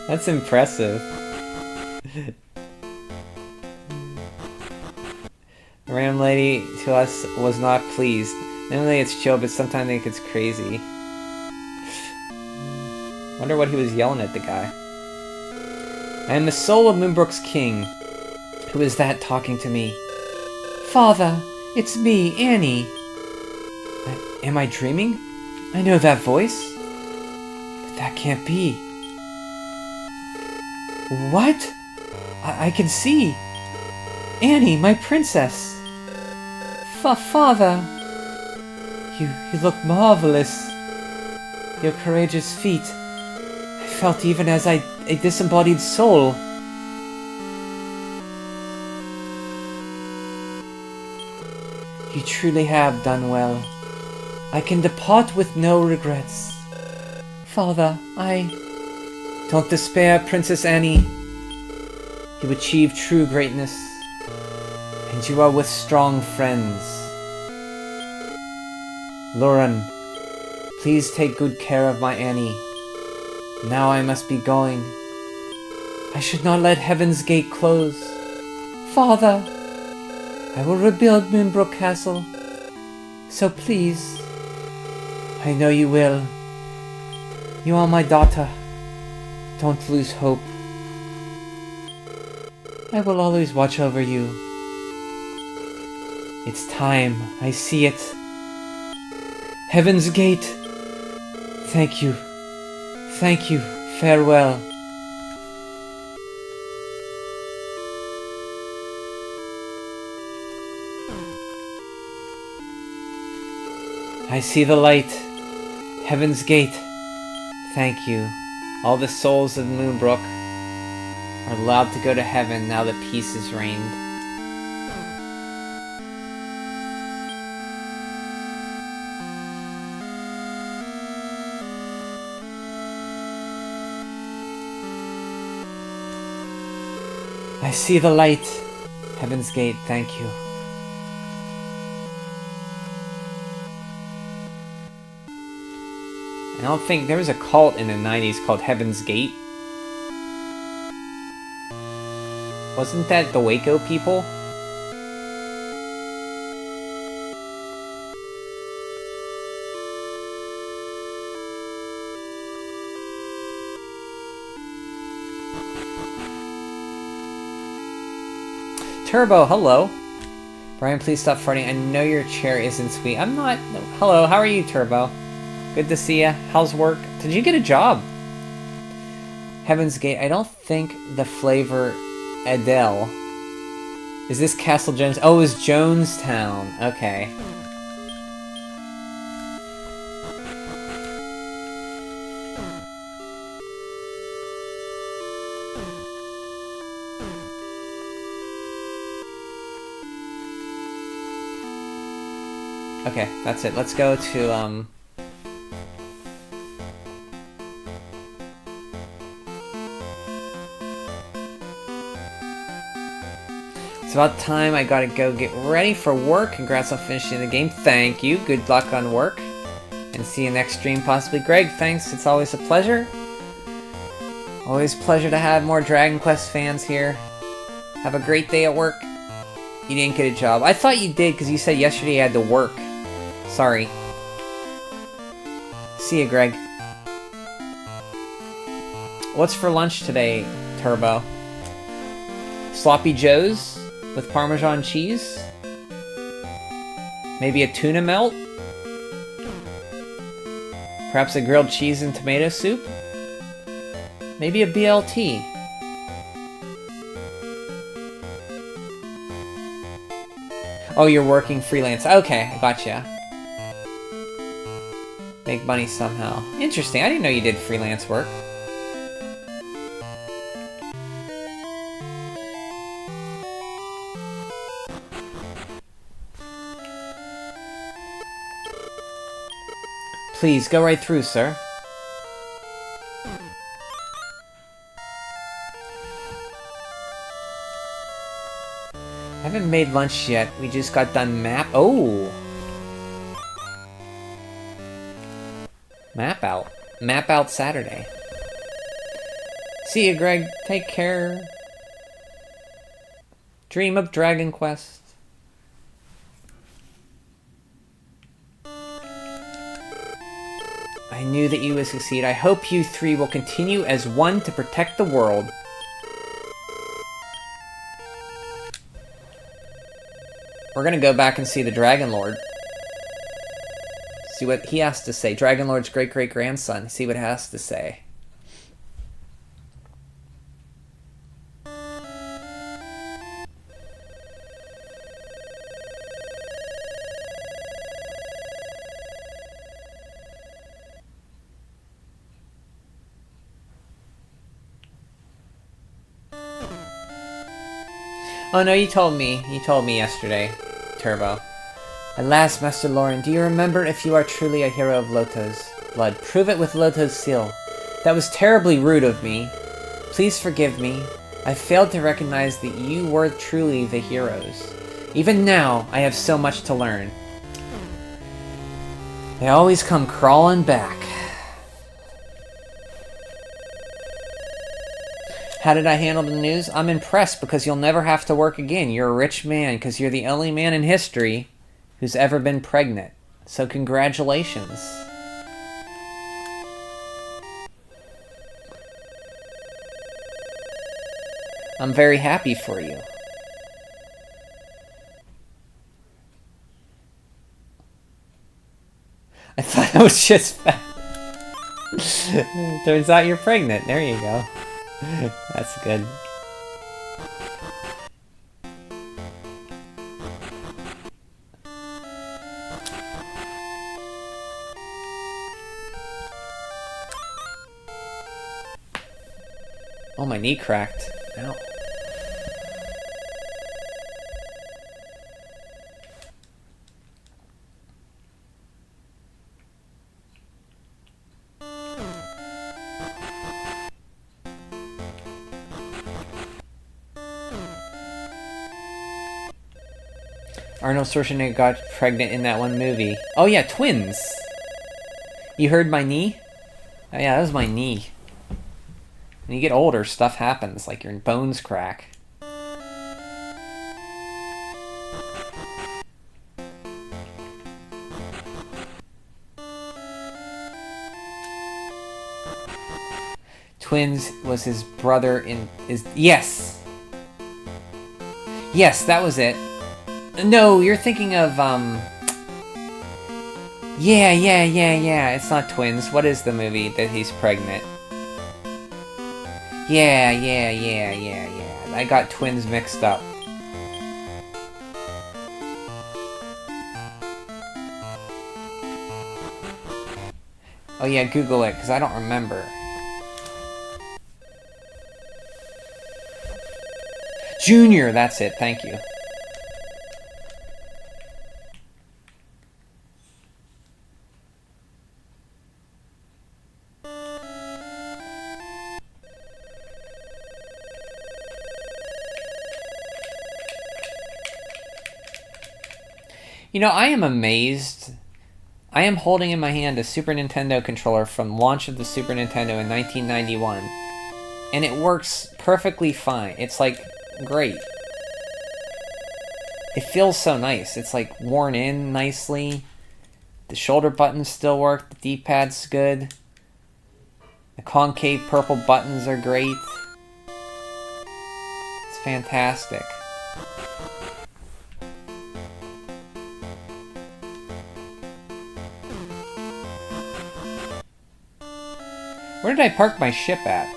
That's impressive. The random lady to us was not pleased. Normally it's chill, but sometimes I think it's crazy. Wonder what he was yelling at the guy. I am the soul of Moonbrook's king. Who is that talking to me? Father, it's me, Annie. Am I dreaming? I know that voice. But that can't be. What? I can see. Annie, my princess. Father. You look marvelous. Your courageous feat. I felt even as a disembodied soul. You truly have done well. I can depart with no regrets. Father, Don't despair, Princess Annie. You achieved true greatness, and you are with strong friends. Lauren, please take good care of my Annie. Now I must be going. I should not let Heaven's Gate close. Father, I will rebuild Moonbrook Castle. So please, I know you will. You are my daughter. Don't lose hope. I will always watch over you. It's time. I see it. Heaven's Gate. Thank you. Thank you. Farewell. I see the light. Heaven's Gate. Thank you. All the souls of Moonbrook are allowed to go to heaven now that peace has reigned. I see the light. Heaven's Gate, thank you. I don't think there was a cult in the 90s called Heaven's Gate. Wasn't that the Waco people? Turbo, hello. Brian, please stop farting. I know your chair isn't sweet. I'm not. No. Hello, how are you, Turbo? Good to see ya. How's work? Did you get a job? Heaven's Gate. I don't think the flavor Adele. Is this Castle Jones? Oh, it was Jonestown. Okay. Okay, that's it. Let's go to, It's about time I gotta go get ready for work. Congrats on finishing the game. Thank you. Good luck on work. And see you next stream, possibly. Greg, thanks. It's always a pleasure. Always a pleasure to have more Dragon Quest fans here. Have a great day at work. You didn't get a job. I thought you did, because you said yesterday you had to work. Sorry. See you, Greg. What's for lunch today, Turbo? Sloppy Joes with Parmesan cheese? Maybe a tuna melt? Perhaps a grilled cheese and tomato soup? Maybe a BLT? Oh, you're working freelance. Okay, I gotcha. Make money somehow. Interesting, I didn't know you did freelance work. Please, go right through, sir. I haven't made lunch yet. We just got done Oh! Map out. Map out Saturday. See you, Greg. Take care. Dream of Dragon Quest. I knew that you would succeed. I hope you three will continue as one to protect the world. We're gonna go back and see the Dragon Lord. See what he has to say. Dragon Lord's great-great-grandson. See what he has to say. Oh no, you told me. You told me yesterday, Turbo. At last, Master Lauren, do you remember if you are truly a hero of Loto's blood? Prove it with Loto's seal. That was terribly rude of me. Please forgive me. I failed to recognize that you were truly the heroes. Even now, I have so much to learn. They always come crawling back. How did I handle the news? I'm impressed because you'll never have to work again. You're a rich man because you're the only man in history who's ever been pregnant. So congratulations. I'm very happy for you. I thought I was just fat. Turns out you're pregnant. There you go. That's good. Oh, my knee cracked. Ow. Arnold Schwarzenegger got pregnant in that one movie. Oh yeah, twins! You heard my knee? Oh yeah, that was my knee. When you get older, stuff happens, like your bones crack. Twins was his brother in... Yes! Yes, that was it. No, you're thinking of, Yeah. It's not Twins. What is the movie that he's pregnant? Yeah. I got Twins mixed up. Oh yeah, Google it, because I don't remember. Junior, that's it, thank you. You know, I am amazed. I am holding in my hand a Super Nintendo controller from launch of the Super Nintendo in 1991. And it works perfectly fine. It's like, great. It feels so nice. It's like worn in nicely. The shoulder buttons still work. The D-pad's good. The concave purple buttons are great. It's fantastic. Where did I park my ship at?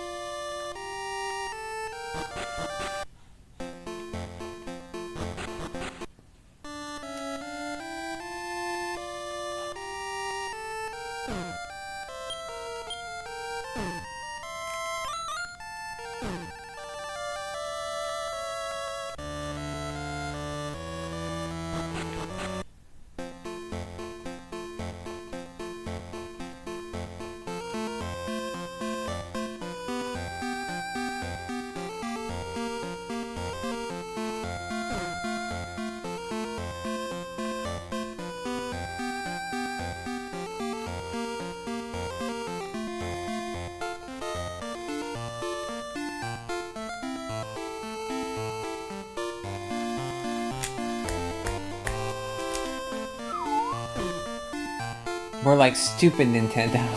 More like stupid Nintendo.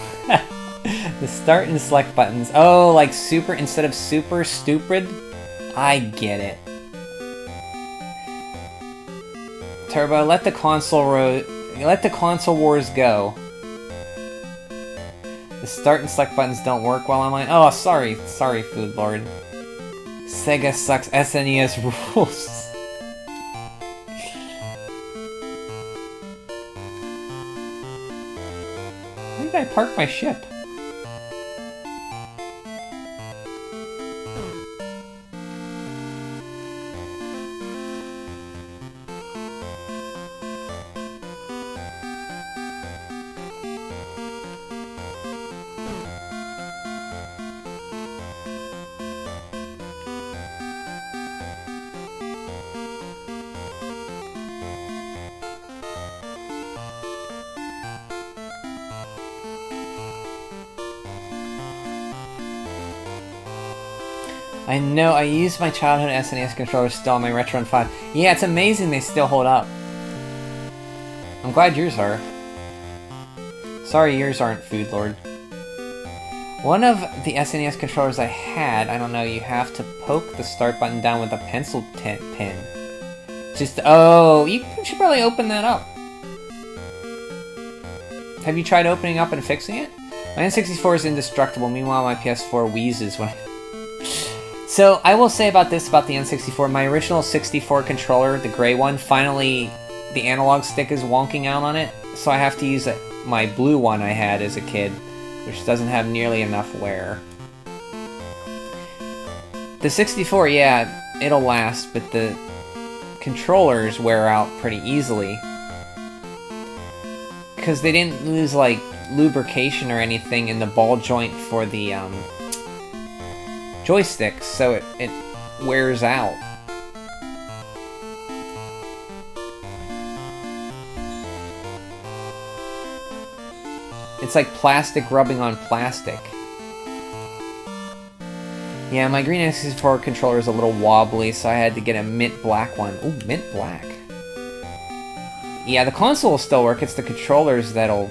The start and select buttons. Oh, like super instead of super stupid? I get it. Turbo, let the console wars go. The start and select buttons don't work while online. Oh, sorry, Food Lord. Sega sucks SNES rules. Where did I park my ship? I know, I used my childhood SNES controller still on my Retron 5. Yeah, it's amazing they still hold up. I'm glad yours are. Sorry yours aren't, Food Lord. One of the SNES controllers I had, I don't know, you have to poke the start button down with a pencil pin. Just, oh, you should probably open that up. Have you tried opening up and fixing it? My N64 is indestructible, meanwhile my PS4 wheezes when I... So, I will say about this, about the N64, my original 64 controller, the gray one, finally, the analog stick is wonking out on it, so I have to use my blue one I had as a kid, which doesn't have nearly enough wear. The 64, yeah, it'll last, but the controllers wear out pretty easily. Because they didn't lose, like, lubrication or anything in the ball joint for the, joysticks, so it wears out. It's like plastic rubbing on plastic. Yeah, my green N64 controller is a little wobbly, so I had to get a mint black one. Ooh, mint black. Yeah, the console will still work, it's the controllers that'll...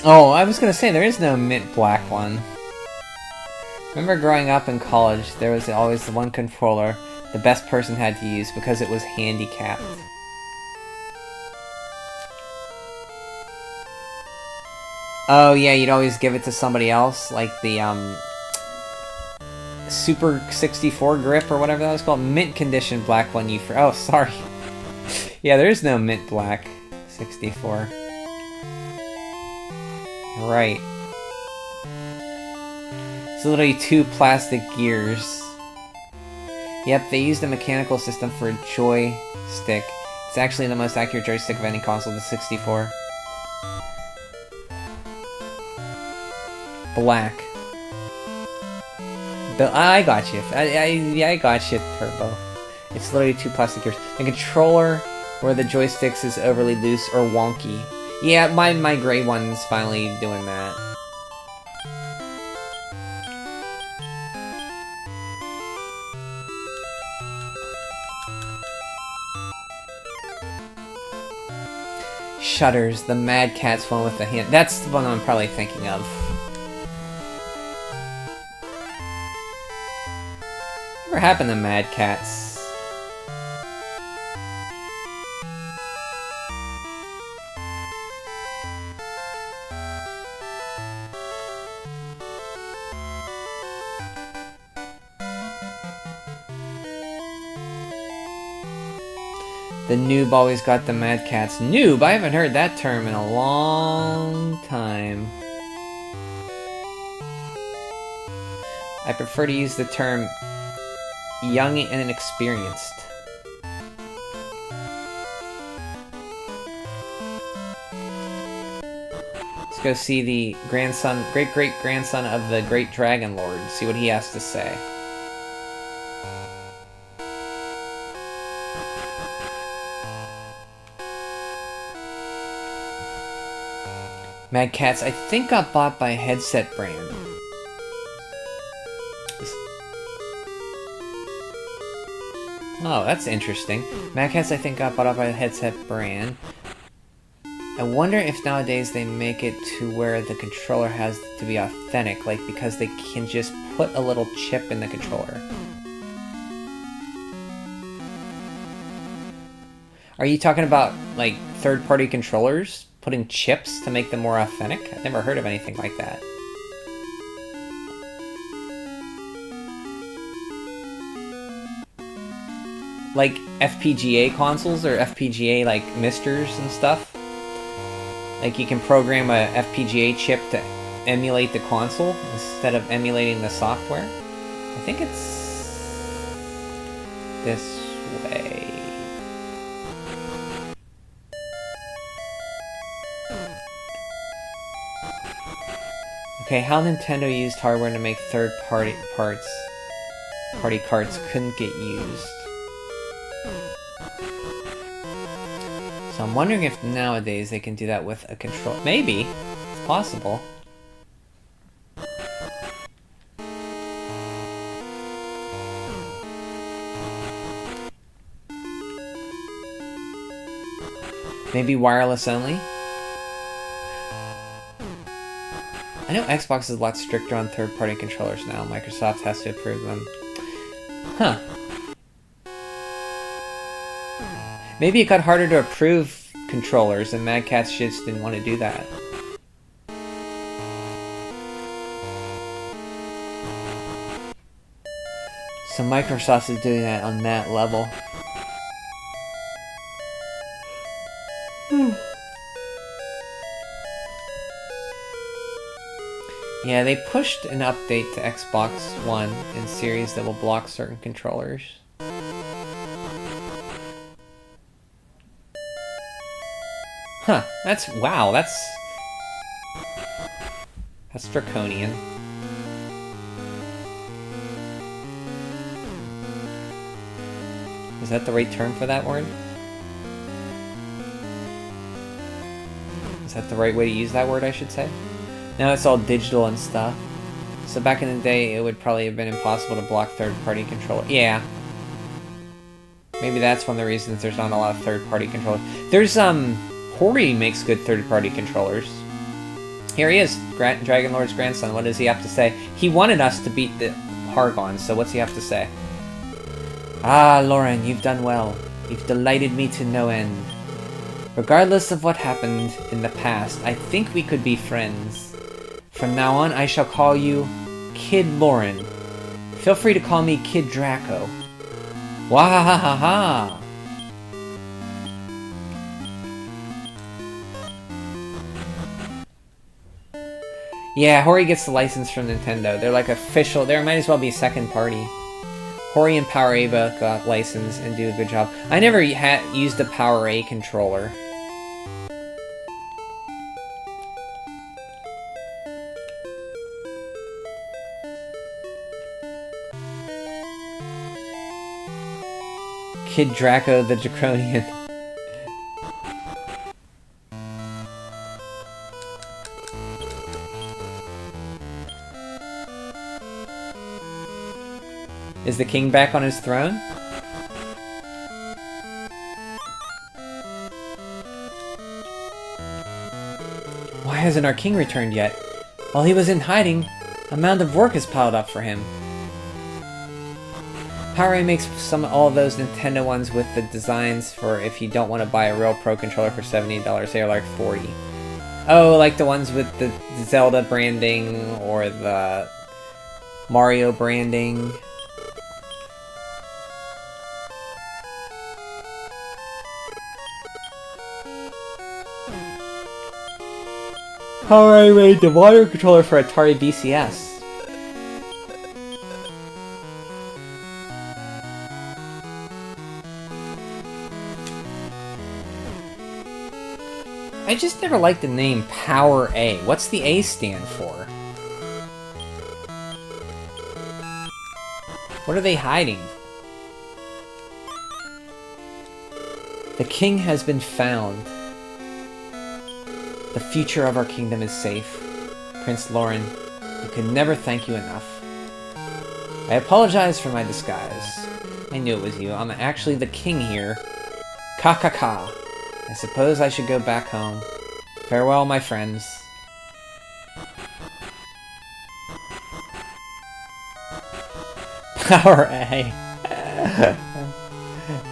Oh, I was gonna say, there is no mint black one. Remember growing up in college, there was always the one controller the best person had to use because it was handicapped. Oh yeah, you'd always give it to somebody else, like the Super 64 grip or whatever that was called. Mint condition black one you oh, sorry. Yeah, there is no mint black 64. Right. It's literally 2 plastic gears. Yep, they used a mechanical system for a joystick. It's actually the most accurate joystick of any console, the 64. Black. I got you. I got you, Turbo. It's literally 2 plastic gears. The controller where the joysticks is overly loose or wonky. Yeah, my gray one's finally doing that. Shutters, the Mad Catz one with the hand. That's the one I'm probably thinking of. Whatever happened to Mad Catz? The noob always got the Mad Catz. Noob? I haven't heard that term in a long time. I prefer to use the term young and inexperienced. Let's go see the great-great-grandson of the Great Dragon Lord, see what he has to say. Mad Catz, I think, got bought by a headset brand. Oh, that's interesting. Mad Catz, I think, got bought up by a headset brand. I wonder if nowadays they make it to where the controller has to be authentic, like because they can just put a little chip in the controller. Are you talking about, like, third-party controllers? Putting chips to make them more authentic? I've never heard of anything like that. Like FPGA consoles or FPGA like misters and stuff? Like you can program a FPGA chip to emulate the console instead of emulating the software? I think it's this way. Okay, how Nintendo used hardware to make third-party carts couldn't get used. So I'm wondering if nowadays they can do that with a control. Maybe. It's possible. Maybe wireless only? I know Xbox is a lot stricter on third-party controllers now. Microsoft has to approve them. Huh. Maybe it got harder to approve controllers and Mad Catz just didn't want to do that. So Microsoft is doing that on that level. Yeah, they pushed an update to Xbox One and Series that will block certain controllers. Huh, wow, that's draconian. Is that the right term for that word? Is that the right way to use that word, I should say? Now it's all digital and stuff. So back in the day, it would probably have been impossible to block third-party controllers. Yeah. Maybe that's one of the reasons there's not a lot of third-party controllers. There's, Hori makes good third-party controllers. Here he is, Dragon Lord's grandson. What does he have to say? He wanted us to beat the Hargon, so what's he have to say? Ah, Lauren, you've done well. You've delighted me to no end. Regardless of what happened in the past, I think we could be friends. From now on, I shall call you Kid Lauren. Feel free to call me Kid Draco. Wahahaha! Yeah, Hori gets the license from Nintendo. They're like official. There might as well be second party. Hori and Power A both got license and do a good job. I never used the Power A controller. Kid Draco the Draconian. Is the king back on his throne? Why hasn't our king returned yet? While he was in hiding, a mound of work is piled up for him. Power A makes all of those Nintendo ones with the designs for if you don't want to buy a real Pro controller for $70, they are like $40. Oh, like the ones with the Zelda branding or the Mario branding. Power A made the Mario controller for Atari VCS. I just never liked the name Power A. What's the A stand for? What are they hiding? The king has been found. The future of our kingdom is safe. Prince Lauren, we could never thank you enough. I apologize for my disguise. I knew it was you. I'm actually the king here. Ka. I suppose I should go back home. Farewell, my friends. Power A.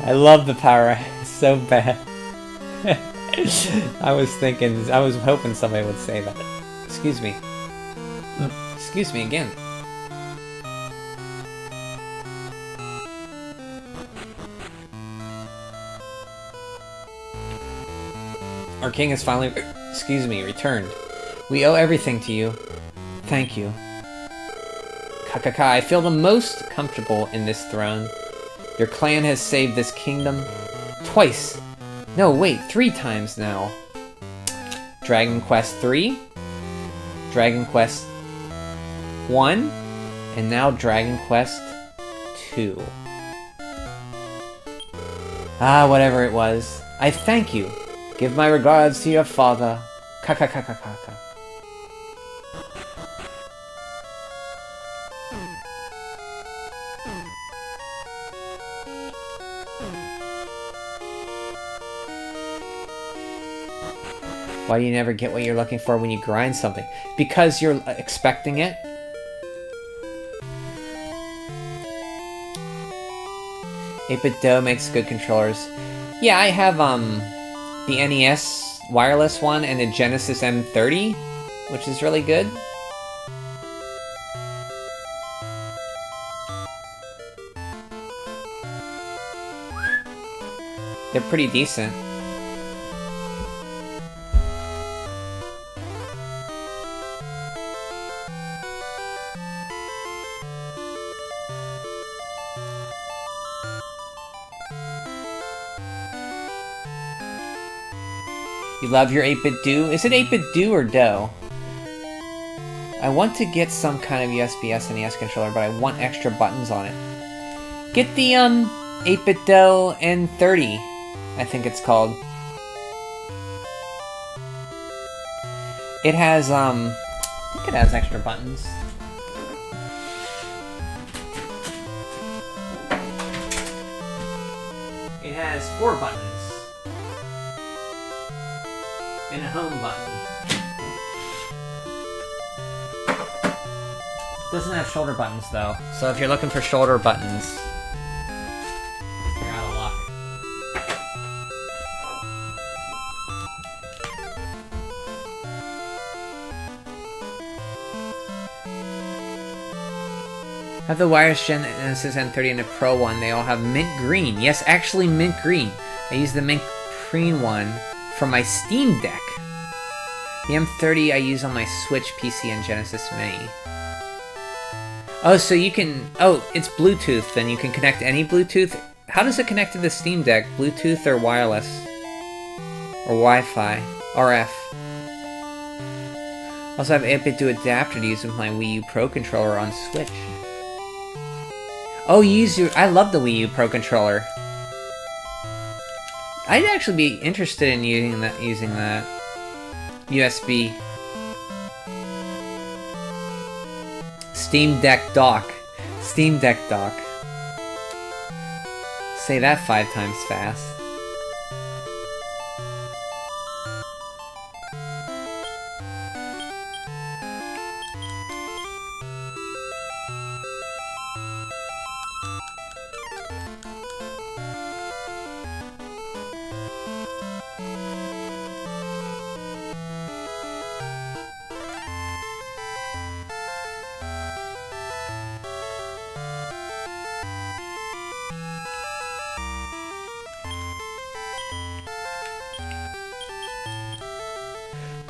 I love the Power A. It's so bad. I was hoping somebody would say that. Excuse me. Excuse me again. Our king has finally, returned. We owe everything to you. Thank you. Ka. I feel the most comfortable in this throne. Your clan has saved this kingdom twice. No, wait, 3 times now. Dragon Quest 3, Dragon Quest 1, and now Dragon Quest 2. Ah, whatever it was. I thank you. Give my regards to your father. Ka. Why do you never get what you're looking for when you grind something? Because you're expecting it? Do makes good controllers. Yeah, I have the NES wireless one and the Genesis M30, which is really good. They're pretty decent. You love your 8-bit do? Is it 8-bit do or do? I want to get some kind of USB SNES controller, but I want extra buttons on it. Get the 8-bit do N30, I think it's called. It has I think it has extra buttons. It has 4 buttons. And a home button. Doesn't have shoulder buttons though, so if you're looking for shoulder buttons, you're out of luck. I have the Wireless Genesis N30 and the Pro one. They all have mint green. Yes, actually mint green. I use the mint green one for my Steam Deck. The M30 I use on my Switch, PC, and Genesis Mini. Oh, so you can... Oh, it's Bluetooth, then you can connect any Bluetooth. How does it connect to the Steam Deck? Bluetooth or wireless? Or Wi-Fi? RF? Also have 8-bit to adapter to use with my Wii U Pro Controller on Switch. Oh, you use your... I love the Wii U Pro Controller. I'd actually be interested in using that. USB. Steam Deck dock. Steam Deck dock. Say that 5 times fast.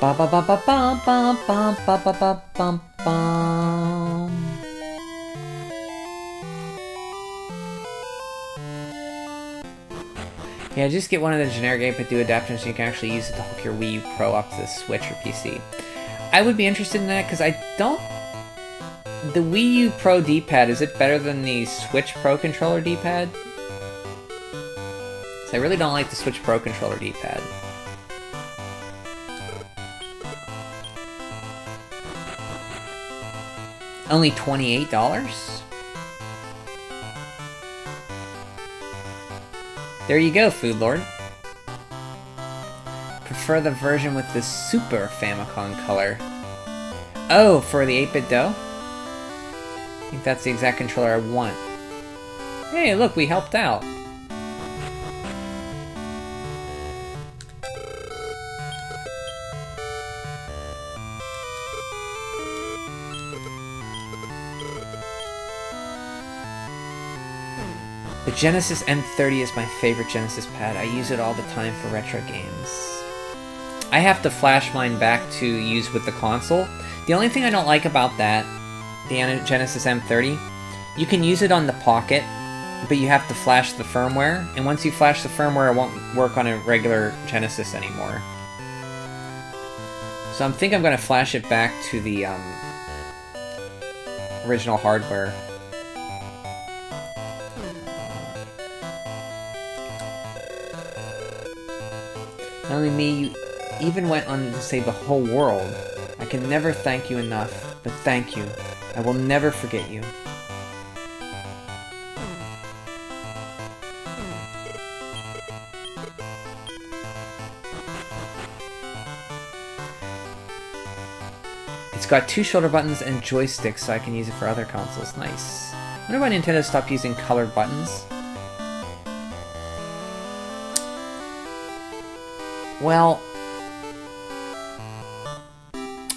Ba ba ba ba ba ba ba ba ba ba ba ba. Yeah, just get one of the generic 8-bit do adapters so you can actually use it to hook your Wii U Pro up to the Switch or PC. I would be interested in that because I don't... The Wii U Pro D-pad, is it better than the Switch Pro Controller D-pad? I really don't like the Switch Pro Controller D-pad. Only $28? There you go, Food Lord. Prefer the version with the Super Famicom color. Oh, for the 8-bit Do? I think that's the exact controller I want. Hey, look, we helped out. The Genesis M30 is my favorite Genesis pad. I use it all the time for retro games. I have to flash mine back to use with the console. The only thing I don't like about that, the Genesis M30, you can use it on the Pocket, but you have to flash the firmware, and once you flash the firmware, it won't work on a regular Genesis anymore. So I think I'm going to flash it back to the original hardware. Not only me, you even went on to save the whole world. I can never thank you enough, but thank you. I will never forget you. It's got 2 shoulder buttons and joysticks, so I can use it for other consoles. Nice. I wonder why Nintendo stopped using colored buttons. Well,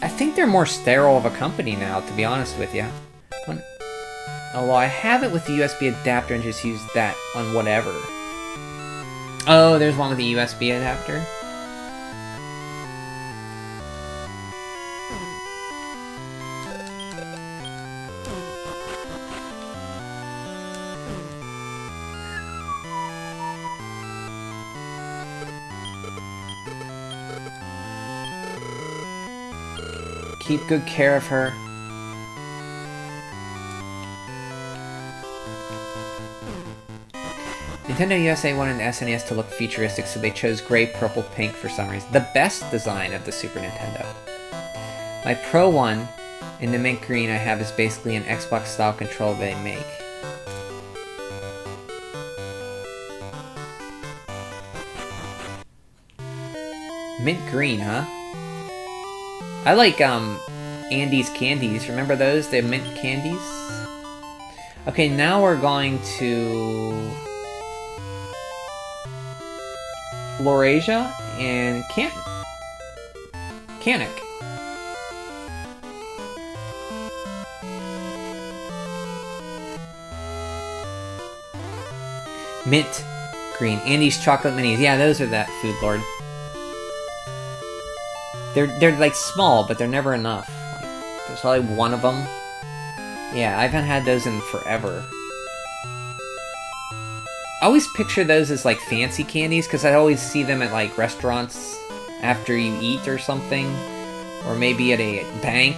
I think they're more sterile of a company now, to be honest with you. Oh, well, I have it with the USB adapter and just use that on whatever. Oh, there's one with the USB adapter? Keep good care of her. Nintendo USA wanted the SNES to look futuristic, so they chose gray, purple, pink for some reason. The best design of the Super Nintendo. My Pro one in the mint green I have is basically an Xbox style controller they make. Mint green, huh? I like, Andy's candies. Remember those? The mint candies? Okay, now we're going to Laurasia and Canik. Mint green. Andy's chocolate minis. Yeah, those are that, Food Lord. They're like small, but they're never enough. Like, there's only one of them. Yeah, I haven't had those in forever. I always picture those as like fancy candies because I always see them at like restaurants after you eat or something, or maybe at a bank.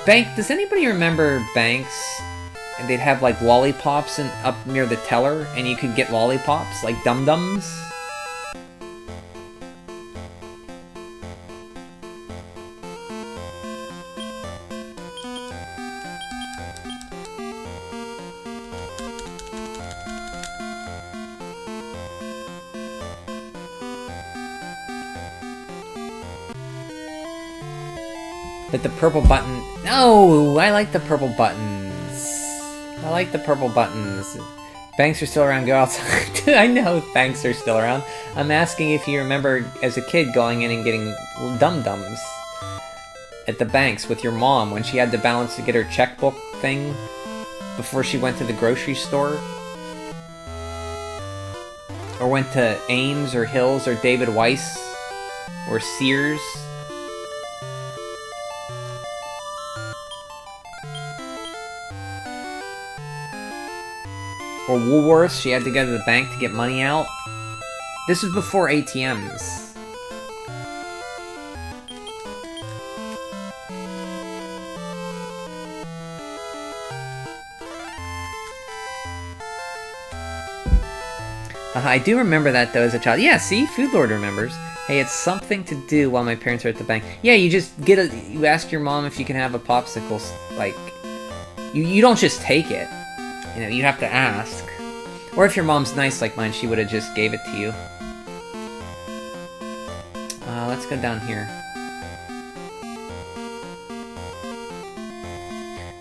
Does anybody remember banks? And they'd have like lollipops up near the teller, and you could get lollipops like dum-dums. But the purple button... No! I like the purple buttons. I like the purple buttons. Banks are still around, go outside. I know banks are still around. I'm asking if you remember as a kid going in and getting dum-dums at the banks with your mom when she had to balance to get her checkbook thing before she went to the grocery store. Or went to Ames or Hills or David Weiss or Sears. Or Woolworths, she had to go to the bank to get money out. This was before ATMs. I do remember that though as a child. Yeah, see? Food Lord remembers. Hey, it's something to do while my parents are at the bank. Yeah, you just you ask your mom if you can have a popsicle, like, you don't just take it. You know, you have to ask. Or if your mom's nice like mine, she would have just gave it to you. Let's go down here.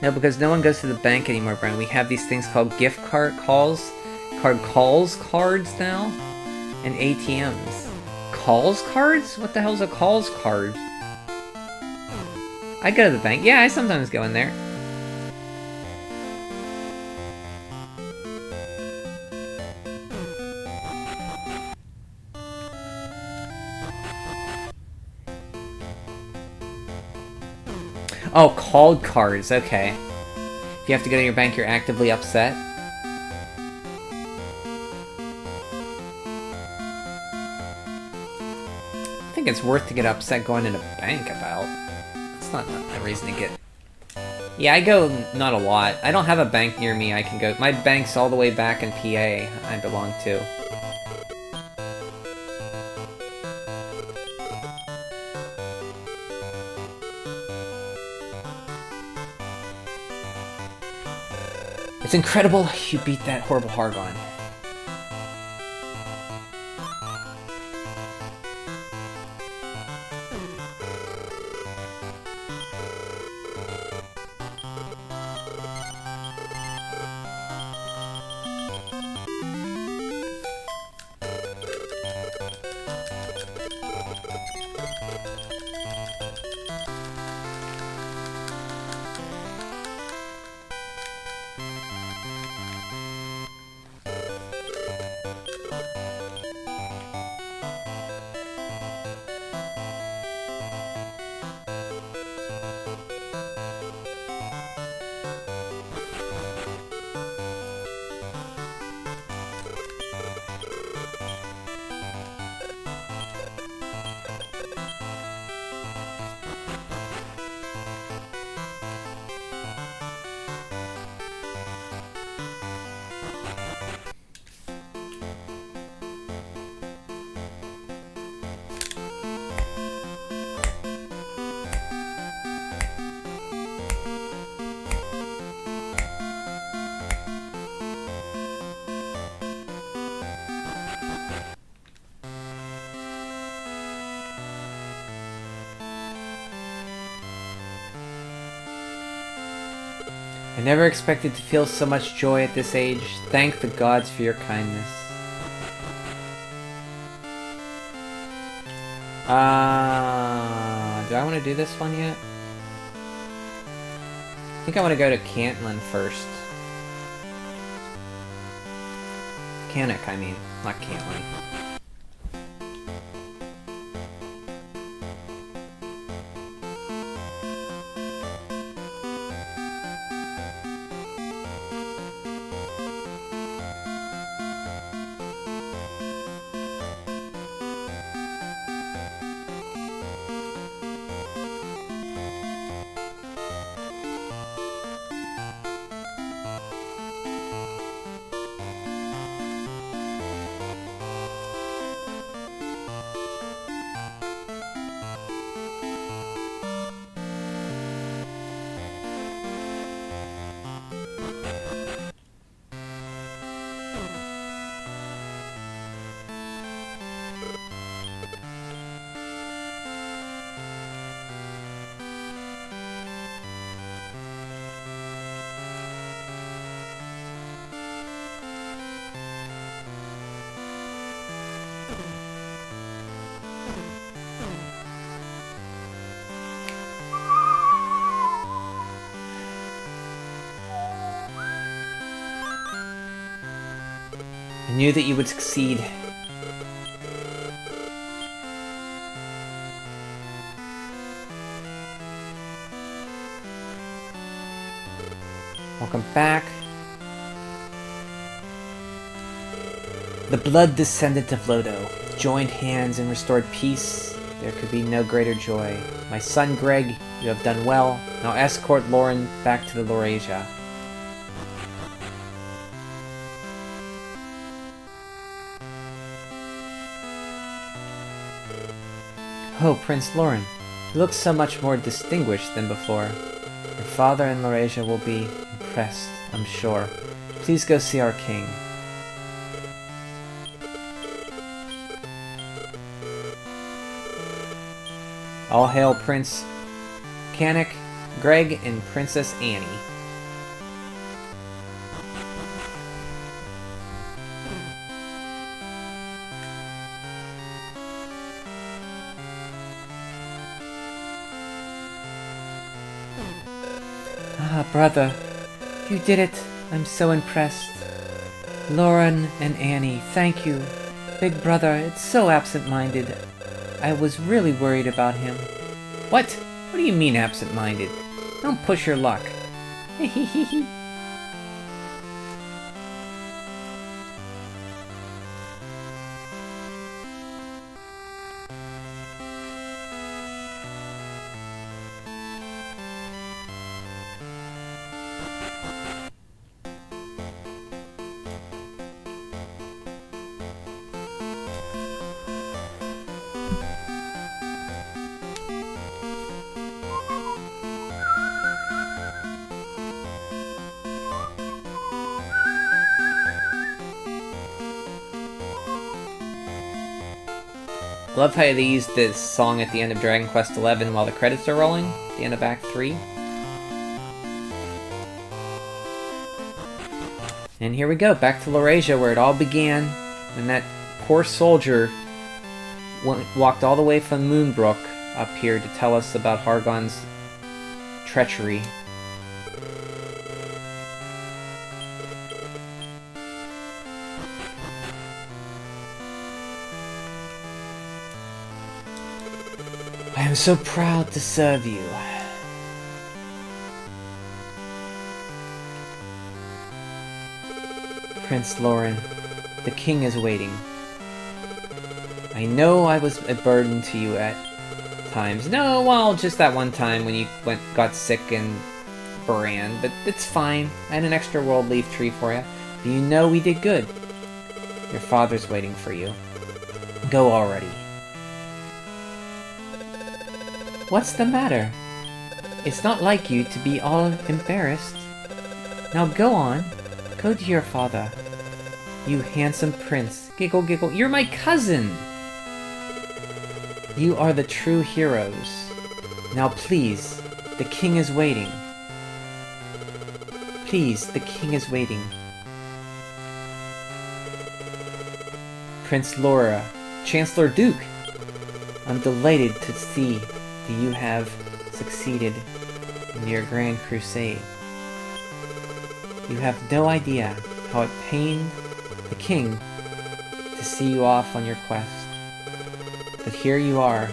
No, because no one goes to the bank anymore, Brian. We have these things called gift cards now, and ATMs. Calls cards? What the hell's a calls card? I go to the bank. Yeah, I sometimes go in there. Oh, called cards, okay. If you have to go to your bank, you're actively upset. I think it's worth to get upset going in a bank about. It's not a reason to get... Yeah, I go not a lot. I don't have a bank near me I can go... My bank's all the way back in PA I belong to. It's incredible you beat that horrible Hargon. never expected to feel so much joy at this age. Thank the gods for your kindness. Do I want to do this one yet? I think I want to go to Cantlin first. Canuck, I mean. Not Cantlin. I knew that you would succeed. Welcome back. The blood descendant of Lodo joined hands and restored peace. There could be no greater joy. My son Greg, you have done well. Now escort Lauren back to the Laurasia. Oh, Prince Lauren, you look so much more distinguished than before. Your father and Laurasia will be impressed, I'm sure. Please go see our king. All hail Prince Canuck, Greg, and Princess Annie. Ah, brother, you did it. I'm so impressed. Lauren and Annie, thank you. Big brother, it's so absent-minded. I was really worried about him. What? What do you mean absent-minded? Don't push your luck. Hehehehe. Love how they used this song at the end of Dragon Quest XI while the credits are rolling, at the end of Act 3. And here we go, back to Laurasia, where it all began, when that poor soldier walked all the way from Moonbrook up here to tell us about Hargon's treachery. I am so proud to serve you. Prince Lauren, the king is waiting. I know I was a burden to you at times. No, well, just that one time when you got sick in Baran, but it's fine. I had an extra world leaf tree for you. But you know we did good. Your father's waiting for you. Go already. What's the matter? It's not like you to be all embarrassed. Now go on. Go to your father. You handsome prince. Giggle, giggle. You're my cousin! You are the true heroes. Now please, the king is waiting. Please, the king is waiting. Prince Laura, Chancellor Duke, I'm delighted to see that you have succeeded in your grand crusade. You have no idea how it pained the king to see you off on your quest. But here you are,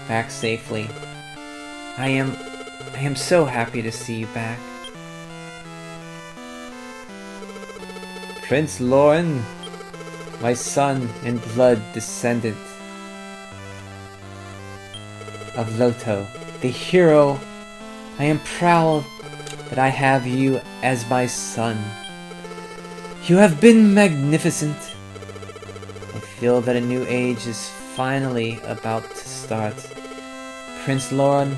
back safely. I am so happy to see you back. Prince Lauren, my son and blood descendant of Loto, the hero, I am proud that I have you as my son. You have been magnificent. I feel that a new age is finally about to start. Prince Lauren,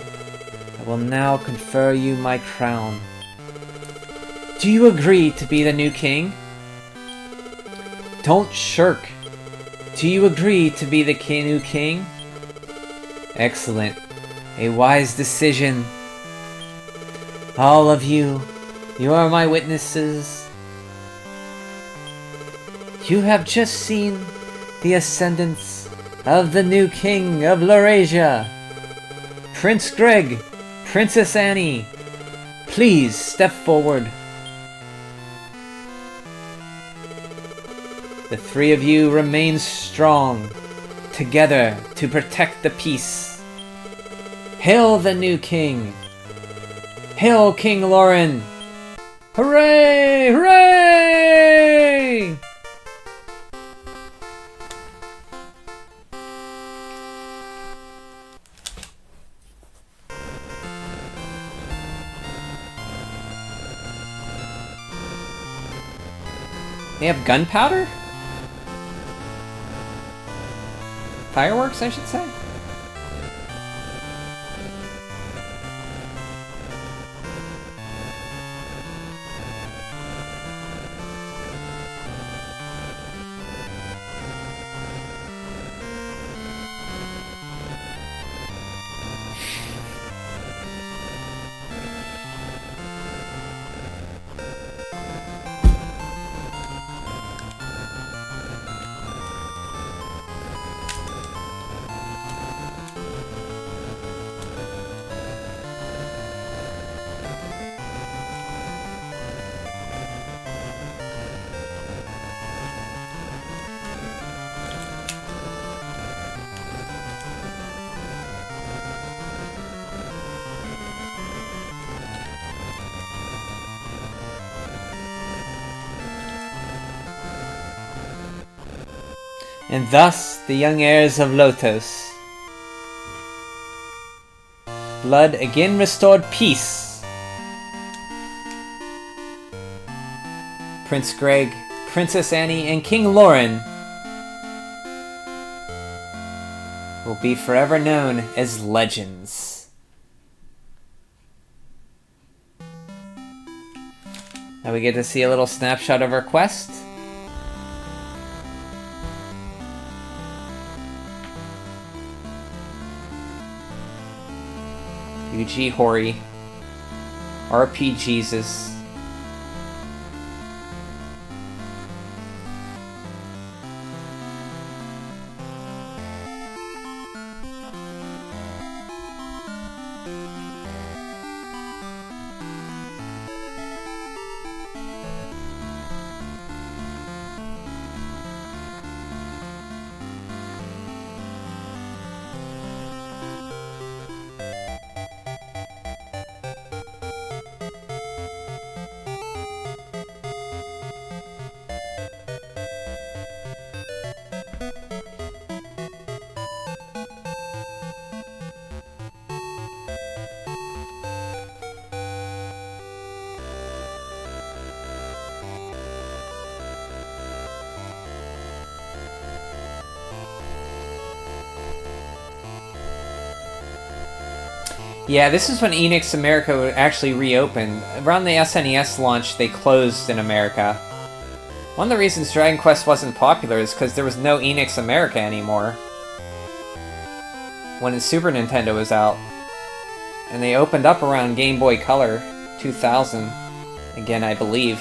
I will now confer you my crown. Do you agree to be the new king? Don't shirk. Do you agree to be the new king? Excellent. A wise decision. All of you, you are my witnesses. You have just seen the ascendance of the new king of Laurasia. Prince Greg, Princess Annie, please step forward. The three of you remain strong, together to protect the peace. Hail the new king! Hail King Lauren! Hooray! Hooray! They have gunpowder? Fireworks, I should say? And thus the young heirs of Lotos. Blood again restored peace. Prince Greg, Princess Annie, and King Lauren will be forever known as legends. Now we get to see a little snapshot of our quest. UG Hori, RP Jesus. Yeah, this is when Enix America actually reopened. Around the SNES launch, they closed in America. One of the reasons Dragon Quest wasn't popular is because there was no Enix America anymore when the Super Nintendo was out. And they opened up around Game Boy Color 2000. Again, I believe.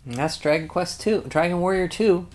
And that's Dragon Quest 2, Dragon Warrior 2.